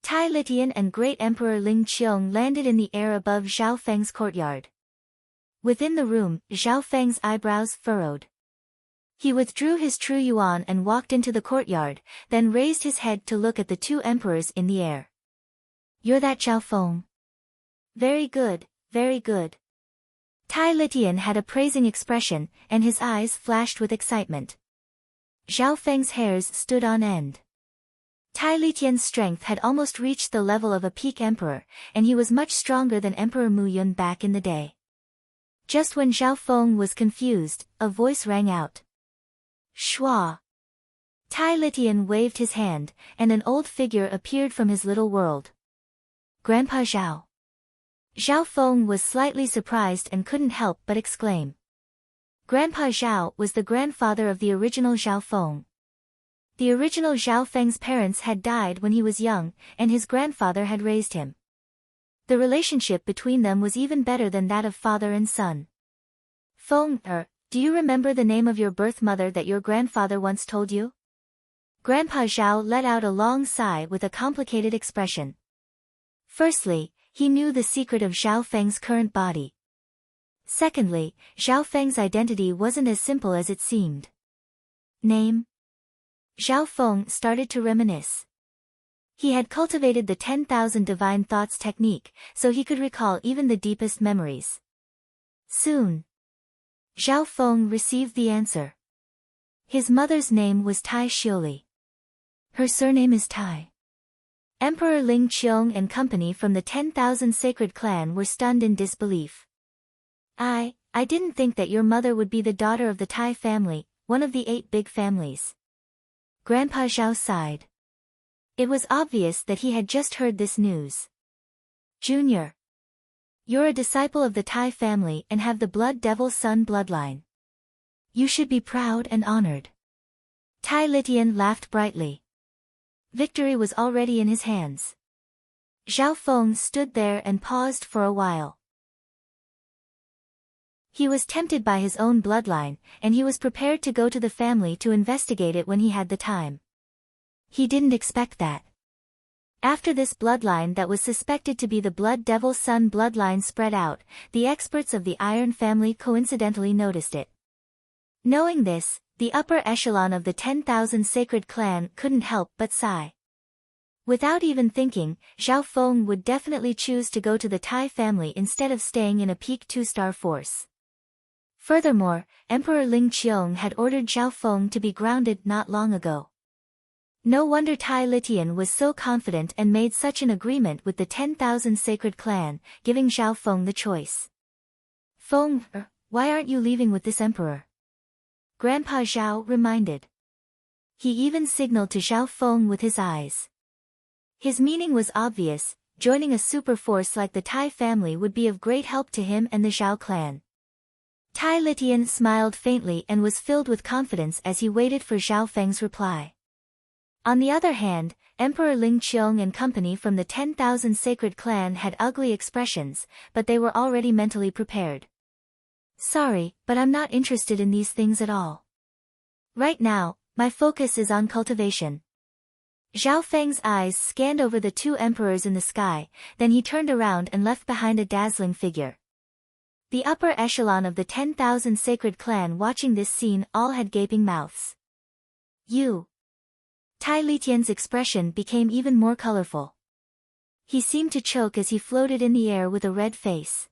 Tai Litian and Great Emperor Ling Qiong landed in the air above Zhao Feng's courtyard. Within the room, Zhao Feng's eyebrows furrowed. He withdrew his true yuan and walked into the courtyard, then raised his head to look at the 2 emperors in the air. You're that Zhao Feng? Very good, very good. Tai Litian had a praising expression, and his eyes flashed with excitement. Zhao Feng's hairs stood on end. Tai Litian's strength had almost reached the level of a peak emperor, and he was much stronger than Emperor Mu Yun back in the day. Just when Zhao Feng was confused, a voice rang out. Schwa. Tai Litian waved his hand, and an old figure appeared from his little world. Grandpa Zhao. Zhao Feng was slightly surprised and couldn't help but exclaim. Grandpa Zhao was the grandfather of the original Zhao Feng. The original Zhao Feng's parents had died when he was young, and his grandfather had raised him. The relationship between them was even better than that of father and son. Feng, do you remember the name of your birth mother that your grandfather once told you? Grandpa Zhao let out a long sigh with a complicated expression. Firstly, he knew the secret of Zhao Feng's current body. Secondly, Zhao Feng's identity wasn't as simple as it seemed. Name? Zhao Feng started to reminisce. He had cultivated the 10,000 divine thoughts technique, so he could recall even the deepest memories. Soon, Zhao Feng received the answer. His mother's name was Tai Xiuli. Her surname is Tai. Emperor Ling Qiong and company from the 10,000 Sacred Clan were stunned in disbelief. I didn't think that your mother would be the daughter of the Tai family, one of the 8 big families. Grandpa Zhao sighed. It was obvious that he had just heard this news. Junior. You're a disciple of the Tai family and have the Blood Devil Sun bloodline. You should be proud and honored. Tai Litian laughed brightly. Victory was already in his hands. Zhao Feng stood there and paused for a while. He was tempted by his own bloodline, and he was prepared to go to the family to investigate it when he had the time. He didn't expect that. After this bloodline that was suspected to be the Blood Devil Sun bloodline spread out, the experts of the Iron family coincidentally noticed it. Knowing this, the upper echelon of the 10,000 Sacred Clan couldn't help but sigh. Without even thinking, Zhao Feng would definitely choose to go to the Tai family instead of staying in a peak 2-star force. Furthermore, Emperor Ling Qiong had ordered Zhao Feng to be grounded not long ago. No wonder Tai Litian was so confident and made such an agreement with the 10,000 Sacred Clan, giving Zhao Feng the choice. Feng, why aren't you leaving with this emperor? Grandpa Zhao reminded. He even signaled to Zhao Feng with his eyes. His meaning was obvious, joining a super force like the Tai family would be of great help to him and the Zhao clan. Tai Litian smiled faintly and was filled with confidence as he waited for Zhao Feng's reply. On the other hand, Emperor Ling Qiong and company from the 10,000 Sacred Clan had ugly expressions, but they were already mentally prepared. Sorry, but I'm not interested in these things at all. Right now, my focus is on cultivation. Zhao Feng's eyes scanned over the 2 emperors in the sky, then he turned around and left behind a dazzling figure. The upper echelon of the 10,000 Sacred Clan watching this scene all had gaping mouths. You. Tai Litian's expression became even more colorful. He seemed to choke as he floated in the air with a red face.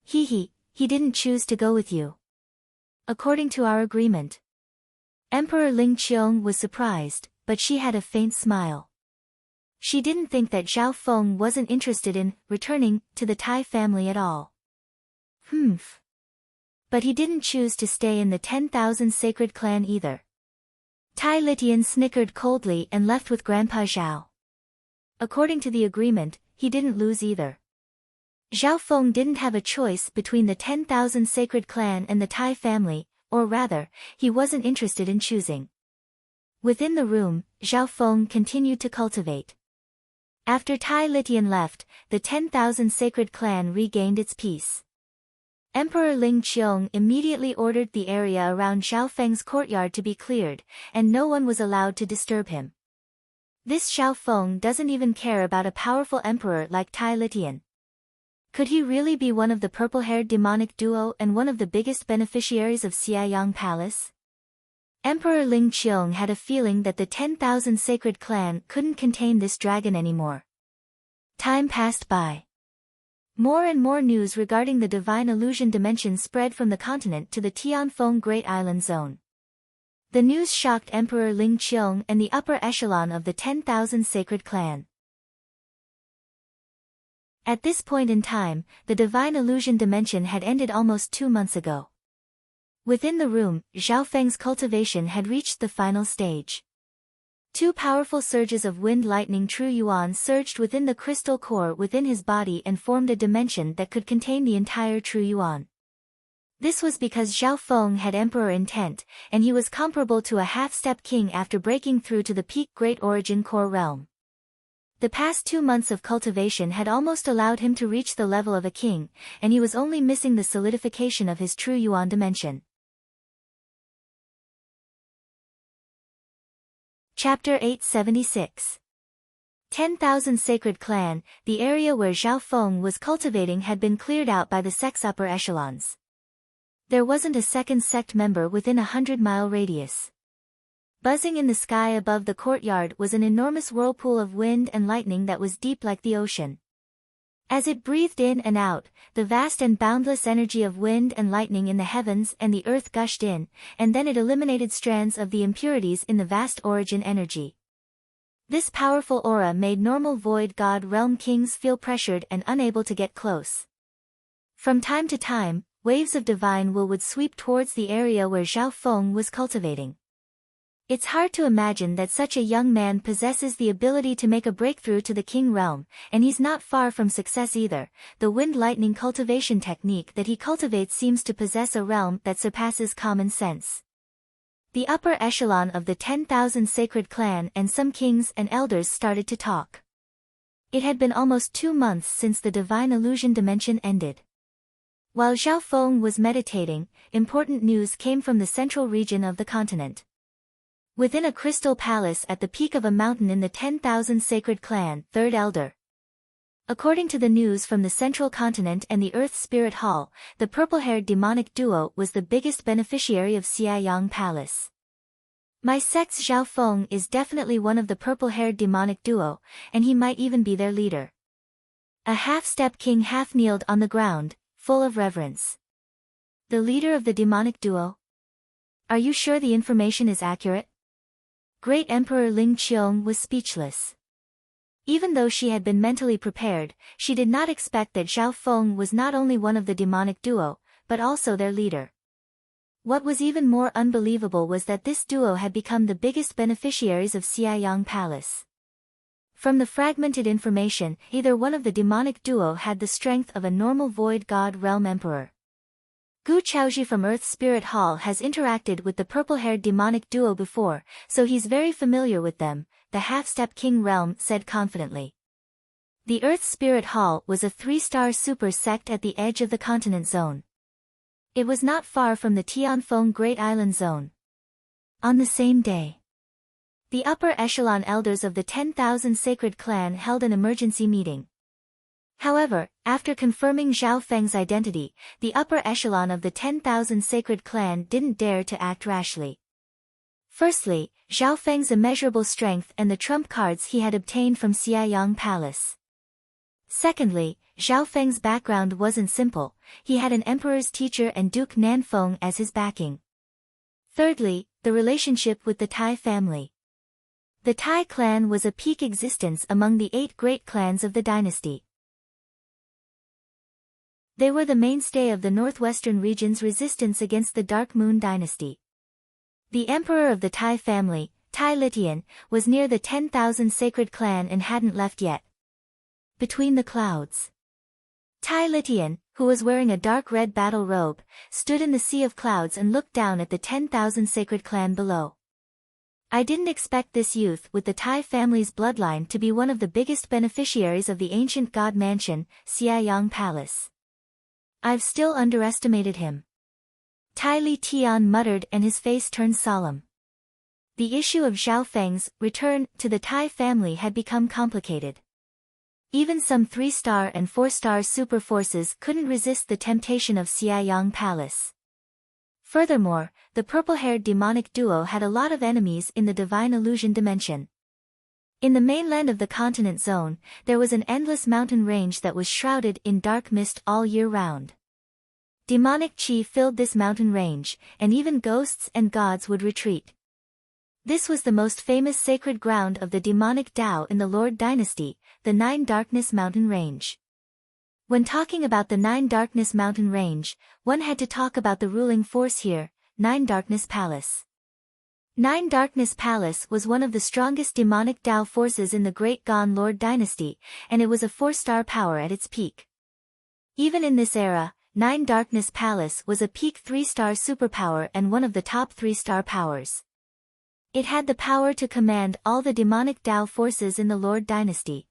He didn't choose to go with you. According to our agreement. Emperor Ling Qiong was surprised, but she had a faint smile. She didn't think that Zhao Feng wasn't interested in returning to the Tai family at all. But he didn't choose to stay in the 10,000 Sacred Clan either. Tai Litian snickered coldly and left with Grandpa Zhao. According to the agreement, he didn't lose either. Zhao Feng didn't have a choice between the 10,000 Sacred Clan and the Tai family, or rather, he wasn't interested in choosing. Within the room, Zhao Feng continued to cultivate. After Tai Litian left, the 10,000 Sacred Clan regained its peace. Emperor Ling Qiong immediately ordered the area around Zhao Feng's courtyard to be cleared, and no one was allowed to disturb him. This Zhao Feng doesn't even care about a powerful emperor like Tai Litian. Could he really be one of the purple-haired demonic duo and one of the biggest beneficiaries of Xiaoyang Palace? Emperor Ling Qiong had a feeling that the 10,000 Sacred Clan couldn't contain this dragon anymore. Time passed by. More and more news regarding the Divine Illusion Dimension spread from the continent to the Tianfeng Great Island Zone. The news shocked Emperor Ling Qiong and the upper echelon of the 10,000 Sacred Clan. At this point in time, the Divine Illusion Dimension had ended almost 2 months ago. Within the room, Zhao Feng's cultivation had reached the final stage. 2 powerful surges of wind lightning true yuan surged within the crystal core within his body and formed a dimension that could contain the entire true yuan. This was because Zhao Feng had emperor intent, and he was comparable to a half-step king after breaking through to the peak Great Origin Core realm. The past 2 months of cultivation had almost allowed him to reach the level of a king, and he was only missing the solidification of his true yuan dimension. Chapter 876. 10,000 Sacred Clan. The area where Zhao Feng was cultivating had been cleared out by the sect's upper echelons. There wasn't a second sect member within 100-mile radius. Buzzing in the sky above the courtyard was an enormous whirlpool of wind and lightning that was deep like the ocean. As it breathed in and out, the vast and boundless energy of wind and lightning in the heavens and the earth gushed in, and then it eliminated strands of the impurities in the vast origin energy. This powerful aura made normal Void God realm kings feel pressured and unable to get close. From time to time, waves of divine will would sweep towards the area where Zhao Feng was cultivating. It's hard to imagine that such a young man possesses the ability to make a breakthrough to the king realm, and he's not far from success either. The wind lightning cultivation technique that he cultivates seems to possess a realm that surpasses common sense. The upper echelon of the 10,000 sacred clan and some kings and elders started to talk. It had been almost 2 months since the divine illusion dimension ended. While Zhao Feng was meditating, important news came from the central region of the continent. Within a crystal palace at the peak of a mountain in the 10,000 sacred clan, third elder. According to the news from the central continent and the Earth Spirit Hall, the purple-haired demonic duo was the biggest beneficiary of Xiaoyang Palace. My sect's Zhao Feng is definitely one of the purple-haired demonic duo, and he might even be their leader. A half-step king half-kneeled on the ground, full of reverence. The leader of the demonic duo? Are you sure the information is accurate? Great Emperor Ling Qiong was speechless. Even though she had been mentally prepared, she did not expect that Zhao Feng was not only one of the demonic duo, but also their leader. What was even more unbelievable was that this duo had become the biggest beneficiaries of Xiaoyang Palace. From the fragmented information, either one of the demonic duo had the strength of a normal Void God Realm Emperor. Gu Chaoji from Earth Spirit Hall has interacted with the purple-haired demonic duo before, so he's very familiar with them, the half-step king realm said confidently. The Earth Spirit Hall was a 3-star super sect at the edge of the continent zone. It was not far from the Tianfeng Great Island Zone. On the same day, the upper echelon elders of the 10,000 sacred clan held an emergency meeting. However, after confirming Zhao Feng's identity, the upper echelon of the 10,000 sacred clan didn't dare to act rashly. Firstly, Zhao Feng's immeasurable strength and the trump cards he had obtained from Xiaoyang Palace. Secondly, Zhao Feng's background wasn't simple, he had an emperor's teacher and Duke Nanfeng as his backing. Thirdly, the relationship with the Tai family. The Tai clan was a peak existence among the 8 great clans of the dynasty. They were the mainstay of the northwestern region's resistance against the Dark Moon dynasty. The emperor of the Tai family, Tai Litian, was near the 10,000 sacred clan and hadn't left yet. Between the clouds, Tai Litian, who was wearing a dark red battle robe, stood in the sea of clouds and looked down at the 10,000 sacred clan below. I didn't expect this youth with the Tai family's bloodline to be one of the biggest beneficiaries of the ancient god mansion, Xiaoyang Palace. I've still underestimated him. Tai Li Tian muttered and his face turned solemn. The issue of Zhao Feng's return to the Tai family had become complicated. Even some 3-star and 4-star super forces couldn't resist the temptation of Xiaoyang Palace. Furthermore, the purple-haired demonic duo had a lot of enemies in the divine illusion dimension. In the mainland of the continent zone, there was an endless mountain range that was shrouded in dark mist all year round. Demonic chi filled this mountain range, and even ghosts and gods would retreat. This was the most famous sacred ground of the demonic Tao in the Lord Dynasty, the 9 Darkness Mountain Range. When talking about the 9 Darkness Mountain Range, one had to talk about the ruling force here, 9 Darkness Palace. 9 Darkness Palace was one of the strongest demonic Tao forces in the Great Gan Lord Dynasty, and it was a 4-star power at its peak. Even in this era, 9 Darkness Palace was a peak 3-star superpower and one of the top 3-star powers. It had the power to command all the demonic Tao forces in the Lord Dynasty.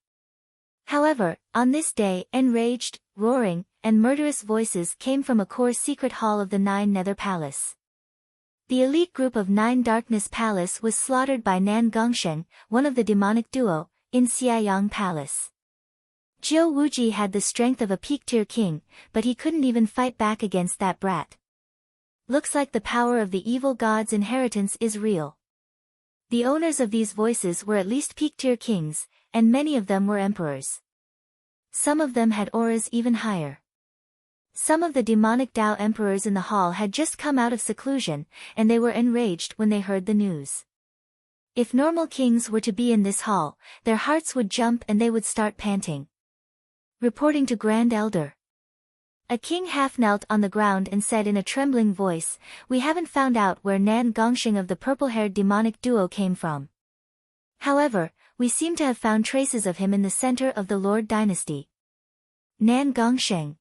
However, on this day, enraged, roaring, and murderous voices came from a core secret hall of the 9 Nether Palace. The elite group of 9 Darkness Palace was slaughtered by Nan Gongsheng, one of the demonic duo, in Xiaoyang Palace. Jiu Wuji had the strength of a peak-tier king, but he couldn't even fight back against that brat. Looks like the power of the evil god's inheritance is real. The owners of these voices were at least peak-tier kings, and many of them were emperors. Some of them had auras even higher. Some of the demonic Tao emperors in the hall had just come out of seclusion, and they were enraged when they heard the news. If normal kings were to be in this hall, their hearts would jump and they would start panting. Reporting to Grand Elder. A king half knelt on the ground and said in a trembling voice, "We haven't found out where Nan Gongsheng of the purple-haired demonic duo came from. However, we seem to have found traces of him in the center of the Lord dynasty." Nan Gongsheng.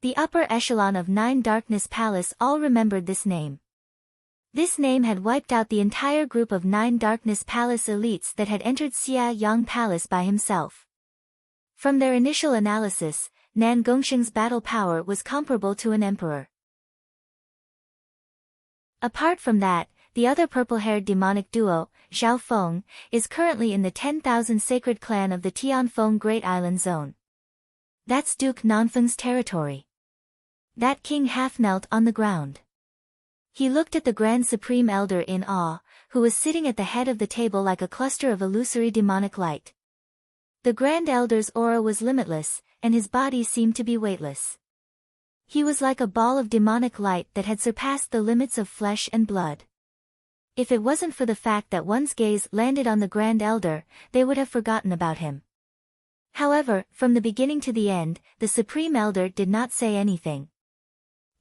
The upper echelon of Nine Darkness Palace all remembered this name. This name had wiped out the entire group of Nine Darkness Palace elites that had entered Xia Yang Palace by himself. From their initial analysis, Nan Gongsheng's battle power was comparable to an emperor. Apart from that, the other purple-haired demonic duo, Zhao Feng, is currently in the 10,000 sacred clan of the Tianfeng Great Island Zone. That's Duke Nanfeng's territory. That king half knelt on the ground. He looked at the Grand Supreme Elder in awe, who was sitting at the head of the table like a cluster of illusory demonic light. The Grand Elder's aura was limitless, and his body seemed to be weightless. He was like a ball of demonic light that had surpassed the limits of flesh and blood. If it wasn't for the fact that one's gaze landed on the Grand Elder, they would have forgotten about him. However, from the beginning to the end, the Supreme Elder did not say anything.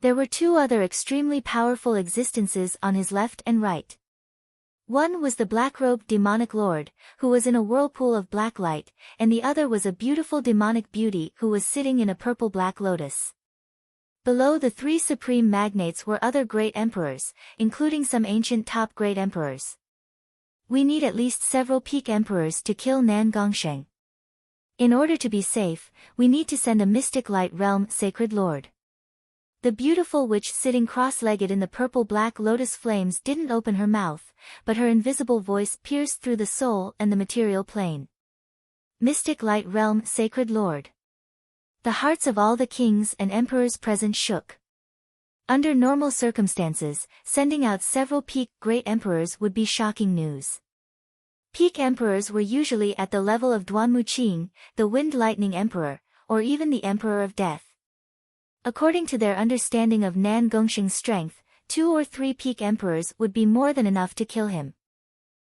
There were two other extremely powerful existences on his left and right. One was the black-robed demonic lord, who was in a whirlpool of black light, and the other was a beautiful demonic beauty who was sitting in a purple-black lotus. Below the three supreme magnates were other great emperors, including some ancient top great emperors. We need at least several peak emperors to kill Nan Gongsheng. In order to be safe, we need to send a mystic light realm sacred lord. The beautiful witch sitting cross-legged in the purple-black lotus flames didn't open her mouth, but her invisible voice pierced through the soul and the material plane. Mystic Light Realm Sacred Lord. The hearts of all the kings and emperors present shook. Under normal circumstances, sending out several peak great emperors would be shocking news. Peak emperors were usually at the level of Duanmuqing, the Wind Lightning Emperor, or even the Emperor of Death. According to their understanding of Nan Gongsheng's strength, 2 or 3 peak emperors would be more than enough to kill him.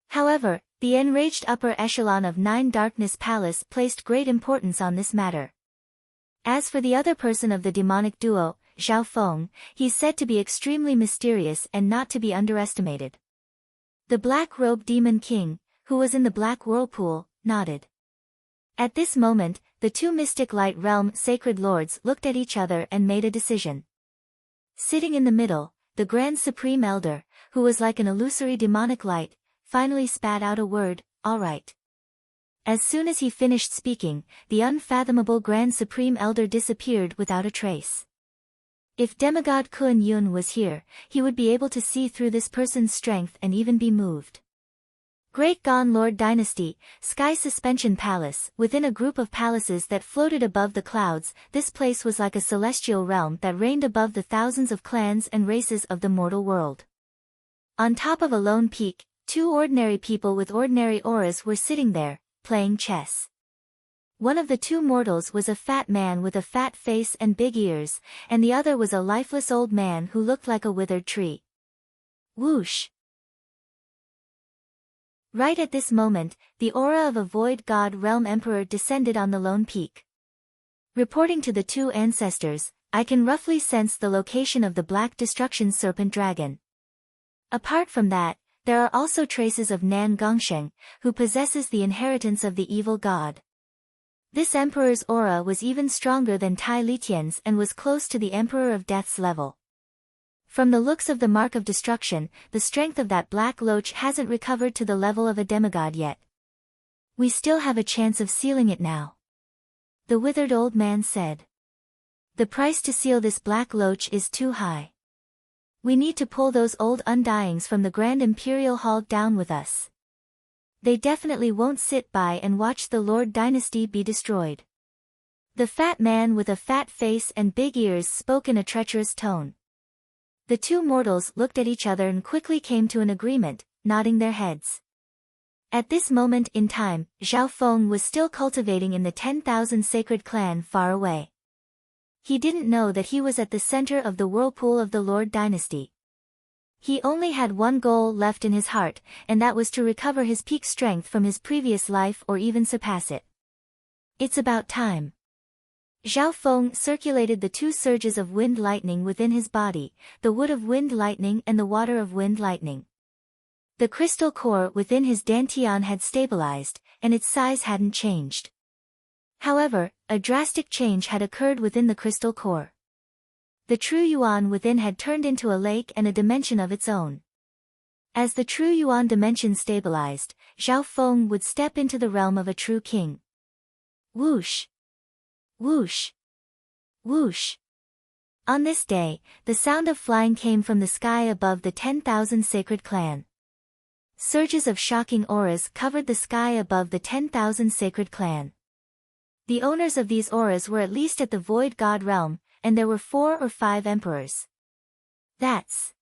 However, the enraged upper echelon of Nine Darkness Palace placed great importance on this matter. As for the other person of the demonic duo, Zhao Feng, he's said to be extremely mysterious and not to be underestimated. The black-robed demon king, who was in the black whirlpool, nodded. At this moment, the two Mystic Light Realm sacred lords looked at each other and made a decision. Sitting in the middle, the Grand Supreme Elder, who was like an illusory demonic light, finally spat out a word, "All right." As soon as he finished speaking, the unfathomable Grand Supreme Elder disappeared without a trace. If demigod Kun Yun was here, he would be able to see through this person's strength and even be moved. Great Gon Lord Dynasty, Sky Suspension Palace. Within a group of palaces that floated above the clouds, this place was like a celestial realm that reigned above the thousands of clans and races of the mortal world. On top of a lone peak, 2 ordinary people with ordinary auras were sitting there, playing chess. One of the 2 mortals was a fat man with a fat face and big ears, and the other was a lifeless old man who looked like a withered tree. Whoosh! Right at this moment, the aura of a Void God Realm Emperor descended on the lone peak. Reporting to the 2 ancestors, I can roughly sense the location of the Black Destruction Serpent Dragon. Apart from that, there are also traces of Nan Gongsheng, who possesses the inheritance of the evil god. This emperor's aura was even stronger than Tai Litian's and was close to the Emperor of Death's level. From the looks of the Mark of Destruction, the strength of that black loach hasn't recovered to the level of a demigod yet. We still have a chance of sealing it now. The withered old man said. The price to seal this black loach is too high. We need to pull those old undyings from the Grand Imperial Hall down with us. They definitely won't sit by and watch the Lord Dynasty be destroyed. The fat man with a fat face and big ears spoke in a treacherous tone. The 2 mortals looked at each other and quickly came to an agreement, nodding their heads. At this moment in time, Zhao Feng was still cultivating in the 10,000 sacred clan far away. He didn't know that he was at the center of the whirlpool of the Lord Dynasty. He only had one goal left in his heart, and that was to recover his peak strength from his previous life or even surpass it. It's about time. Zhao Feng circulated the two surges of wind lightning within his body, the wood of wind lightning and the water of wind lightning. The crystal core within his dantian had stabilized, and its size hadn't changed. However, a drastic change had occurred within the crystal core. The true yuan within had turned into a lake and a dimension of its own. As the true yuan dimension stabilized, Zhao Feng would step into the realm of a true king. Whoosh! Whoosh! Whoosh! On this day, the sound of flying came from the sky above the 10,000 sacred clan. Surges of shocking auras covered the sky above the 10,000 sacred clan. The owners of these auras were at least at the void god realm, and there were 4 or 5 emperors. That's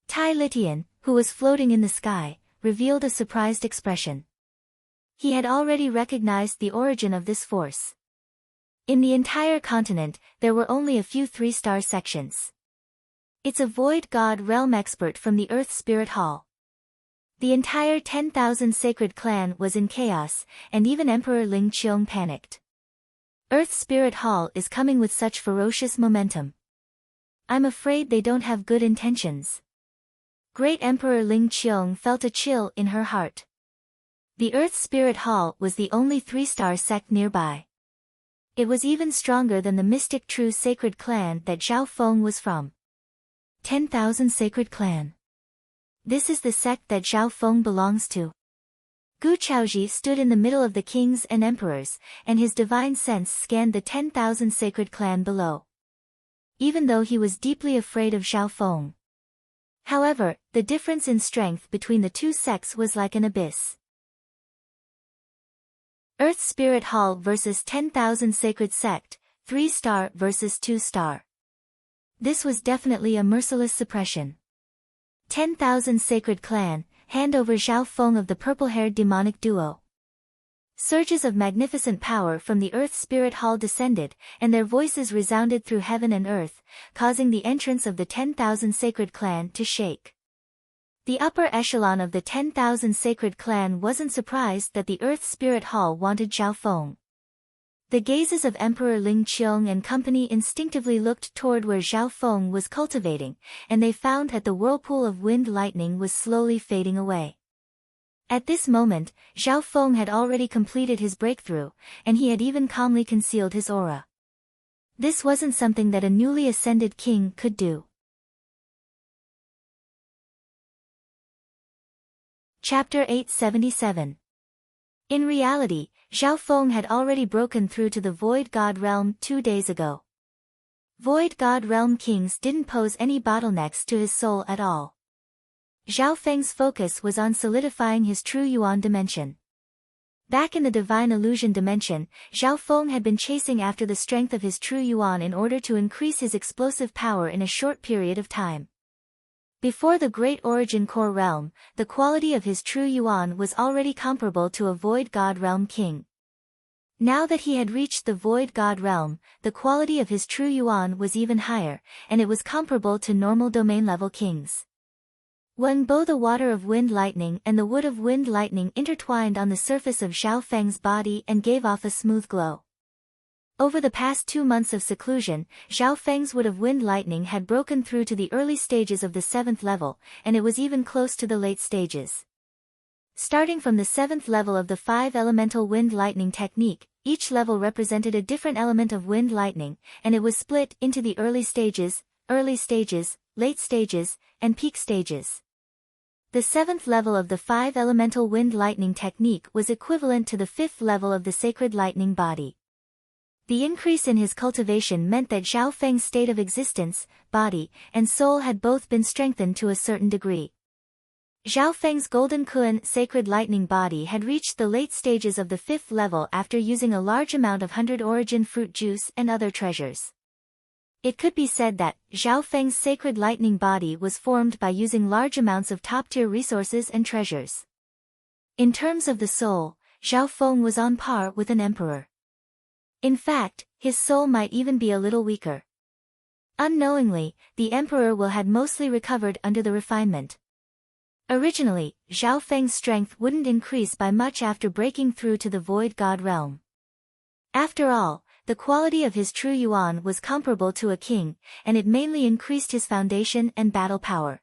Tai Litian, who was floating in the sky, revealed a surprised expression. He had already recognized the origin of this force. In the entire continent, there were only a few 3-star sections. It's a void god realm expert from the Earth Spirit Hall. The entire 10,000 sacred clan was in chaos, and even Emperor Ling Qiong panicked. Earth Spirit Hall is coming with such ferocious momentum. I'm afraid they don't have good intentions. Great Emperor Ling Qiong felt a chill in her heart. The Earth Spirit Hall was the only 3-star sect nearby. It was even stronger than the mystic true sacred clan that Zhao Feng was from. 10,000 sacred clan. This is the sect that Zhao Feng belongs to. Gu Chaoji stood in the middle of the kings and emperors, and his divine sense scanned the 10,000 sacred clan below. Even though he was deeply afraid of Zhao Feng. However, the difference in strength between the two sects was like an abyss. Earth Spirit Hall versus 10,000 Sacred Sect, 3-star versus 2-star. This was definitely a merciless suppression. 10,000 Sacred Clan, hand over Zhao Feng of the purple-haired demonic duo. Surges of magnificent power from the Earth Spirit Hall descended, and their voices resounded through heaven and earth, causing the entrance of the 10,000 Sacred Clan to shake. The upper echelon of the 10,000 Sacred Clan wasn't surprised that the Earth Spirit Hall wanted Zhao Feng. The gazes of Emperor Ling Qiong and company instinctively looked toward where Zhao Feng was cultivating, and they found that the whirlpool of wind lightning was slowly fading away. At this moment, Zhao Feng had already completed his breakthrough, and he had even calmly concealed his aura. This wasn't something that a newly ascended king could do. Chapter 877. In reality, Zhao Feng had already broken through to the Void God Realm 2 days ago. Void God Realm kings didn't pose any bottlenecks to his soul at all. Zhao Feng's focus was on solidifying his true Yuan dimension. Back in the Divine Illusion dimension, Zhao Feng had been chasing after the strength of his true Yuan in order to increase his explosive power in a short period of time. Before the Great Origin Core Realm, the quality of his true Yuan was already comparable to a Void God Realm king. Now that he had reached the Void God Realm, the quality of his true Yuan was even higher, and it was comparable to normal domain-level kings. When both the water of wind lightning and the wood of wind lightning intertwined on the surface of Zhao Feng's body and gave off a smooth glow. Over the past 2 months of seclusion, Zhao Feng's wood of wind lightning had broken through to the early stages of the 7th level, and it was even close to the late stages. Starting from the 7th level of the 5-elemental wind lightning technique, each level represented a different element of wind lightning, and it was split into the early stages, late stages, and peak stages. The 7th level of the 5-elemental wind lightning technique was equivalent to the 5th level of the sacred lightning body. The increase in his cultivation meant that Zhao Feng's state of existence, body, and soul had both been strengthened to a certain degree. Zhao Feng's Golden Kuan sacred lightning body had reached the late stages of the 5th level after using a large amount of 100 origin fruit juice and other treasures. It could be said that Zhao Feng's sacred lightning body was formed by using large amounts of top-tier resources and treasures. In terms of the soul, Zhao Feng was on par with an emperor. In fact, his soul might even be a little weaker. Unknowingly, the emperor Will had mostly recovered under the refinement. Originally, Zhao Feng's strength wouldn't increase by much after breaking through to the Void God realm. After all, the quality of his true yuan was comparable to a king, and it mainly increased his foundation and battle power.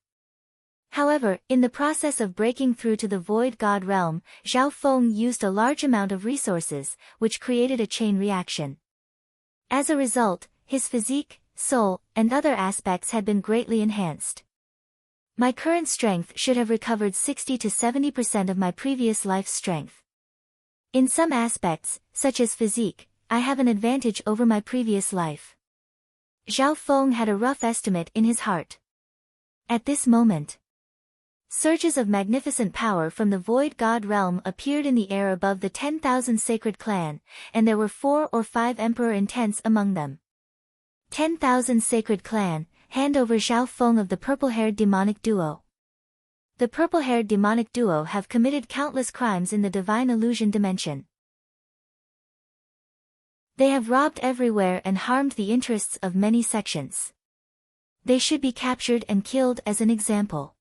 However, in the process of breaking through to the Void God realm, Zhao Feng used a large amount of resources, which created a chain reaction. As a result, his physique, soul, and other aspects had been greatly enhanced. My current strength should have recovered 60 to 70% of my previous life's strength. In some aspects, such as physique, I have an advantage over my previous life. Zhao Feng had a rough estimate in his heart. At this moment, surges of magnificent power from the Void God realm appeared in the air above the 10,000 sacred clan, and there were 4 or 5 emperor intents among them. 10,000 sacred clan, hand over Zhao Feng of the purple-haired demonic duo. The purple-haired demonic duo have committed countless crimes in the divine illusion dimension. They have robbed everywhere and harmed the interests of many sections. They should be captured and killed as an example.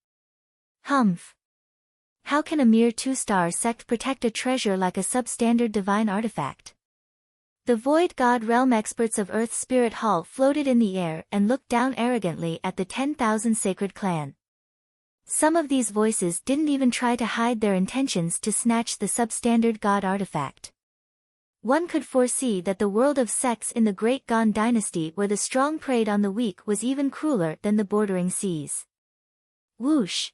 Humph. How can a mere 2-star sect protect a treasure like a substandard divine artifact? The Void God realm experts of Earth's Spirit Hall floated in the air and looked down arrogantly at the 10,000 sacred clan. Some of these voices didn't even try to hide their intentions to snatch the substandard god artifact. One could foresee that the world of sects in the Great Gan dynasty where the strong preyed on the weak was even crueler than the bordering seas. Whoosh!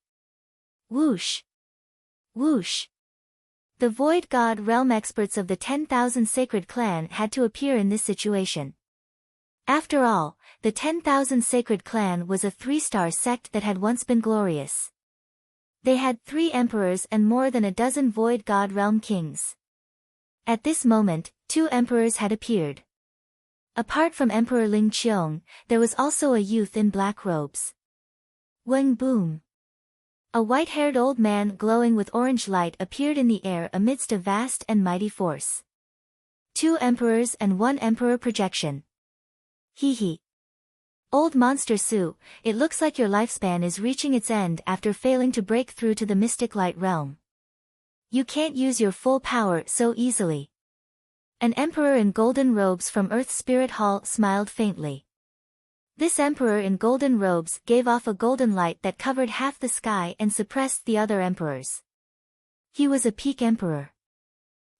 Whoosh! Whoosh! The Void God realm experts of the 10,000 sacred clan had to appear in this situation. After all, the 10,000 sacred clan was a 3-star sect that had once been glorious. They had 3 emperors and more than a dozen Void God realm kings. At this moment, 2 emperors had appeared. Apart from Emperor Ling Qiong, there was also a youth in black robes. Weng boom! A white-haired old man glowing with orange light appeared in the air amidst a vast and mighty force. 2 emperors and 1 emperor projection. Hee hee. Old Monster Su, it looks like your lifespan is reaching its end after failing to break through to the mystic light realm. You can't use your full power so easily. An emperor in golden robes from Earth's Spirit Hall smiled faintly. This emperor in golden robes gave off a golden light that covered half the sky and suppressed the other emperors. He was a peak emperor.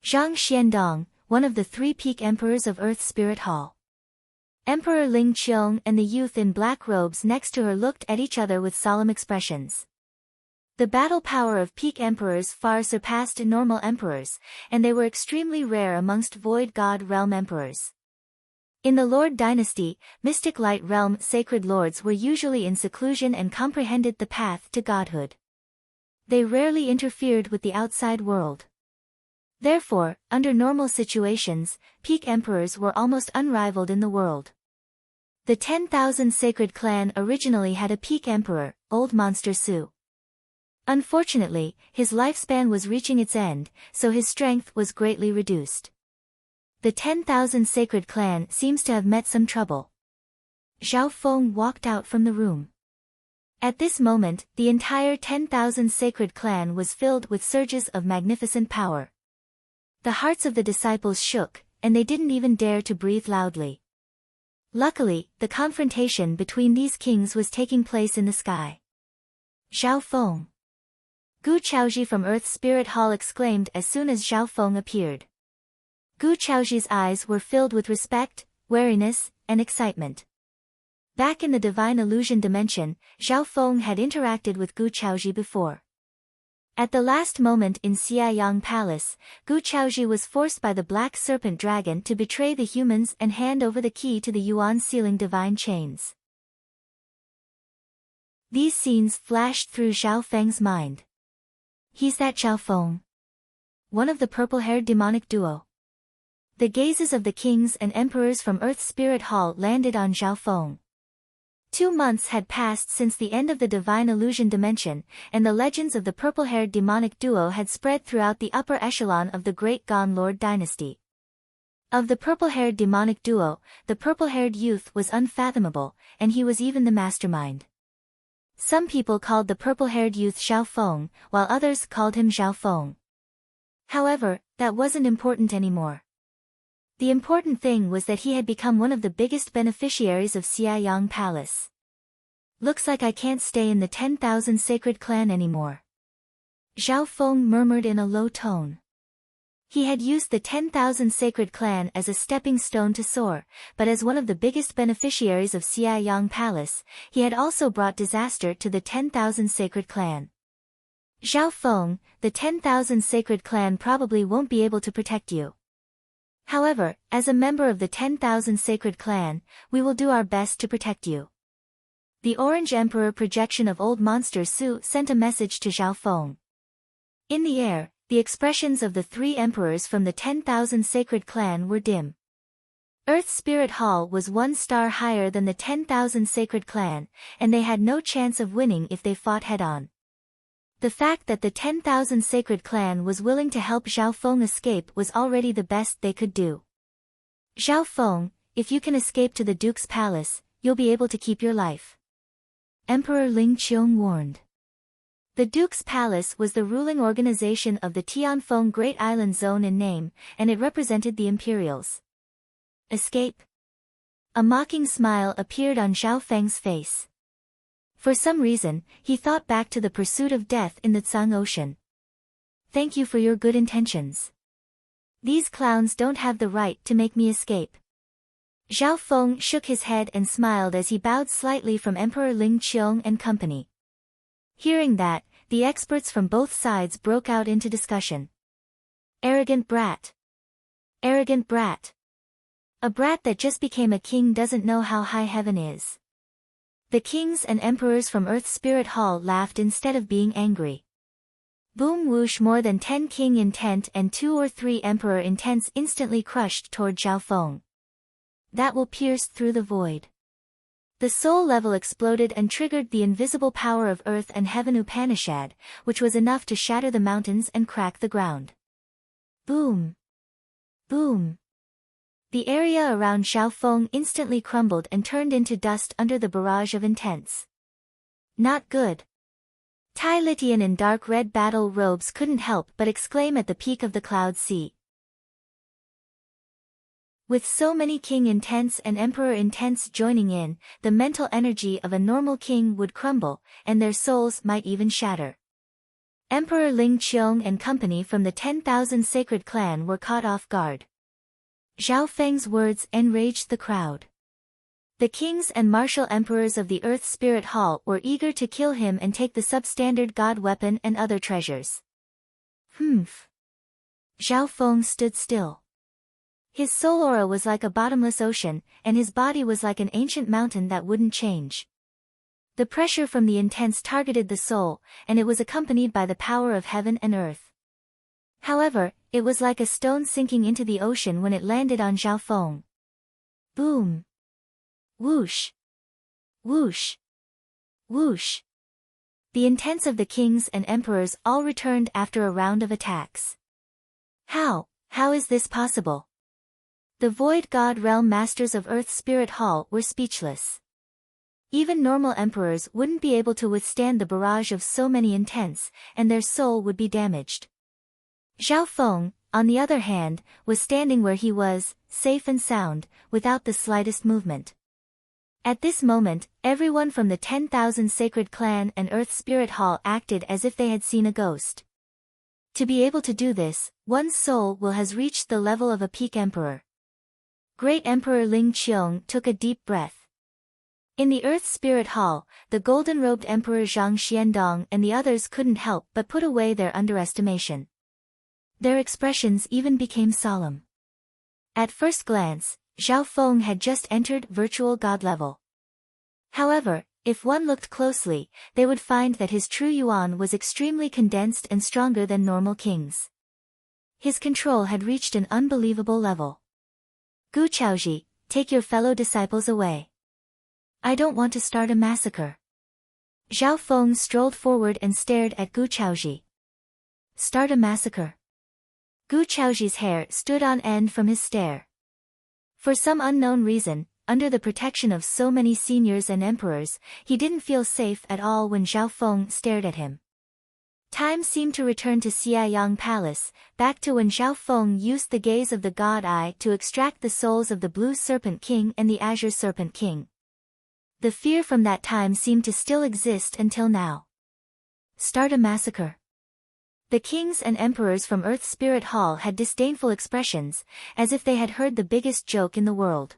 Zhang Xiandong, one of the 3 peak emperors of Earth's Spirit Hall. Emperor Ling Qiong and the youth in black robes next to her looked at each other with solemn expressions. The battle power of peak emperors far surpassed normal emperors, and they were extremely rare amongst Void God realm emperors. In the Lord dynasty, Mystic Light realm sacred lords were usually in seclusion and comprehended the path to godhood. They rarely interfered with the outside world. Therefore, under normal situations, peak emperors were almost unrivaled in the world. The 10,000 sacred clan originally had a peak emperor, Old Monster Su. Unfortunately, his lifespan was reaching its end, so his strength was greatly reduced. The 10,000 sacred clan seems to have met some trouble. Zhao Feng walked out from the room. At this moment, the entire 10,000 sacred clan was filled with surges of magnificent power. The hearts of the disciples shook, and they didn't even dare to breathe loudly. Luckily, the confrontation between these kings was taking place in the sky. Zhao Feng. Gu Chaoji from Earth's Spirit Hall exclaimed as soon as Zhao Feng appeared. Gu Chaoji's eyes were filled with respect, wariness, and excitement. Back in the divine illusion dimension, Zhao Feng had interacted with Gu Chaoji before. At the last moment in Xiayang Palace, Gu Chaoji was forced by the Black Serpent Dragon to betray the humans and hand over the key to the Yuan sealing divine chains. These scenes flashed through Zhao Feng's mind. He's that Zhao Feng. One of the purple-haired demonic duo. The gazes of the kings and emperors from Earth's Spirit Hall landed on Zhao Feng. 2 months had passed since the end of the divine illusion dimension, and the legends of the purple-haired demonic duo had spread throughout the upper echelon of the Great Gan Lord dynasty. Of the purple-haired demonic duo, the purple-haired youth was unfathomable, and he was even the mastermind. Some people called the purple-haired youth Xiao Feng, while others called him Xiao Feng. However, that wasn't important anymore. The important thing was that he had become one of the biggest beneficiaries of Xiaoyang Palace. Looks like I can't stay in the 10,000 sacred clan anymore. Xiao Feng murmured in a low tone. He had used the 10,000 sacred clan as a stepping stone to soar, but as one of the biggest beneficiaries of Xiaoyang Palace, he had also brought disaster to the 10,000 sacred clan. Xiao Feng, the 10,000 sacred clan probably won't be able to protect you. However, as a member of the 10,000 sacred clan, we will do our best to protect you. The Orange Emperor projection of Old Monster Su sent a message to Xiao Feng. In the air, the expressions of the three emperors from the 10,000 sacred clan were dim. Earth Spirit Hall was 1 star higher than the 10,000 sacred clan, and they had no chance of winning if they fought head-on. The fact that the 10,000 sacred clan was willing to help Xiao Feng escape was already the best they could do. Xiao Feng, if you can escape to the Duke's palace, you'll be able to keep your life. Emperor Ling Qiong warned. The Duke's Palace was the ruling organization of the Tianfeng Great Island Zone in name, and it represented the Imperials. Escape? A mocking smile appeared on Xiao Feng's face. For some reason, he thought back to the pursuit of death in the Tsang Ocean. Thank you for your good intentions. These clowns don't have the right to make me escape. Xiao Feng shook his head and smiled as he bowed slightly from Emperor Ling Qiong and company. Hearing that, the experts from both sides broke out into discussion. Arrogant brat. Arrogant brat. A brat that just became a king doesn't know how high heaven is. The kings and emperors from Earth Spirit Hall laughed instead of being angry. Boom whoosh, more than 10 king intent and 2 or 3 emperor intents instantly crushed toward Xiao Feng. That will pierce through the void. The soul level exploded and triggered the invisible power of earth and heaven Upanishad, which was enough to shatter the mountains and crack the ground. Boom! Boom! The area around Xiao Feng instantly crumbled and turned into dust under the barrage of intents. Not good. Tai Litian in dark red battle robes couldn't help but exclaim at the peak of the cloud sea. With so many king intents and emperor intents joining in, the mental energy of a normal king would crumble, and their souls might even shatter. Emperor Ling Qiong and company from the 10,000 sacred clan were caught off guard. Xiao Feng's words enraged the crowd. The kings and martial emperors of the Earth Spirit Hall were eager to kill him and take the substandard god weapon and other treasures. Humph. Xiao Feng stood still. His soul aura was like a bottomless ocean, and his body was like an ancient mountain that wouldn't change. The pressure from the intents targeted the soul, and it was accompanied by the power of heaven and earth. However, it was like a stone sinking into the ocean when it landed on Xiao Feng. Boom! Whoosh! Whoosh! Whoosh! The intents of the kings and emperors all returned after a round of attacks. How is this possible? The Void God Realm Masters of Earth Spirit Hall were speechless. Even normal emperors wouldn't be able to withstand the barrage of so many intents, and their soul would be damaged. Xiao Feng, on the other hand, was standing where he was, safe and sound, without the slightest movement. At this moment, everyone from the 10,000 Sacred Clan and Earth Spirit Hall acted as if they had seen a ghost. To be able to do this, one's soul will has reached the level of a peak emperor. Great Emperor Ling Qiong took a deep breath. In the Earth Spirit Hall, the golden-robed Emperor Zhang Xiandong and the others couldn't help but put away their underestimation. Their expressions even became solemn. At first glance, Xiao Feng had just entered virtual god level. However, if one looked closely, they would find that his true yuan was extremely condensed and stronger than normal kings. His control had reached an unbelievable level. Gu Chaoji, take your fellow disciples away. I don't want to start a massacre. Xiao Feng strolled forward and stared at Gu Chaoji. Start a massacre? Gu Chaoji's hair stood on end from his stare. For some unknown reason, under the protection of so many seniors and emperors, he didn't feel safe at all when Zhao Feng stared at him. Time seemed to return to Xiayang Palace, back to when Zhao Feng used the gaze of the God Eye to extract the souls of the Blue Serpent King and the Azure Serpent King. The fear from that time seemed to still exist until now. Start a massacre. The kings and emperors from Earth Spirit Hall had disdainful expressions, as if they had heard the biggest joke in the world.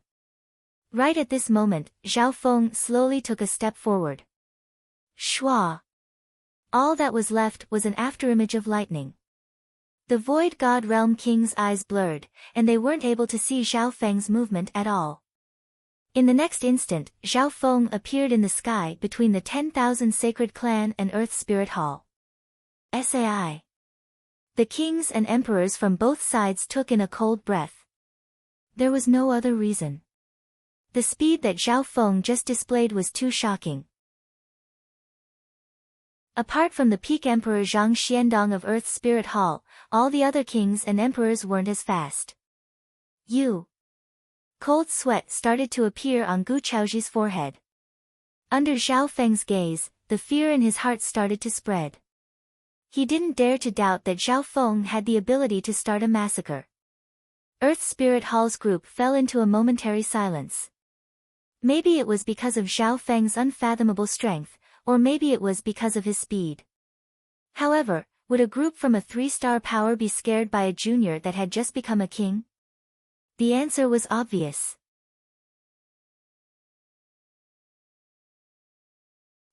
Right at this moment, Zhao Feng slowly took a step forward. Shua! All that was left was an afterimage of lightning. The Void God Realm King's eyes blurred, and they weren't able to see Zhao Feng's movement at all. In the next instant, Zhao Feng appeared in the sky between the 10,000 Sacred Clan and Earth Spirit Hall. Sai. The kings and emperors from both sides took in a cold breath. There was no other reason. The speed that Zhao Feng just displayed was too shocking. Apart from the peak emperor Zhang Xiandong of Earth Spirit Hall, all the other kings and emperors weren't as fast. Cold sweat started to appear on Gu Chaoji's forehead. Under Zhao Feng's gaze, the fear in his heart started to spread. He didn't dare to doubt that Zhao Feng had the ability to start a massacre. Earth Spirit Hall's group fell into a momentary silence. Maybe it was because of Zhao Feng's unfathomable strength, or maybe it was because of his speed. However, would a group from a 3-star power be scared by a junior that had just become a king? The answer was obvious.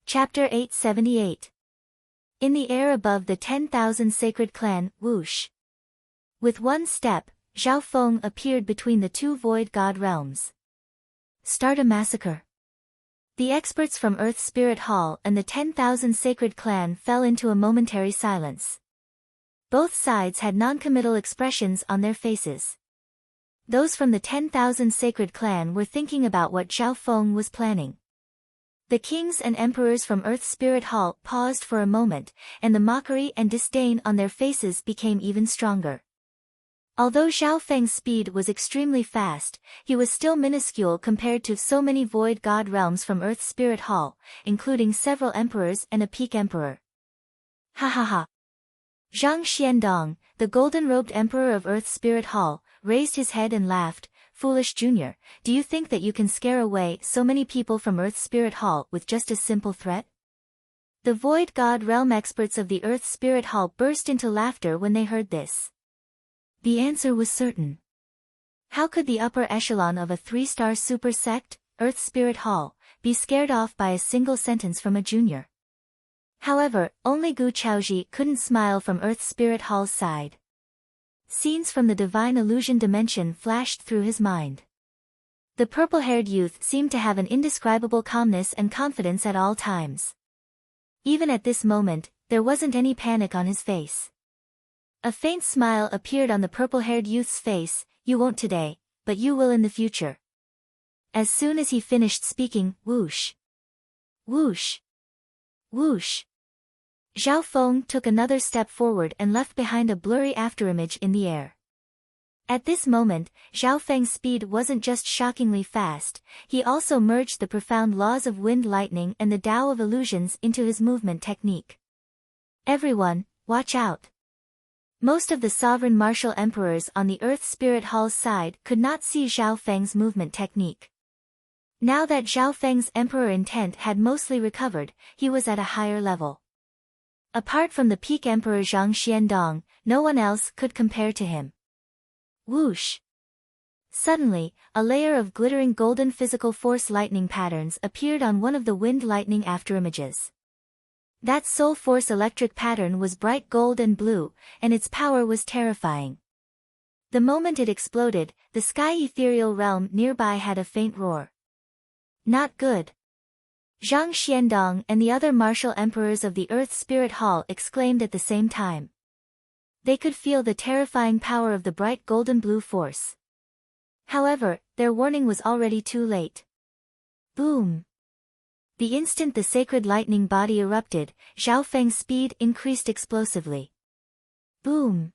Chapter 878. In the air above the 10,000 Sacred Clan, whoosh. With one step, Zhao Feng appeared between the two Void God realms. Start a massacre. The experts from Earth Spirit Hall and the 10,000 Sacred Clan fell into a momentary silence. Both sides had non-committal expressions on their faces. Those from the 10,000 Sacred Clan were thinking about what Zhao Feng was planning. The kings and emperors from Earth Spirit Hall paused for a moment, and the mockery and disdain on their faces became even stronger. Although Zhao Feng's speed was extremely fast, he was still minuscule compared to so many Void God realms from Earth Spirit Hall, including several emperors and a peak emperor. Ha ha ha. Zhang Xiandong, the golden-robed emperor of Earth Spirit Hall, raised his head and laughed. Foolish junior, do you think that you can scare away so many people from Earth Spirit Hall with just a simple threat? The Void God realm experts of the Earth Spirit Hall burst into laughter when they heard this. The answer was certain. How could the upper echelon of a 3-star super sect, Earth Spirit Hall, be scared off by a single sentence from a junior? However, only Gu Chaoji couldn't smile from Earth Spirit Hall's side. Scenes from the Divine Illusion dimension flashed through his mind. The purple-haired youth seemed to have an indescribable calmness and confidence at all times. Even at this moment, there wasn't any panic on his face. A faint smile appeared on the purple-haired youth's face. You won't today, but you will in the future. As soon as he finished speaking, whoosh. Whoosh. Whoosh. Zhao Feng took another step forward and left behind a blurry afterimage in the air. At this moment, Zhao Feng's speed wasn't just shockingly fast, he also merged the profound laws of wind lightning and the Tao of illusions into his movement technique. Everyone, watch out. Most of the sovereign martial emperors on the Earth Spirit Hall's side could not see Zhao Feng's movement technique. Now that Zhao Feng's emperor intent had mostly recovered, he was at a higher level. Apart from the peak emperor Zhang Xiandong, no one else could compare to him. Whoosh! Suddenly, a layer of glittering golden physical force lightning patterns appeared on one of the wind lightning afterimages. That soul force electric pattern was bright gold and blue, and its power was terrifying. The moment it exploded, the sky ethereal realm nearby had a faint roar. Not good. Zhang Xiandong and the other martial emperors of the Earth Spirit Hall exclaimed at the same time. They could feel the terrifying power of the bright golden blue force. However, their warning was already too late. Boom! The instant the sacred lightning body erupted, Zhao Feng's speed increased explosively. Boom!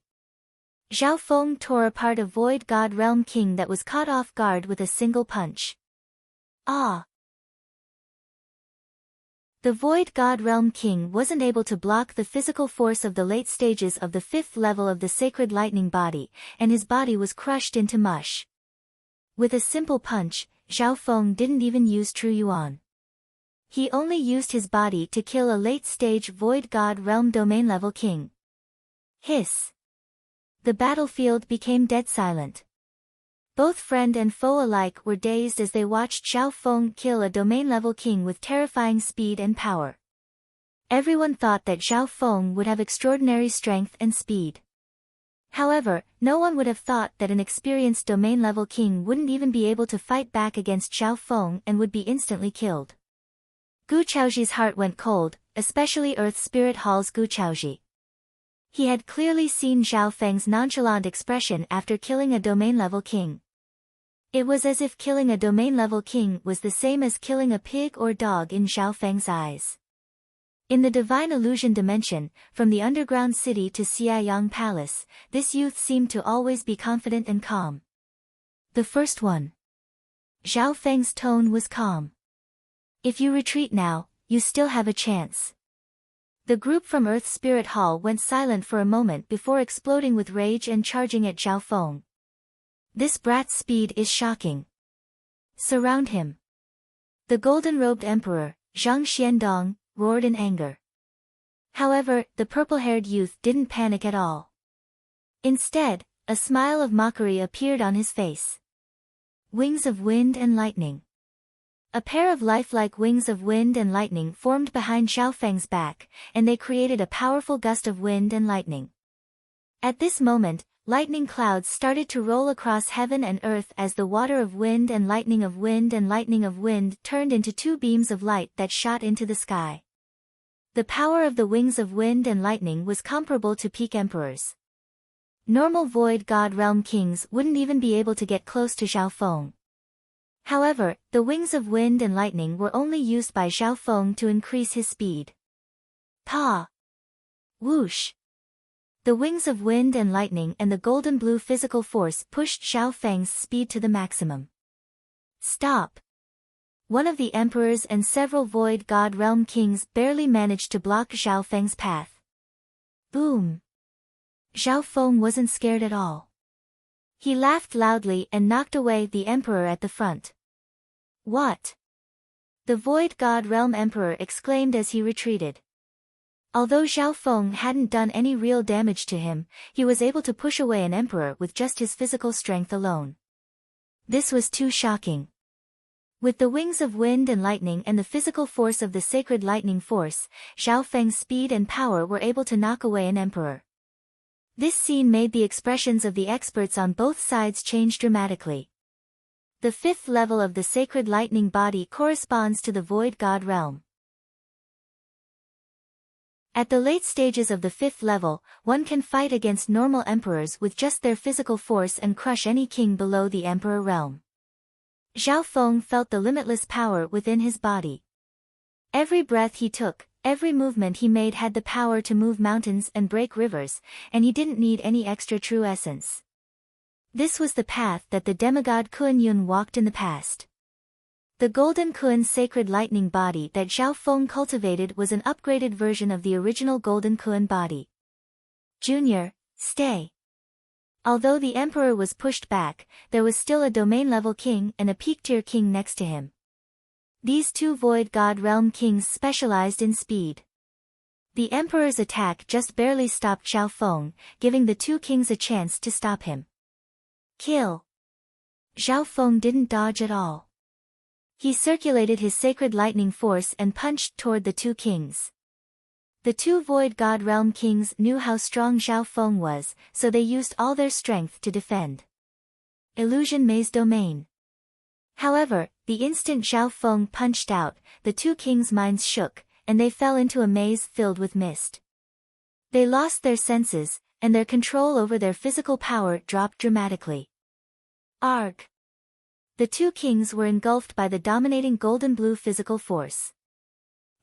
Zhao Feng tore apart a Void God Realm King that was caught off guard with a single punch. Ah! The Void God Realm King wasn't able to block the physical force of the late stages of the 5th level of the Sacred Lightning Body, and his body was crushed into mush. With a simple punch, Zhao Feng didn't even use True Yuan. He only used his body to kill a late-stage Void God Realm Domain level king. Hiss! The battlefield became dead silent. Both friend and foe alike were dazed as they watched Zhao Feng kill a domain-level king with terrifying speed and power. Everyone thought that Zhao Feng would have extraordinary strength and speed. However, no one would have thought that an experienced domain-level king wouldn't even be able to fight back against Zhao Feng and would be instantly killed. Gu Chaoji's heart went cold, especially Earth Spirit Hall's Gu Chaoji. He had clearly seen Zhao Feng's nonchalant expression after killing a domain-level king. It was as if killing a domain-level king was the same as killing a pig or dog in Zhao Feng's eyes. In the Divine Illusion dimension, from the underground city to Xiaoyang Palace, this youth seemed to always be confident and calm. The first one. Zhao Feng's tone was calm. If you retreat now, you still have a chance. The group from Earth Spirit Hall went silent for a moment before exploding with rage and charging at Zhao Feng. This brat's speed is shocking. Surround him. The golden-robed emperor, Zhang Xiandong, roared in anger. However, the purple-haired youth didn't panic at all. Instead, a smile of mockery appeared on his face. Wings of wind and lightning. A pair of lifelike wings of wind and lightning formed behind Zhao Feng's back, and they created a powerful gust of wind and lightning. At this moment, lightning clouds started to roll across heaven and earth as the water of wind and lightning of wind and lightning of wind turned into two beams of light that shot into the sky. The power of the wings of wind and lightning was comparable to peak emperors. Normal Void God Realm kings wouldn't even be able to get close to Zhao Feng. However, the wings of wind and lightning were only used by Zhao Feng to increase his speed. Pa! Whoosh! The wings of wind and lightning and the golden blue physical force pushed Zhao Feng's speed to the maximum. Stop! One of the emperors and several Void God Realm kings barely managed to block Zhao Feng's path. Boom! Zhao Feng wasn't scared at all. He laughed loudly and knocked away the emperor at the front. What? The Void God Realm Emperor exclaimed as he retreated. Although Zhao Feng hadn't done any real damage to him, he was able to push away an emperor with just his physical strength alone. This was too shocking. With the wings of wind and lightning and the physical force of the sacred lightning force, Zhao Feng's speed and power were able to knock away an emperor. This scene made the expressions of the experts on both sides change dramatically. The 5th level of the sacred lightning body corresponds to the Void God Realm. At the late stages of the 5th level, one can fight against normal emperors with just their physical force and crush any king below the emperor realm. Zhao Feng felt the limitless power within his body. Every breath he took, every movement he made had the power to move mountains and break rivers, and he didn't need any extra true essence. This was the path that the demigod Kuan Yun walked in the past. The Golden Kuan sacred lightning body that Zhao Feng cultivated was an upgraded version of the original Golden Kuan body. Junior, stay. Although the emperor was pushed back, there was still a domain-level king and a peak-tier king next to him. These two Void God Realm kings specialized in speed. The emperor's attack just barely stopped Zhao Feng, giving the two kings a chance to stop him. Kill. Zhao Feng didn't dodge at all. He circulated his sacred lightning force and punched toward the two kings. The two Void God Realm kings knew how strong Zhao Feng was, so they used all their strength to defend. Illusion Maze Domain. However, the instant Zhao Feng punched out, the two kings' minds shook, and they fell into a maze filled with mist. They lost their senses, and their control over their physical power dropped dramatically. Arg! The two kings were engulfed by the dominating golden blue physical force.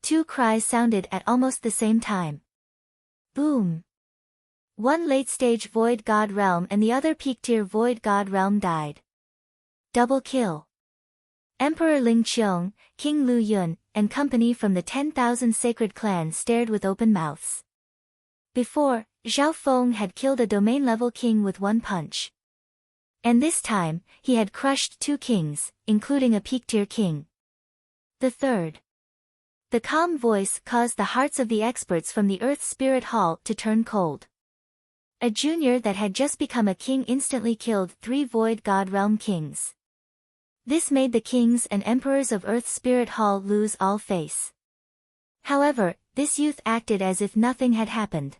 Two cries sounded at almost the same time. Boom! One late-stage Void God Realm and the other peak-tier Void God Realm died. Double kill. Emperor Ling Qiong, King Lu Yun, and company from the 10,000 sacred clans stared with open mouths. Before, Zhao Feng had killed a domain-level king with one punch. And this time, he had crushed 2 kings, including a peak-tier king. The third. The calm voice caused the hearts of the experts from the Earth Spirit Hall to turn cold. A junior that had just become a king instantly killed 3 Void God Realm kings. This made the kings and emperors of Earth Spirit Hall lose all face. However, this youth acted as if nothing had happened.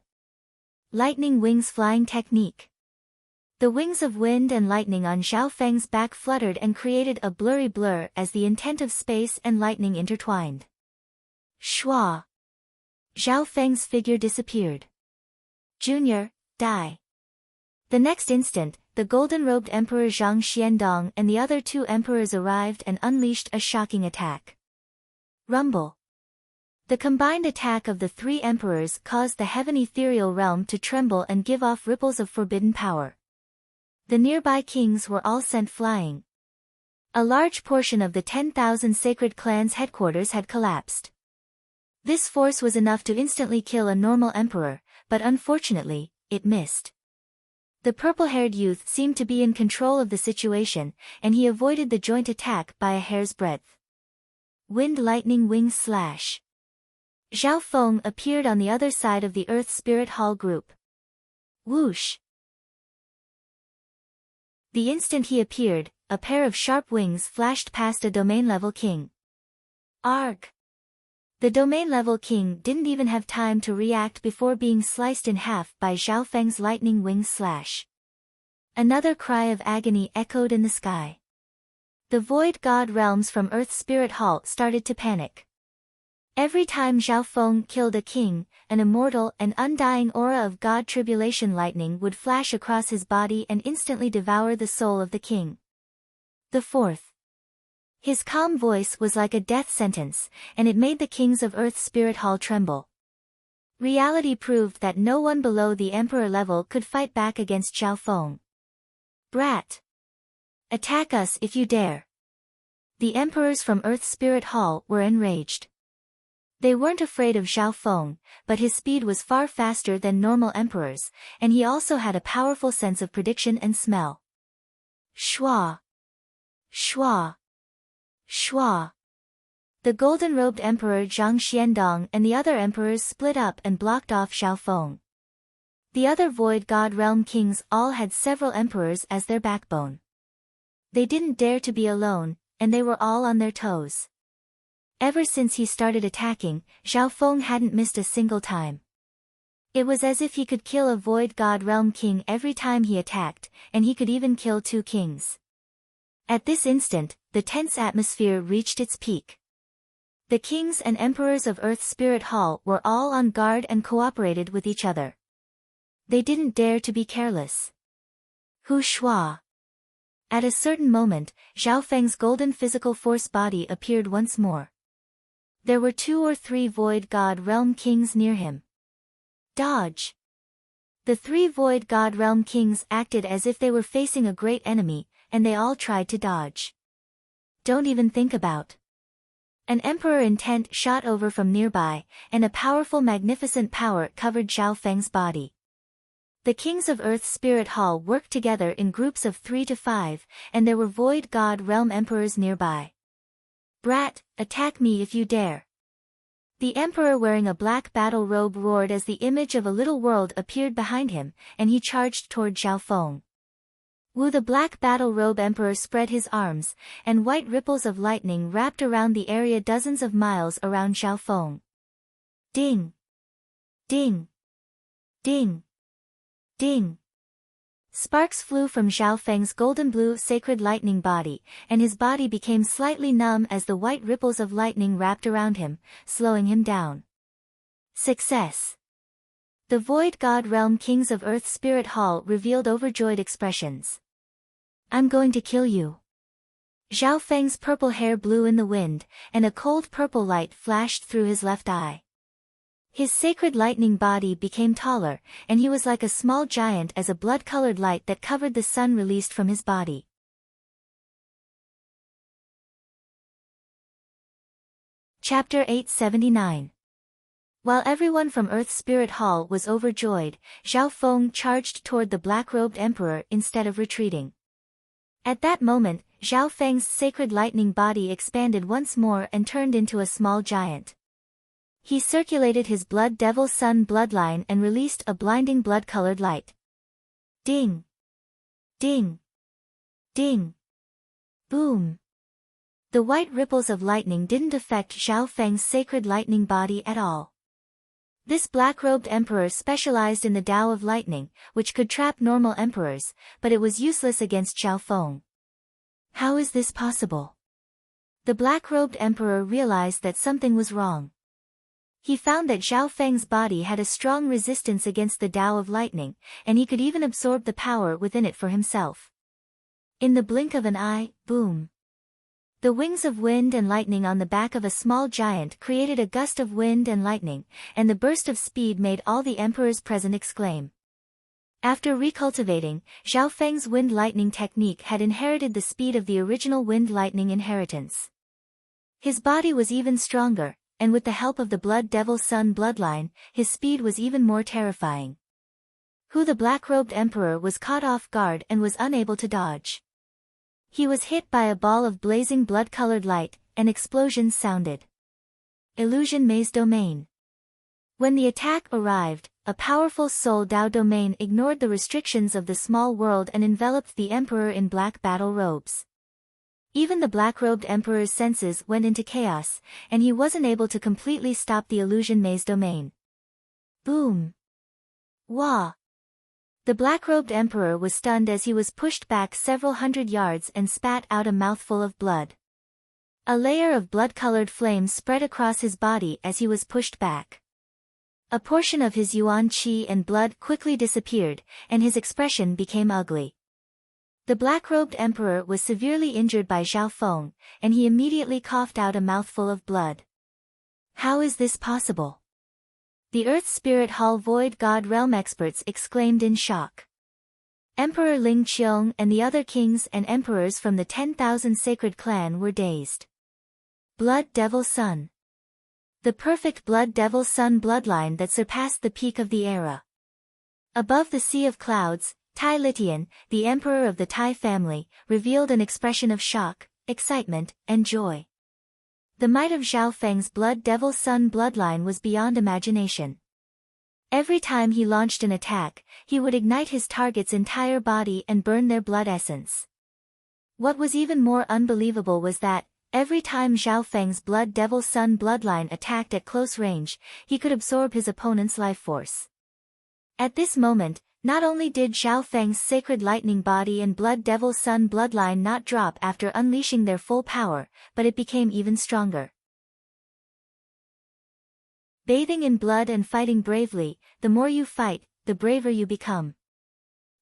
Lightning Wings Flying Technique. The wings of wind and lightning on Zhao Feng's back fluttered and created a blurry blur as the intent of space and lightning intertwined. Shua. Zhao Feng's figure disappeared. Junior, die. The next instant, the golden-robed Emperor Zhang Xiandong and the other 2 emperors arrived and unleashed a shocking attack. Rumble. The combined attack of the 3 emperors caused the heaven ethereal realm to tremble and give off ripples of forbidden power. The nearby kings were all sent flying. A large portion of the 10,000 sacred clans' headquarters had collapsed. This force was enough to instantly kill a normal emperor, but unfortunately, it missed. The purple-haired youth seemed to be in control of the situation, and he avoided the joint attack by a hair's breadth. Wind Lightning Wing Slash. Zhao Feng appeared on the other side of the Earth Spirit Hall group. Whoosh! The instant he appeared, a pair of sharp wings flashed past a domain-level king. Arg! The domain-level king didn't even have time to react before being sliced in half by Zhao Feng's lightning wing slash. Another cry of agony echoed in the sky. The Void God realms from Earth Spirit Hall started to panic. Every time Zhao Feng killed a king, an immortal and undying aura of God Tribulation lightning would flash across his body and instantly devour the soul of the king. The fourth. His calm voice was like a death sentence, and it made the kings of Earth Spirit Hall tremble. Reality proved that no one below the Emperor level could fight back against Zhao Feng. Brat! Attack us if you dare! The emperors from Earth Spirit Hall were enraged. They weren't afraid of Zhao Feng, but his speed was far faster than normal emperors, and he also had a powerful sense of prediction and smell. Shua! Shua! Shua! The golden-robed Emperor Zhang Xiandong and the other emperors split up and blocked off Zhao Feng. The other Void God Realm kings all had several emperors as their backbone. They didn't dare to be alone, and they were all on their toes. Ever since he started attacking, Zhao Feng hadn't missed a single time. It was as if he could kill a Void God Realm king every time he attacked, and he could even kill 2 kings. At this instant, the tense atmosphere reached its peak. The kings and emperors of Earth Spirit Hall were all on guard and cooperated with each other. They didn't dare to be careless. Hu Shua! At a certain moment, Zhao Feng's golden physical force body appeared once more. There were 2 or 3 Void God Realm kings near him. Dodge! The 3 Void God Realm kings acted as if they were facing a great enemy, and they all tried to dodge. Don't even think about. An emperor intent shot over from nearby, and a powerful magnificent power covered Zhao Feng's body. The kings of Earth Spirit Hall worked together in groups of 3 to 5, and there were Void God Realm emperors nearby. Brat, attack me if you dare! The emperor wearing a black battle robe roared as the image of a little world appeared behind him, and he charged toward Zhao Feng. Wu the black battle robe emperor spread his arms, and white ripples of lightning wrapped around the area dozens of miles around Zhao Feng. Ding! Ding! Ding! Ding! Sparks flew from Zhao Feng's golden blue sacred lightning body, and his body became slightly numb as the white ripples of lightning wrapped around him, slowing him down. Success! The Void God Realm kings of Earth Spirit Hall revealed overjoyed expressions. I'm going to kill you. Zhao Feng's purple hair blew in the wind, and a cold purple light flashed through his left eye. His sacred lightning body became taller, and he was like a small giant as a blood-colored light that covered the sun released from his body. Chapter 879. While everyone from Earth's Spirit Hall was overjoyed, Zhao Feng charged toward the black-robed emperor instead of retreating. At that moment, Zhao Feng's sacred lightning body expanded once more and turned into a small giant. He circulated his blood devil sun bloodline and released a blinding blood-colored light. Ding! Ding! Ding! Boom! The white ripples of lightning didn't affect Zhao Feng's sacred lightning body at all. This black-robed emperor specialized in the Tao of lightning, which could trap normal emperors, but it was useless against Zhao Feng. How is this possible? The black-robed emperor realized that something was wrong. He found that Zhao Feng's body had a strong resistance against the Tao of lightning, and he could even absorb the power within it for himself. In the blink of an eye, boom! The wings of wind and lightning on the back of a small giant created a gust of wind and lightning, and the burst of speed made all the emperors present exclaim. After recultivating, Zhao Feng's wind lightning technique had inherited the speed of the original wind lightning inheritance. His body was even stronger, and with the help of the blood devil sun bloodline, his speed was even more terrifying. The black-robed emperor was caught off guard and was unable to dodge. He was hit by a ball of blazing blood-colored light, and explosions sounded. Illusion Maze Domain. When the attack arrived, a powerful Soul Dao domain ignored the restrictions of the small world and enveloped the emperor in black battle robes. Even the black-robed emperor's senses went into chaos, and he wasn't able to completely stop the illusion maze domain. Boom! Wah! The black-robed emperor was stunned as he was pushed back several hundred yards and spat out a mouthful of blood. A layer of blood-colored flame spread across his body as he was pushed back. A portion of his yuan qi and blood quickly disappeared, and his expression became ugly. The black-robed emperor was severely injured by Zhao Feng, and he immediately coughed out a mouthful of blood. How is this possible? The Earth Spirit Hall Void God Realm experts exclaimed in shock. Emperor Ling Qiong and the other kings and emperors from the 10,000 sacred clan were dazed. Blood Devil Sun. The perfect Blood Devil Sun bloodline that surpassed the peak of the era. Above the sea of clouds, Tai Litian, the emperor of the Tai family, revealed an expression of shock, excitement, and joy. The might of Zhao Feng's Blood Devil Sun bloodline was beyond imagination. Every time he launched an attack, he would ignite his target's entire body and burn their blood essence. What was even more unbelievable was that, every time Zhao Feng's Blood Devil Sun bloodline attacked at close range, he could absorb his opponent's life force. At this moment, not only did Zhao Feng's sacred lightning body and Blood Devil Sun bloodline not drop after unleashing their full power, but it became even stronger. Bathing in blood and fighting bravely, the more you fight, the braver you become.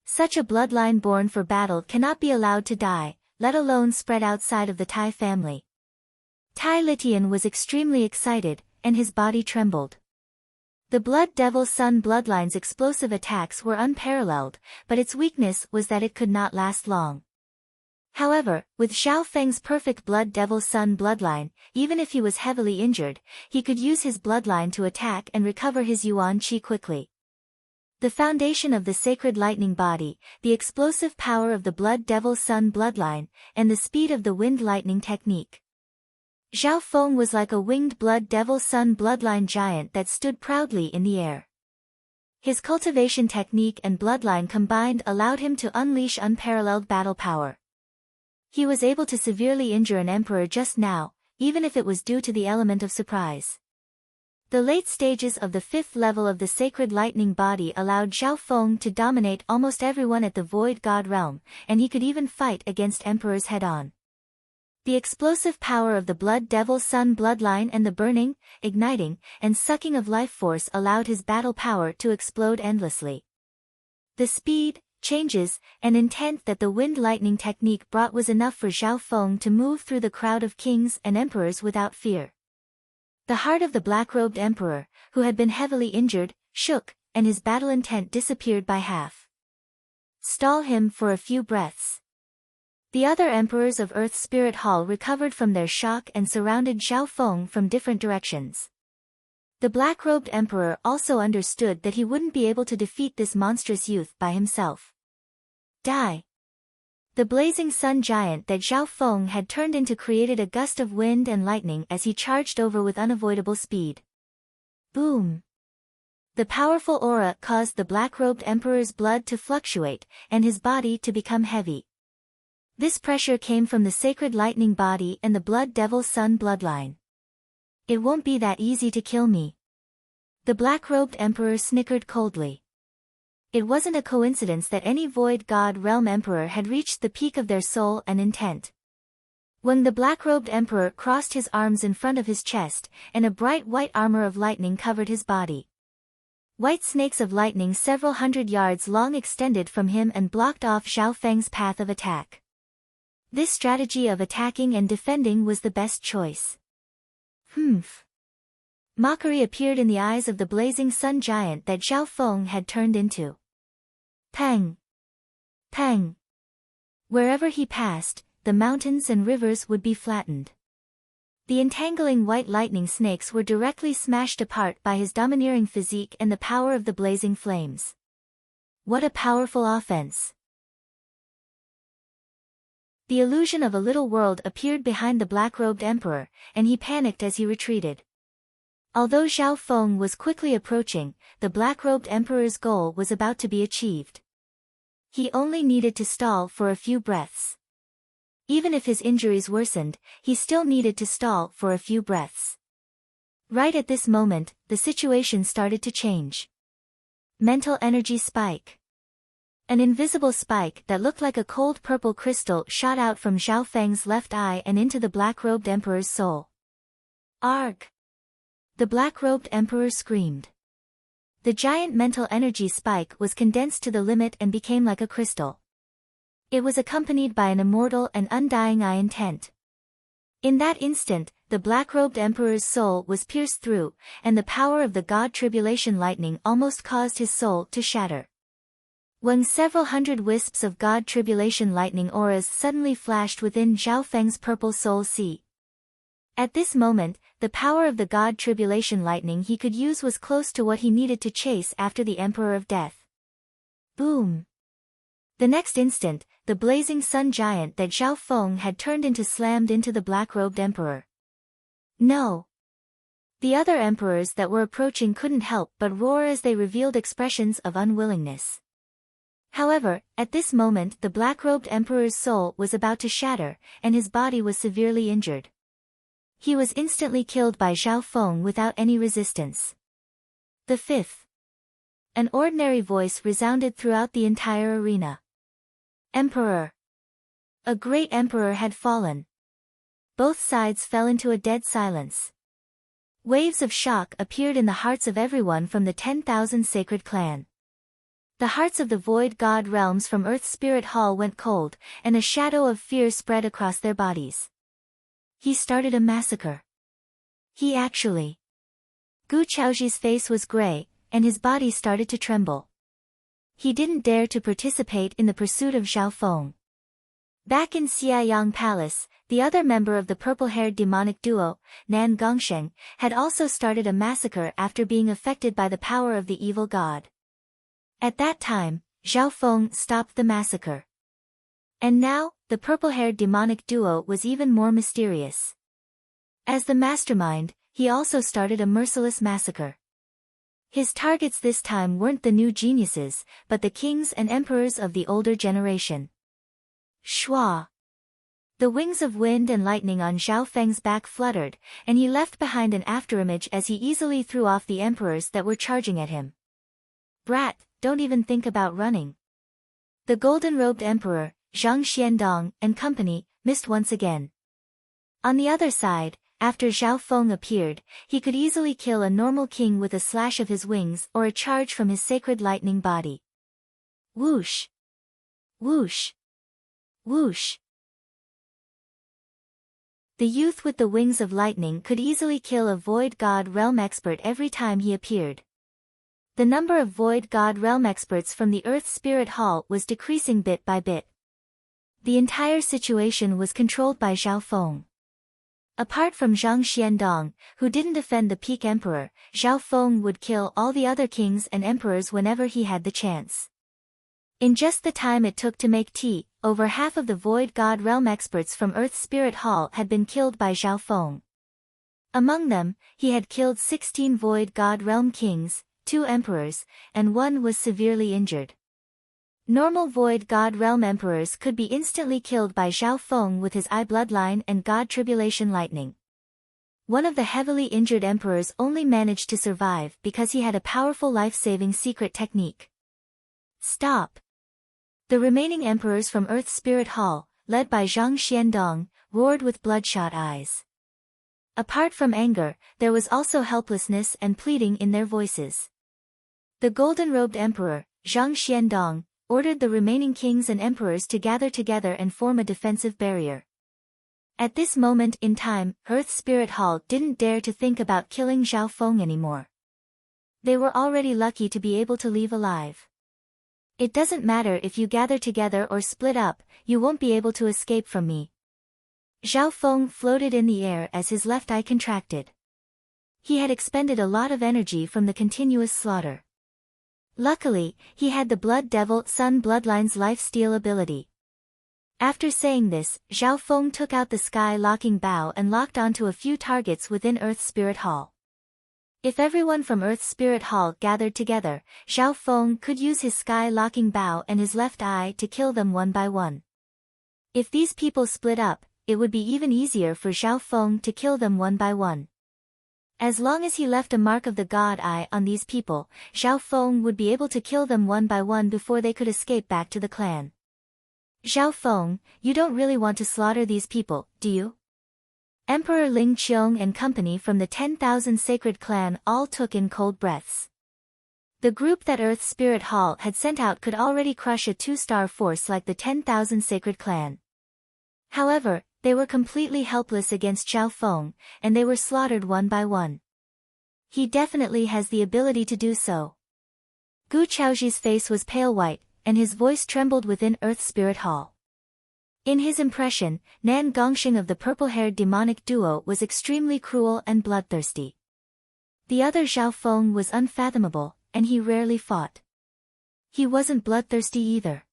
Such a bloodline born for battle cannot be allowed to die, let alone spread outside of the Tai family. Tai Litian was extremely excited, and his body trembled. The Blood Devil Sun bloodline's explosive attacks were unparalleled, but its weakness was that it could not last long. However, with Zhao Feng's perfect Blood Devil Sun bloodline, even if he was heavily injured, he could use his bloodline to attack and recover his yuan qi quickly. The foundation of the sacred lightning body, the explosive power of the Blood Devil Sun bloodline, and the speed of the wind lightning technique. Zhao Feng was like a winged Blood Devil Sun bloodline giant that stood proudly in the air. His cultivation technique and bloodline combined allowed him to unleash unparalleled battle power. He was able to severely injure an emperor just now, even if it was due to the element of surprise. The late stages of the 5th level of the sacred lightning body allowed Zhao Feng to dominate almost everyone at the Void God realm, and he could even fight against emperors head-on. The explosive power of the Blood Devil Sun bloodline and the burning, igniting, and sucking of life force allowed his battle power to explode endlessly. The speed, changes, and intent that the wind lightning technique brought was enough for Zhao Feng to move through the crowd of kings and emperors without fear. The heart of the black-robed emperor, who had been heavily injured, shook, and his battle intent disappeared by half. Stall him for a few breaths. The other emperors of Earth's Spirit Hall recovered from their shock and surrounded Xiao Feng from different directions. The black-robed emperor also understood that he wouldn't be able to defeat this monstrous youth by himself. Die! The blazing sun giant that Xiao Feng had turned into created a gust of wind and lightning as he charged over with unavoidable speed. Boom! The powerful aura caused the black-robed emperor's blood to fluctuate, and his body to become heavy. This pressure came from the sacred lightning body and the blood devil sun bloodline. It won't be that easy to kill me. The black-robed emperor snickered coldly. It wasn't a coincidence that any void god realm emperor had reached the peak of their soul and intent. When the black-robed emperor crossed his arms in front of his chest, and a bright white armor of lightning covered his body. White snakes of lightning several hundred yards long extended from him and blocked off Xiao Feng's path of attack. This strategy of attacking and defending was the best choice. Humph. Mockery appeared in the eyes of the blazing sun giant that Xiao Feng had turned into. Pang! Pang! Wherever he passed, the mountains and rivers would be flattened. The entangling white lightning snakes were directly smashed apart by his domineering physique and the power of the blazing flames. What a powerful offense! The illusion of a little world appeared behind the black-robed emperor, and he panicked as he retreated. Although Xiao Feng was quickly approaching, the black-robed emperor's goal was about to be achieved. He only needed to stall for a few breaths. Even if his injuries worsened, he still needed to stall for a few breaths. Right at this moment, the situation started to change. Mental energy spike. An invisible spike that looked like a cold purple crystal shot out from Xiao Feng's left eye and into the black-robed emperor's soul. Arg! The black-robed emperor screamed. The giant mental energy spike was condensed to the limit and became like a crystal. It was accompanied by an immortal and undying eye intent. In that instant, the black-robed emperor's soul was pierced through, and the power of the god tribulation lightning almost caused his soul to shatter. When several hundred wisps of god tribulation lightning auras suddenly flashed within Xiao Feng's purple soul sea. At this moment, the power of the god tribulation lightning he could use was close to what he needed to chase after the Emperor of Death. Boom! The next instant, the blazing sun giant that Xiao Feng had turned into slammed into the black-robed emperor. No! The other emperors that were approaching couldn't help but roar as they revealed expressions of unwillingness. However, at this moment the black-robed emperor's soul was about to shatter, and his body was severely injured. He was instantly killed by Xiao Feng without any resistance. The fifth. An ordinary voice resounded throughout the entire arena. Emperor! A great emperor had fallen. Both sides fell into a dead silence. Waves of shock appeared in the hearts of everyone from the 10,000 sacred clan. The hearts of the void god realms from Earth's Spirit Hall went cold, and a shadow of fear spread across their bodies. He started a massacre. He actually. Gu Chaoji's face was gray, and his body started to tremble. He didn't dare to participate in the pursuit of Xiao Feng. Back in Xiayang Palace, the other member of the purple-haired demonic duo, Nan Gongsheng, had also started a massacre after being affected by the power of the evil god. At that time, Xiao Feng stopped the massacre. And now, the purple-haired demonic duo was even more mysterious. As the mastermind, he also started a merciless massacre. His targets this time weren't the new geniuses, but the kings and emperors of the older generation. Shua! The wings of wind and lightning on Xiao Feng's back fluttered, and he left behind an afterimage as he easily threw off the emperors that were charging at him. Brat, don't even think about running. The golden-robed emperor, Zhang Xiandong, and company, missed once again. On the other side, after Xiao Feng appeared, he could easily kill a normal king with a slash of his wings or a charge from his sacred lightning body. Whoosh! Whoosh! Whoosh! The youth with the wings of lightning could easily kill a Void God Realm expert every time he appeared. The number of Void God Realm experts from the Earth Spirit Hall was decreasing bit by bit. The entire situation was controlled by Zhao Feng. Apart from Zhang Xiandong, who didn't defend the Peak Emperor, Zhao Feng would kill all the other kings and emperors whenever he had the chance. In just the time it took to make tea, over half of the Void God Realm experts from Earth Spirit Hall had been killed by Zhao Feng. Among them, he had killed 16 Void God Realm kings, 2 emperors, and 1 was severely injured. Normal Void God Realm emperors could be instantly killed by Zhao Feng with his Eye Bloodline and God Tribulation Lightning. One of the heavily injured emperors only managed to survive because he had a powerful life-saving secret technique. Stop! The remaining emperors from Earth Spirit Hall, led by Zhang Xiandong, roared with bloodshot eyes. Apart from anger, there was also helplessness and pleading in their voices. The golden-robed emperor, Zhang Xiandong, ordered the remaining kings and emperors to gather together and form a defensive barrier. At this moment in time, Earth Spirit Hall didn't dare to think about killing Zhao Feng anymore. They were already lucky to be able to leave alive. It doesn't matter if you gather together or split up, you won't be able to escape from me. Zhao Feng floated in the air as his left eye contracted. He had expended a lot of energy from the continuous slaughter. Luckily, he had the Blood Devil Sun Bloodline's life-steal ability. After saying this, Zhao Feng took out the sky-locking bow and locked onto a few targets within Earth Spirit Hall. If everyone from Earth Spirit Hall gathered together, Zhao Feng could use his sky-locking bow and his left eye to kill them one by one. If these people split up, it would be even easier for Zhao Feng to kill them one by one. As long as he left a mark of the God Eye on these people, Zhao Feng would be able to kill them one by one before they could escape back to the clan. Zhao Feng, you don't really want to slaughter these people, do you? Emperor Ling Qiong and company from the 10,000 Sacred Clan all took in cold breaths. The group that Earth Spirit Hall had sent out could already crush a 2-star force like the 10,000 Sacred Clan. However, they were completely helpless against Zhao Feng, and they were slaughtered one by one. He definitely has the ability to do so. Gu Chaoji's face was pale white, and his voice trembled within Earth Spirit Hall. In his impression, Nan Gongxing of the purple-haired demonic duo was extremely cruel and bloodthirsty. The other Zhao Feng was unfathomable, and he rarely fought. He wasn't bloodthirsty either.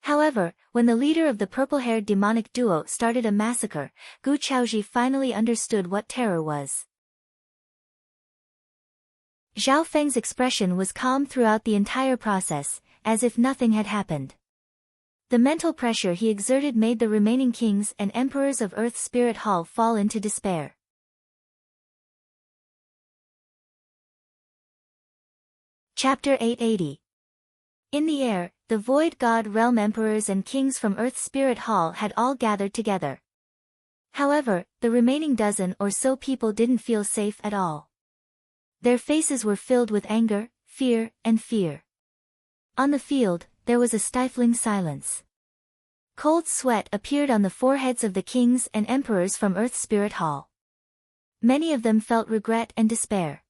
However, when the leader of the purple-haired demonic duo started a massacre, Gu Chaoji finally understood what terror was. Zhao Feng's expression was calm throughout the entire process, as if nothing had happened. The mental pressure he exerted made the remaining kings and emperors of Earth Spirit Hall fall into despair. Chapter 880. In the air, the Void God Realm emperors and kings from Earth Spirit Hall had all gathered together. However, the remaining dozen or so people didn't feel safe at all. Their faces were filled with anger, fear, and fear. On the field, there was a stifling silence. Cold sweat appeared on the foreheads of the kings and emperors from Earth Spirit Hall. Many of them felt regret and despair.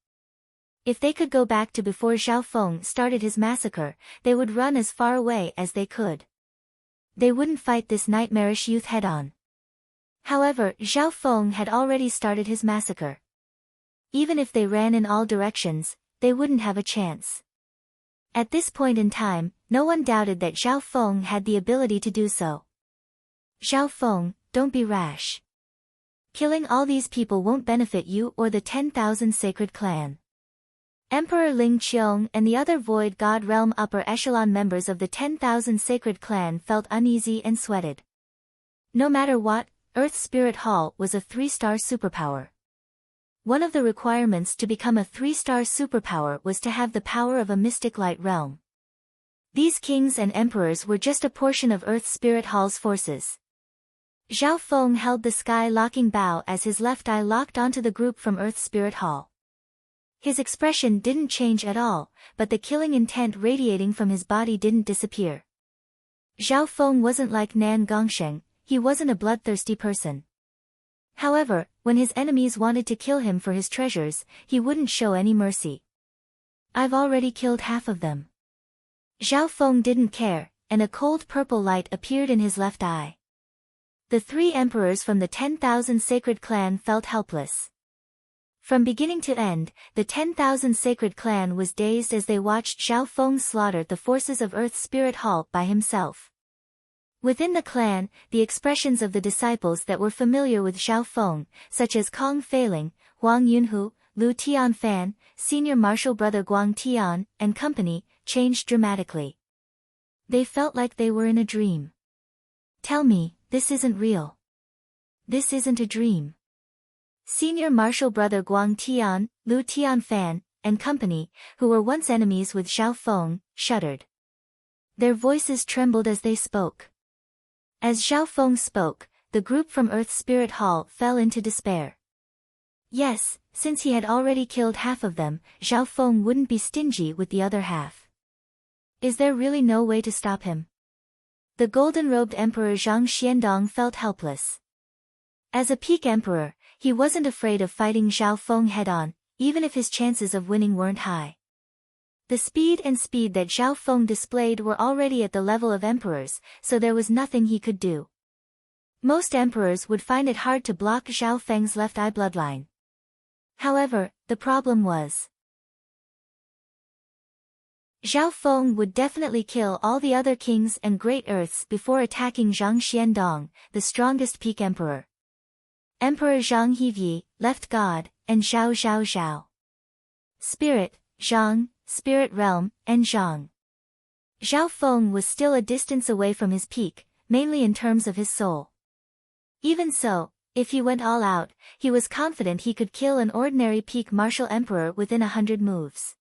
If they could go back to before Zhao Feng started his massacre, they would run as far away as they could. They wouldn't fight this nightmarish youth head-on. However, Zhao Feng had already started his massacre. Even if they ran in all directions, they wouldn't have a chance. At this point in time, no one doubted that Zhao Feng had the ability to do so. Zhao Feng, don't be rash. Killing all these people won't benefit you or the 10,000 Sacred Clan. Emperor Ling Qiong and the other Void God Realm upper echelon members of the 10,000 Sacred Clan felt uneasy and sweated. No matter what, Earth Spirit Hall was a 3-star superpower. One of the requirements to become a 3-star superpower was to have the power of a mystic light realm. These kings and emperors were just a portion of Earth Spirit Hall's forces. Zhao Feng held the sky-locking bow as his left eye locked onto the group from Earth Spirit Hall. His expression didn't change at all, but the killing intent radiating from his body didn't disappear. Zhao Feng wasn't like Nan Gongsheng, he wasn't a bloodthirsty person. However, when his enemies wanted to kill him for his treasures, he wouldn't show any mercy. "I've already killed half of them." Zhao Feng didn't care, and a cold purple light appeared in his left eye. The 3 emperors from the 10,000 sacred clan felt helpless. From beginning to end, the 10,000 sacred clan was dazed as they watched Zhao Feng slaughter the forces of Earth's spirit hall by himself. Within the clan, the expressions of the disciples that were familiar with Zhao Feng, such as Kong Feiling, Huang Yunhu, Lu Tianfan, Senior Marshal Brother Guang Tian, and company, changed dramatically. They felt like they were in a dream. "Tell me, this isn't real. This isn't a dream." Senior Marshal Brother Guang Tian, Lu Tianfan, and company, who were once enemies with Zhao Feng, shuddered. Their voices trembled as they spoke. As Zhao Feng spoke, the group from Earth's Spirit Hall fell into despair. Yes, since he had already killed half of them, Zhao Feng wouldn't be stingy with the other half. Is there really no way to stop him? The golden-robed Emperor Zhang Xiandong felt helpless. As a peak emperor, he wasn't afraid of fighting Zhao Feng head-on, even if his chances of winning weren't high. The speed that Zhao Feng displayed were already at the level of emperors, so there was nothing he could do. Most emperors would find it hard to block Zhao Feng's left eye bloodline. However, the problem was Zhao Feng would definitely kill all the other kings and great earths before attacking Zhang Xiandong, the strongest peak emperor. Emperor Zhang Hevi, left god, and Zhao Zhao Zhao. Spirit, Zhang, spirit realm, and Zhang. Zhao Feng was still a distance away from his peak, mainly in terms of his soul. Even so, if he went all out, he was confident he could kill an ordinary peak martial emperor within 100 moves.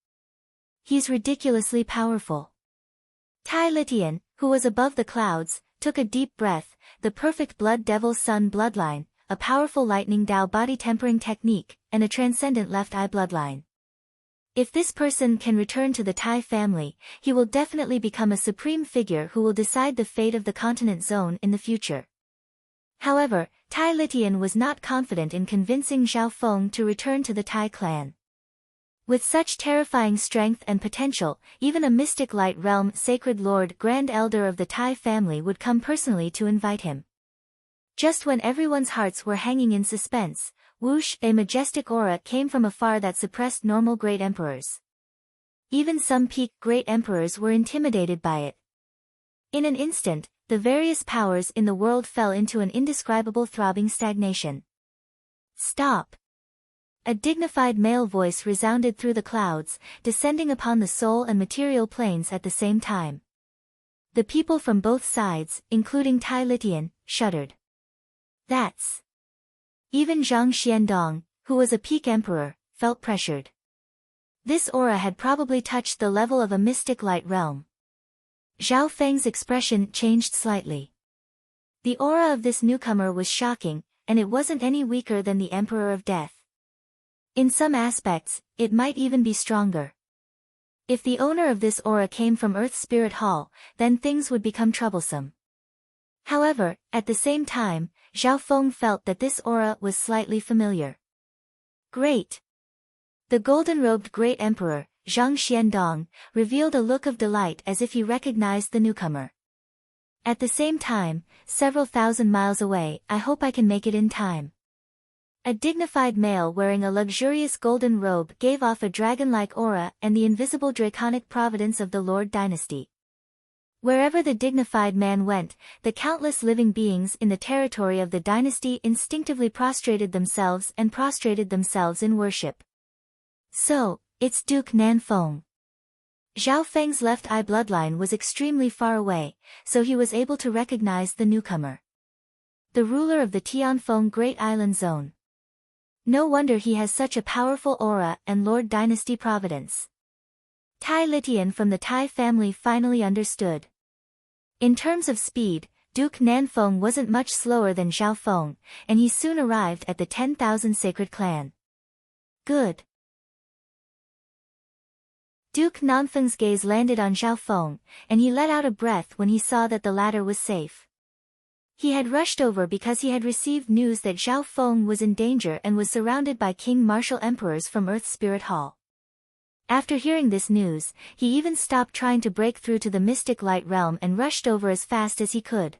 He's ridiculously powerful. Tai Litian, who was above the clouds, took a deep breath. The perfect blood devil sun bloodline, a powerful lightning Dao body tempering technique, and a transcendent left eye bloodline. If this person can return to the Tai family, he will definitely become a supreme figure who will decide the fate of the continent zone in the future. However, Tai Litian was not confident in convincing Zhao Feng to return to the Tai clan. With such terrifying strength and potential, even a mystic light realm sacred lord grand elder of the Tai family would come personally to invite him. Just when everyone's hearts were hanging in suspense, whoosh, a majestic aura came from afar that suppressed normal great emperors. Even some peak great emperors were intimidated by it. In an instant, the various powers in the world fell into an indescribable throbbing stagnation. Stop! A dignified male voice resounded through the clouds, descending upon the soul and material planes at the same time. The people from both sides, including Tai Litian, shuddered. That's... Even Zhang Xiandong, who was a peak emperor, felt pressured. This aura had probably touched the level of a mystic light realm. Zhao Feng's expression changed slightly. The aura of this newcomer was shocking, and it wasn't any weaker than the Emperor of Death. In some aspects, it might even be stronger. If the owner of this aura came from Earth's Spirit Hall, then things would become troublesome. However, at the same time, Zhao Feng felt that this aura was slightly familiar. Great! The golden-robed Great Emperor, Zhang Xiandong, revealed a look of delight as if he recognized the newcomer. At the same time, several thousand miles away, I hope I can make it in time. A dignified male wearing a luxurious golden robe gave off a dragon-like aura and the invisible draconic providence of the Lord Dynasty. Wherever the dignified man went, the countless living beings in the territory of the dynasty instinctively prostrated themselves in worship. So, it's Duke Nanfeng. Zhao Feng's left eye bloodline was extremely far away, so he was able to recognize the newcomer. The ruler of the Tianfeng Great Island Zone. No wonder he has such a powerful aura and Lord Dynasty providence. Tai Litian from the Tai family finally understood. In terms of speed, Duke Nanfeng wasn't much slower than Zhao Feng, and he soon arrived at the 10,000 sacred clan. Good. Duke Nanfeng's gaze landed on Zhao Feng, and he let out a breath when he saw that the latter was safe. He had rushed over because he had received news that Zhao Feng was in danger and was surrounded by King Martial Emperors from Earth Spirit Hall. After hearing this news, he even stopped trying to break through to the Mystic Light Realm and rushed over as fast as he could.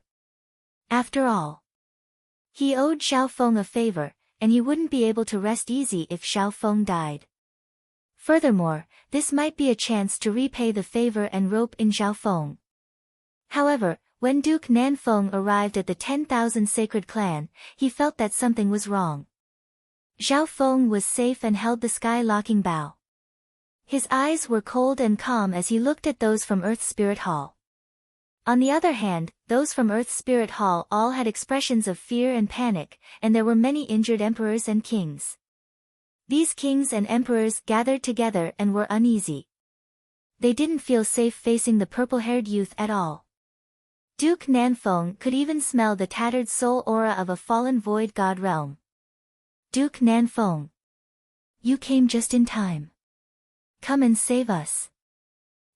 After all, he owed Zhao Feng a favor, and he wouldn't be able to rest easy if Zhao Feng died. Furthermore, this might be a chance to repay the favor and rope in Zhao Feng. However, when Duke Nanfeng arrived at the 10,000 Sacred Clan, he felt that something was wrong. Zhao Feng was safe and held the sky-locking bow. His eyes were cold and calm as he looked at those from Earth Spirit Hall. On the other hand, those from Earth Spirit Hall all had expressions of fear and panic, and there were many injured emperors and kings. These kings and emperors gathered together and were uneasy. They didn't feel safe facing the purple-haired youth at all. Duke Nanfeng could even smell the tattered soul aura of a fallen void god realm. Duke Nanfeng, you came just in time. Come and save us.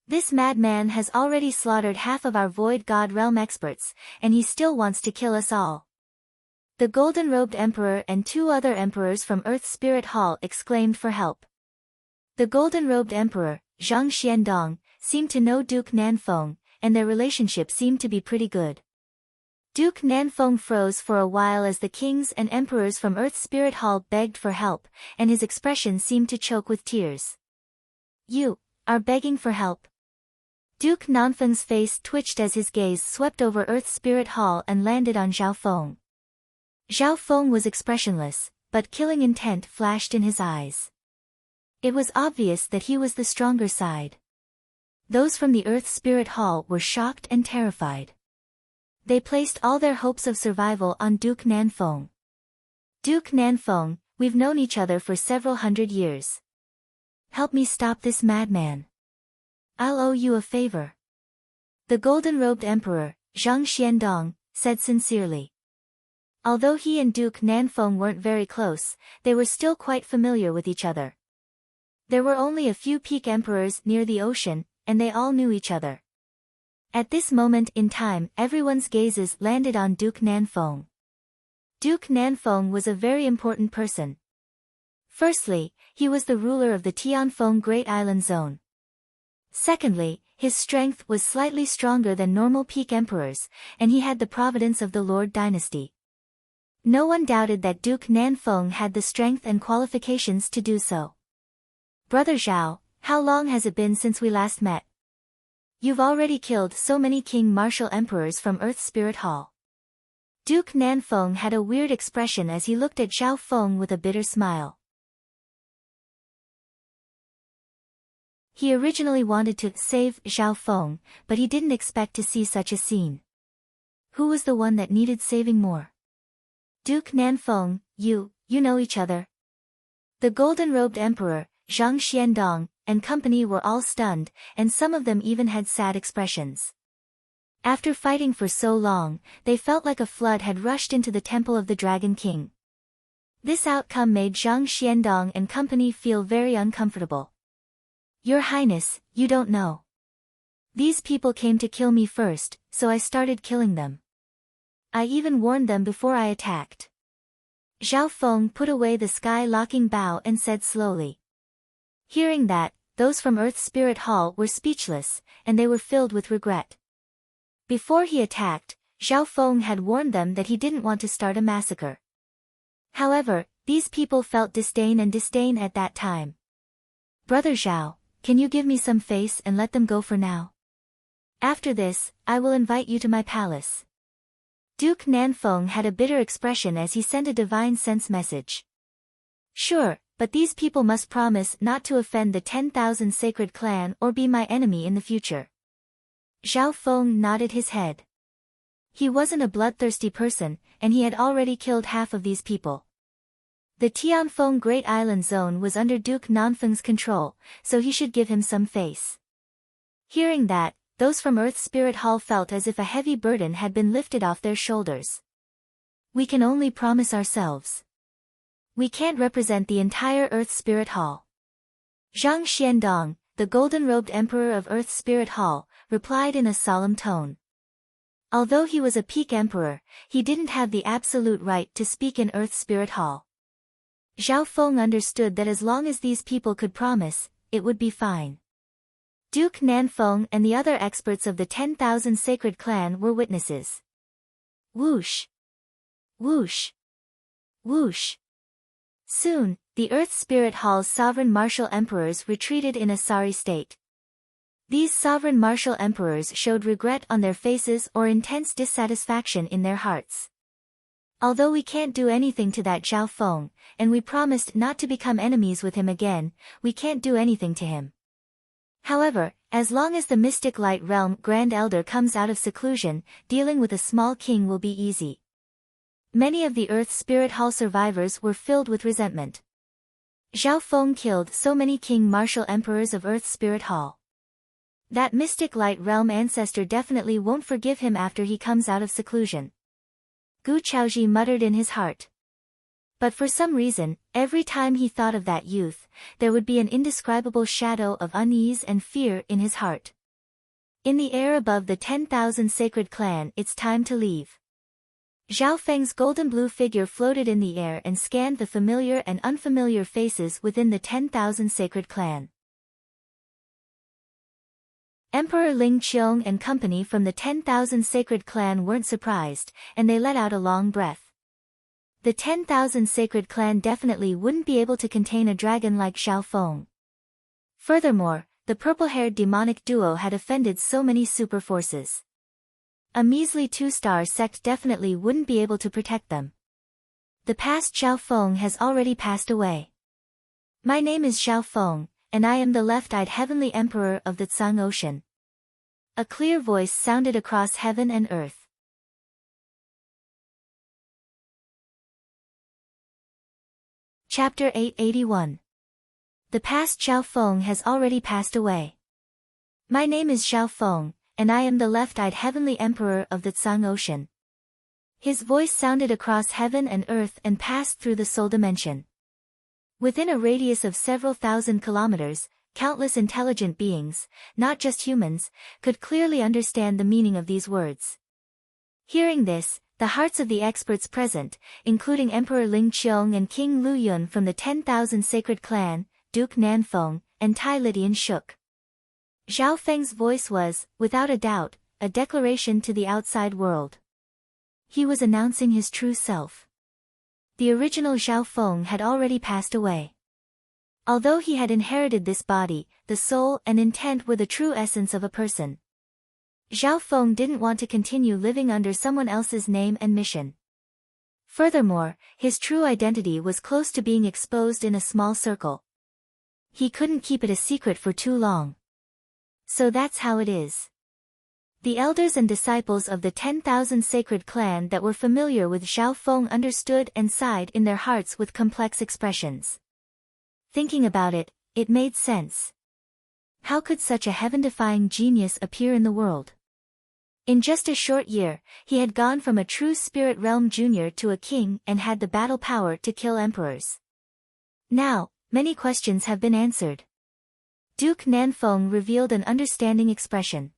This madman has already slaughtered half of our void god realm experts, and he still wants to kill us all. The golden-robed emperor and 2 other emperors from Earth Spirit Hall exclaimed for help. The golden-robed emperor, Zhang Xiandong, seemed to know Duke Nanfeng, and their relationship seemed to be pretty good. Duke Nanfeng froze for a while as the kings and emperors from Earth Spirit Hall begged for help, and his expression seemed to choke with tears. You are begging for help? Duke Nanfeng's face twitched as his gaze swept over Earth Spirit Hall and landed on Zhao Feng. Zhao Feng was expressionless, but killing intent flashed in his eyes. It was obvious that he was the stronger side. Those from the Earth Spirit Hall were shocked and terrified. They placed all their hopes of survival on Duke Nanfeng. Duke Nanfeng, we've known each other for several hundred years. Help me stop this madman. I'll owe you a favor. The golden-robed emperor, Zhang Xiandong, said sincerely. Although he and Duke Nanfeng weren't very close, they were still quite familiar with each other. There were only a few peak emperors near the ocean, and they all knew each other. At this moment in time, everyone's gazes landed on Duke Nanfeng. Duke Nanfeng was a very important person. Firstly, he was the ruler of the Tianfeng Great Island Zone. Secondly, his strength was slightly stronger than normal peak emperors, and he had the providence of the Lord Dynasty. No one doubted that Duke Nanfeng had the strength and qualifications to do so. Brother Zhao, how long has it been since we last met? You've already killed so many King Martial Emperors from Earth Spirit Hall. Duke Nanfeng had a weird expression as he looked at Zhao Feng with a bitter smile. He originally wanted to save Zhao Feng, but he didn't expect to see such a scene. Who was the one that needed saving more? Duke Nanfeng, you know each other. The golden-robed emperor, Zhang Xiandong, and company were all stunned, and some of them even had sad expressions. After fighting for so long, they felt like a flood had rushed into the temple of the Dragon King. This outcome made Zhang Xiandong and company feel very uncomfortable. Your Highness, you don't know. These people came to kill me first, so I started killing them. I even warned them before I attacked. Zhao Feng put away the sky-locking bow and said slowly. Hearing that, those from Earth Spirit Hall were speechless, and they were filled with regret. Before he attacked, Zhao Feng had warned them that he didn't want to start a massacre. However, these people felt disdain at that time. Brother Zhao, can you give me some face and let them go for now? After this, I will invite you to my palace. Duke Nanfeng had a bitter expression as he sent a divine sense message. Sure, but these people must promise not to offend the 10,000 Sacred Clan or be my enemy in the future. Zhao Feng nodded his head. He wasn't a bloodthirsty person, and he had already killed half of these people. The Tianfeng Great Island Zone was under Duke Nanfeng's control, so he should give him some face. Hearing that, those from Earth Spirit Hall felt as if a heavy burden had been lifted off their shoulders. We can only promise ourselves. We can't represent the entire Earth Spirit Hall. Zhang Xiandong, the golden-robed emperor of Earth Spirit Hall, replied in a solemn tone. Although he was a peak emperor, he didn't have the absolute right to speak in Earth Spirit Hall. Zhao Feng understood that as long as these people could promise, it would be fine. Duke Nanfeng and the other experts of the 10,000 Sacred Clan were witnesses. Whoosh! Whoosh! Whoosh! Soon, the Earth Spirit Hall's sovereign martial emperors retreated in a sorry state. These sovereign martial emperors showed regret on their faces or intense dissatisfaction in their hearts. Although we can't do anything to that Zhao Feng, and we promised not to become enemies with him again, we can't do anything to him. However, as long as the Mystic Light Realm Grand Elder comes out of seclusion, dealing with a small king will be easy. Many of the Earth Spirit Hall survivors were filled with resentment. Zhao Feng killed so many king martial emperors of Earth Spirit Hall. That Mystic Light Realm ancestor definitely won't forgive him after he comes out of seclusion. Gu Chaoji muttered in his heart. But for some reason, every time he thought of that youth, there would be an indescribable shadow of unease and fear in his heart. In the air above the 10,000 Sacred Clan, it's time to leave. Zhao Feng's golden blue figure floated in the air and scanned the familiar and unfamiliar faces within the 10,000 Sacred Clan. Emperor Ling Qiong and company from the 10,000 Sacred Clan weren't surprised, and they let out a long breath. The 10,000 Sacred Clan definitely wouldn't be able to contain a dragon like Zhao Feng. Furthermore, the purple-haired demonic duo had offended so many super forces. A measly 2-star sect definitely wouldn't be able to protect them. The past Zhao Feng has already passed away. My name is Zhao Feng, and I am the left-eyed heavenly emperor of the Tsang Ocean. A clear voice sounded across heaven and earth. Chapter 881. The past Zhao Feng has already passed away. My name is Zhao Feng, and I am the left-eyed heavenly emperor of the Tsang Ocean. His voice sounded across heaven and earth and passed through the soul dimension. Within a radius of several thousand kilometers, countless intelligent beings, not just humans, could clearly understand the meaning of these words. Hearing this, the hearts of the experts present, including Emperor Ling Qiong and King Lu Yun from the 10,000 Sacred Clan, Duke Nanfeng, and Tai Litian shook. Zhao Feng's voice was, without a doubt, a declaration to the outside world. He was announcing his true self. The original Zhao Feng had already passed away. Although he had inherited this body, the soul and intent were the true essence of a person. Zhao Feng didn't want to continue living under someone else's name and mission. Furthermore, his true identity was close to being exposed in a small circle. He couldn't keep it a secret for too long. So that's how it is. The elders and disciples of the 10,000 Sacred Clan that were familiar with Zhao Feng understood and sighed in their hearts with complex expressions. Thinking about it, it made sense. How could such a heaven-defying genius appear in the world? In just a short year, he had gone from a true spirit realm junior to a king and had the battle power to kill emperors. Now, many questions have been answered. Duke Nanfeng revealed an understanding expression.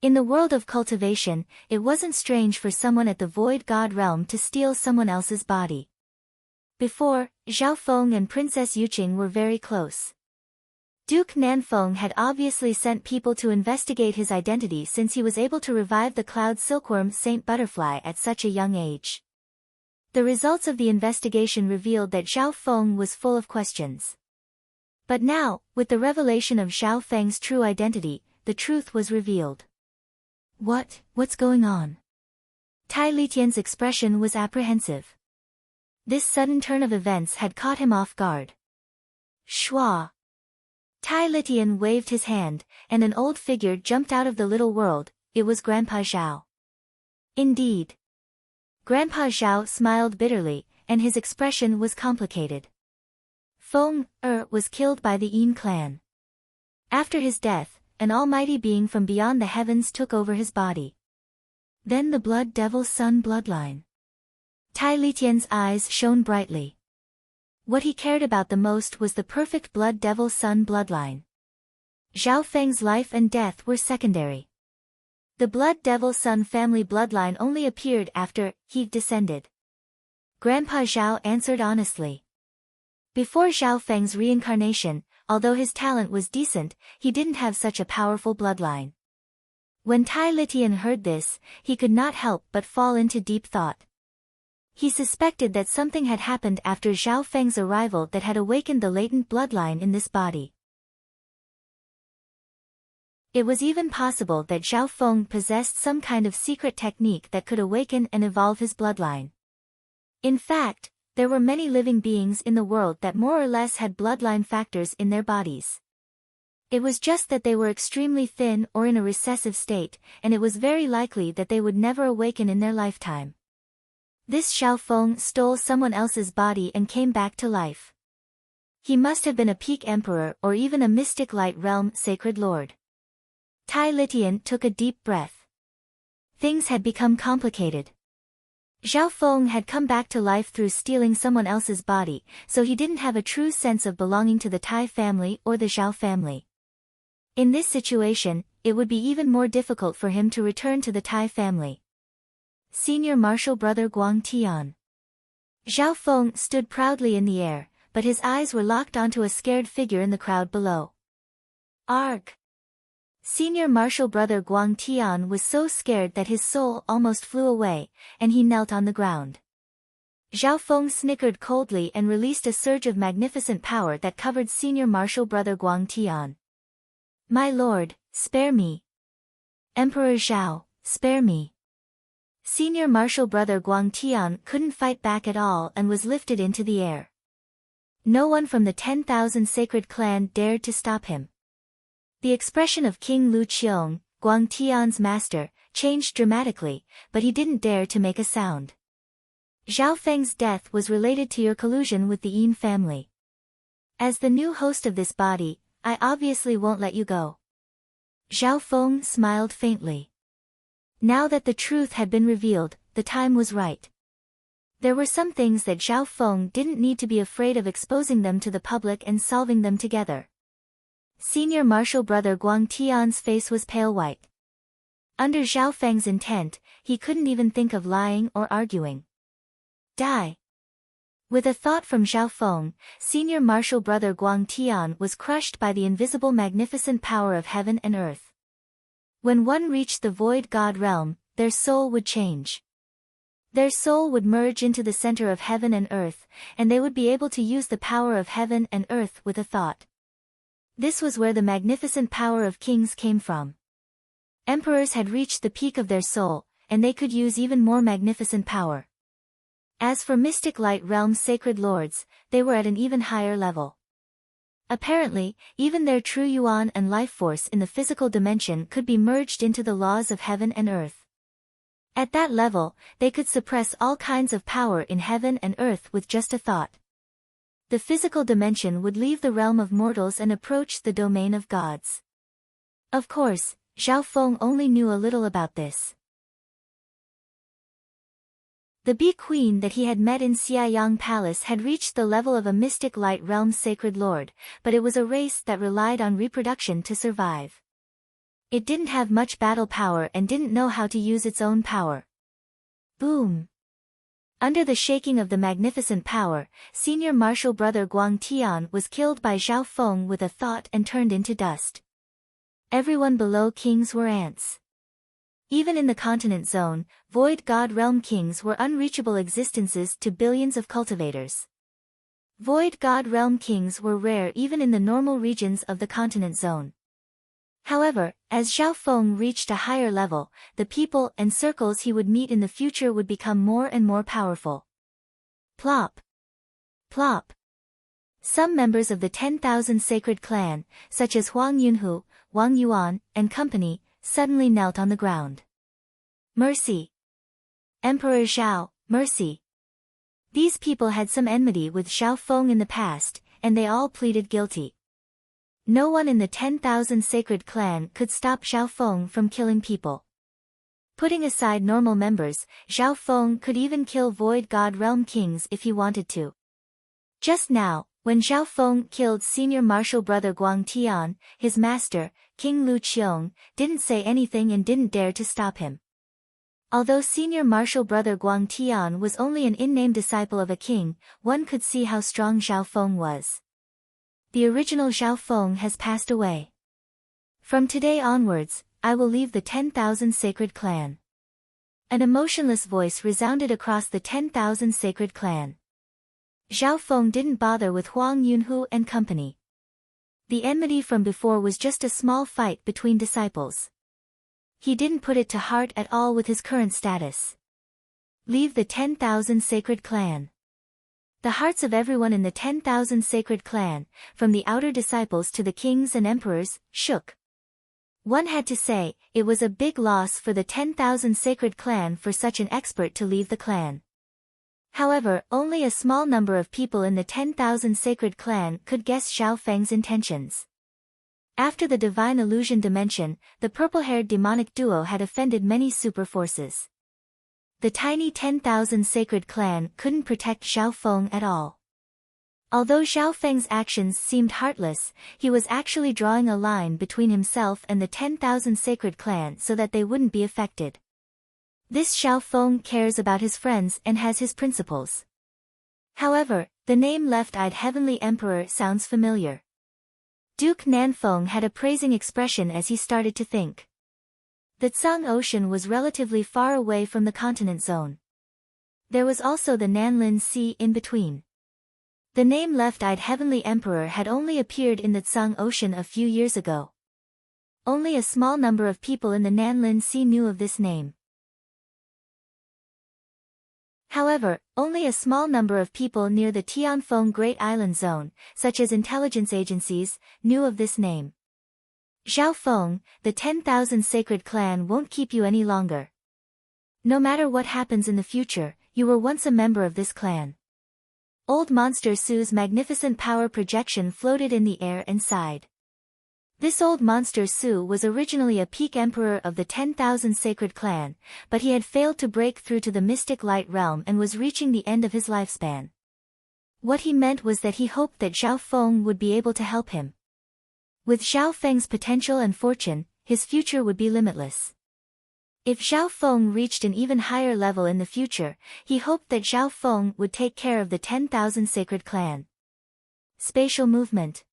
In the world of cultivation, it wasn't strange for someone at the Void God realm to steal someone else's body. Before, Zhao Feng and Princess Yuqing were very close. Duke Nanfeng had obviously sent people to investigate his identity since he was able to revive the cloud silkworm Saint Butterfly at such a young age. The results of the investigation revealed that Zhao Feng was full of questions. But now, with the revelation of Zhao Feng's true identity, the truth was revealed. What's going on? Tai Litian's expression was apprehensive. This sudden turn of events had caught him off guard. Shua! Tai Litian waved his hand, and an old figure jumped out of the little world. It was Grandpa Zhao. Indeed. Grandpa Zhao smiled bitterly, and his expression was complicated. Feng was killed by the Yin clan. After his death, an almighty being from beyond the heavens took over his body. Then the Blood Devil Sun bloodline. Tai Litian's eyes shone brightly. What he cared about the most was the perfect Blood Devil Sun bloodline. Zhao Feng's life and death were secondary. The Blood Devil Sun family bloodline only appeared after he descended. Grandpa Zhao answered honestly. Before Zhao Feng's reincarnation, although his talent was decent, he didn't have such a powerful bloodline. When Tai Litian heard this, he could not help but fall into deep thought. He suspected that something had happened after Zhao Feng's arrival that had awakened the latent bloodline in this body. It was even possible that Zhao Feng possessed some kind of secret technique that could awaken and evolve his bloodline. In fact, there were many living beings in the world that more or less had bloodline factors in their bodies. It was just that they were extremely thin or in a recessive state, and it was very likely that they would never awaken in their lifetime. This Zhao Feng stole someone else's body and came back to life. He must have been a peak emperor or even a mystic light realm sacred lord. Tai Litian took a deep breath. Things had become complicated. Zhao Feng had come back to life through stealing someone else's body, so he didn't have a true sense of belonging to the Tai family or the Zhao family. In this situation, it would be even more difficult for him to return to the Tai family. Senior Marshal Brother Guang Tian. Zhao Feng stood proudly in the air, but his eyes were locked onto a scared figure in the crowd below. Arg! Senior Marshal Brother Guang Tian was so scared that his soul almost flew away, and he knelt on the ground. Zhao Feng snickered coldly and released a surge of magnificent power that covered Senior Marshal Brother Guang Tian. My lord, spare me. Emperor Zhao, spare me. Senior Marshal Brother Guang Tian couldn't fight back at all and was lifted into the air. No one from the 10,000 sacred clan dared to stop him. The expression of King Lu Qiong, Guang Tian's master, changed dramatically, but he didn't dare to make a sound. Zhao Feng's death was related to your collusion with the Yin family. As the new host of this body, I obviously won't let you go. Zhao Feng smiled faintly. Now that the truth had been revealed, the time was right. There were some things that Zhao Feng didn't need to be afraid of exposing them to the public and solving them together. Senior Marshal Brother Guang Tian's face was pale white. Under Zhao Feng's intent, he couldn't even think of lying or arguing. Die! With a thought from Zhao Feng, Senior Marshal Brother Guang Tian was crushed by the invisible magnificent power of heaven and earth. When one reached the void god realm, their soul would change. Their soul would merge into the center of heaven and earth, and they would be able to use the power of heaven and earth with a thought. This was where the magnificent power of kings came from. Emperors had reached the peak of their soul, and they could use even more magnificent power. As for mystic light realm sacred lords, they were at an even higher level. Apparently, even their true yuan and life force in the physical dimension could be merged into the laws of heaven and earth. At that level, they could suppress all kinds of power in heaven and earth with just a thought. The physical dimension would leave the realm of mortals and approach the domain of gods. Of course, Zhao Feng only knew a little about this. The bee queen that he had met in Xiayang Palace had reached the level of a mystic light realm sacred lord, but it was a race that relied on reproduction to survive. It didn't have much battle power and didn't know how to use its own power. Boom! Under the shaking of the magnificent power, Senior Marshal Brother Guang Tian was killed by Zhao Feng with a thought and turned into dust. Everyone below kings were ants. Even in the continent zone, void god realm kings were unreachable existences to billions of cultivators. Void god realm kings were rare even in the normal regions of the continent zone. However, as Zhao Feng reached a higher level, the people and circles he would meet in the future would become more and more powerful. Plop! Plop! Some members of the 10,000 sacred clan, such as Huang Yunhu, Wang Yuan, and company, suddenly knelt on the ground. Mercy! Emperor Zhao, mercy! These people had some enmity with Zhao Feng in the past, and they all pleaded guilty. No one in the 10,000 sacred clan could stop Zhao Feng from killing people. Putting aside normal members, Zhao Feng could even kill void god realm kings if he wanted to. Just now, When Zhao Feng killed senior martial brother Guang Tian, his master, King Lu Qiong, didn't say anything and didn't dare to stop him. Although senior martial brother Guang Tian was only an in-name disciple of a king, one could see how strong Zhao Feng was. The original Zhao Feng has passed away. From today onwards, I will leave the 10,000 sacred clan. An emotionless voice resounded across the 10,000 sacred clan. Zhao Feng didn't bother with Huang Yunhu and company. The enmity from before was just a small fight between disciples. He didn't put it to heart at all with his current status. Leave the 10,000 sacred clan. The hearts of everyone in the 10,000 sacred clan, from the outer disciples to the kings and emperors, shook. One had to say, it was a big loss for the 10,000 sacred clan for such an expert to leave the clan. However, only a small number of people in the 10,000 sacred clan could guess Zhao Feng's intentions. After the divine illusion dimension, the purple-haired demonic duo had offended many super forces. The tiny 10,000 sacred clan couldn't protect Zhao Feng at all. Although Zhao Feng's actions seemed heartless, he was actually drawing a line between himself and the 10,000 sacred clan so that they wouldn't be affected. This Zhao Feng cares about his friends and has his principles. However, the name Left-Eyed Heavenly Emperor sounds familiar. Duke Nanfeng had a praising expression as he started to think. The Tsang Ocean was relatively far away from the continent zone. There was also the Nanlin Sea in between. The name Left-Eyed Heavenly Emperor had only appeared in the Tsang Ocean a few years ago. Only a small number of people in the Nanlin Sea knew of this name. However, only a small number of people near the Tianfeng Great Island Zone, such as intelligence agencies, knew of this name. Zhao Feng, the 10,000 sacred clan won't keep you any longer. No matter what happens in the future, you were once a member of this clan. Old Monster Su's magnificent power projection floated in the air and sighed. This old Monster Su was originally a peak emperor of the 10,000 sacred clan, but he had failed to break through to the mystic light realm and was reaching the end of his lifespan. What he meant was that he hoped that Zhao Feng would be able to help him. With Zhao Feng's potential and fortune, his future would be limitless. If Zhao Feng reached an even higher level in the future, he hoped that Zhao Feng would take care of the 10,000 sacred clan. Spatial movement.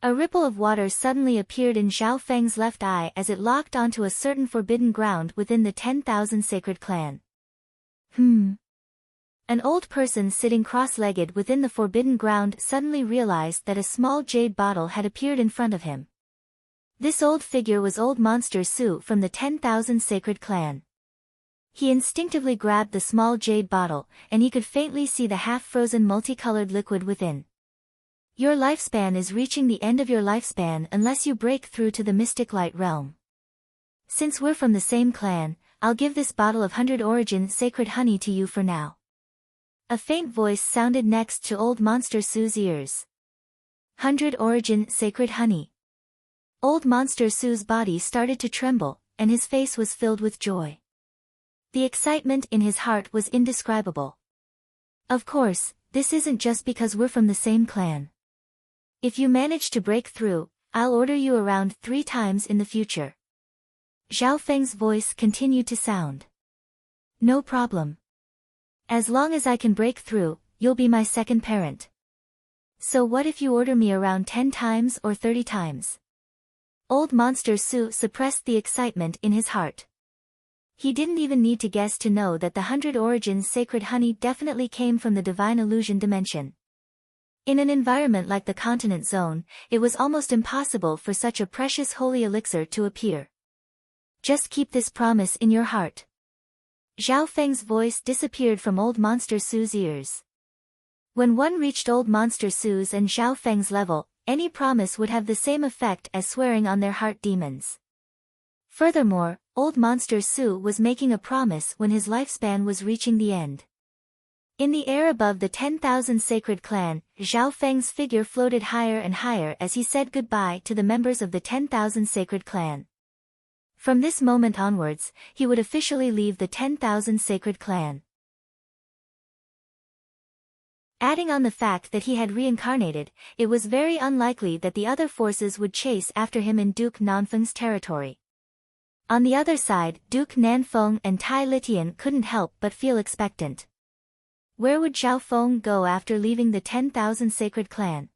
A ripple of water suddenly appeared in Zhao Feng's left eye as it locked onto a certain forbidden ground within the 10,000 sacred clan. An old person sitting cross-legged within the forbidden ground suddenly realized that a small jade bottle had appeared in front of him. This old figure was old Monster Su from the 10,000 sacred clan. He instinctively grabbed the small jade bottle, and he could faintly see the half-frozen multicolored liquid within. Your lifespan is reaching the end of your lifespan unless you break through to the mystic light realm. Since we're from the same clan, I'll give this bottle of 100 origin sacred honey to you for now. A faint voice sounded next to old Monster Su's ears. 100 origin sacred honey. Old Monster Su's body started to tremble, and his face was filled with joy. The excitement in his heart was indescribable. Of course, this isn't just because we're from the same clan. If you manage to break through, I'll order you around 3 times in the future. Zhao Feng's voice continued to sound. No problem. As long as I can break through, you'll be my second parent. So what if you order me around 10 times or 30 times? Old Monster Su suppressed the excitement in his heart. He didn't even need to guess to know that the 100 origins sacred honey definitely came from the divine illusion dimension. In an environment like the continent zone, it was almost impossible for such a precious holy elixir to appear. Just keep this promise in your heart. Zhao Feng's voice disappeared from old Monster Su's ears. When one reached old Monster Su's and Zhao Feng's level, any promise would have the same effect as swearing on their heart demons. Furthermore, old Monster Su was making a promise when his lifespan was reaching the end. In the air above the 10,000 sacred clan, Zhao Feng's figure floated higher and higher as he said goodbye to the members of the 10,000 sacred clan. From this moment onwards, he would officially leave the 10,000 sacred clan. Adding on the fact that he had reincarnated, it was very unlikely that the other forces would chase after him in Duke Nanfeng's territory. On the other side, Duke Nanfeng and Tai Litian couldn't help but feel expectant. Where would Zhao Feng go after leaving the 10,000 sacred clan?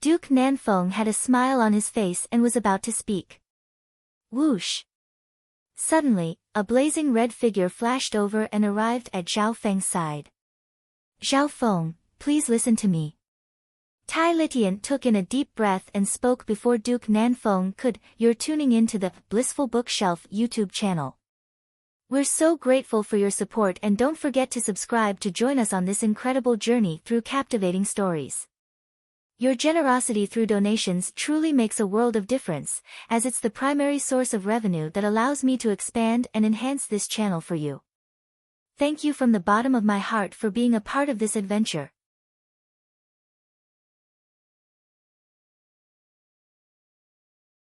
Duke Nanfeng had a smile on his face and was about to speak. Whoosh! Suddenly, a blazing red figure flashed over and arrived at Zhao Feng's side. Zhao Feng, please listen to me. Tai Litian took in a deep breath and spoke before Duke Nanfeng could. You're tuning into the Blissful Bookshelf YouTube channel. We're so grateful for your support, and don't forget to subscribe to join us on this incredible journey through captivating stories. Your generosity through donations truly makes a world of difference, as it's the primary source of revenue that allows me to expand and enhance this channel for you. Thank you from the bottom of my heart for being a part of this adventure.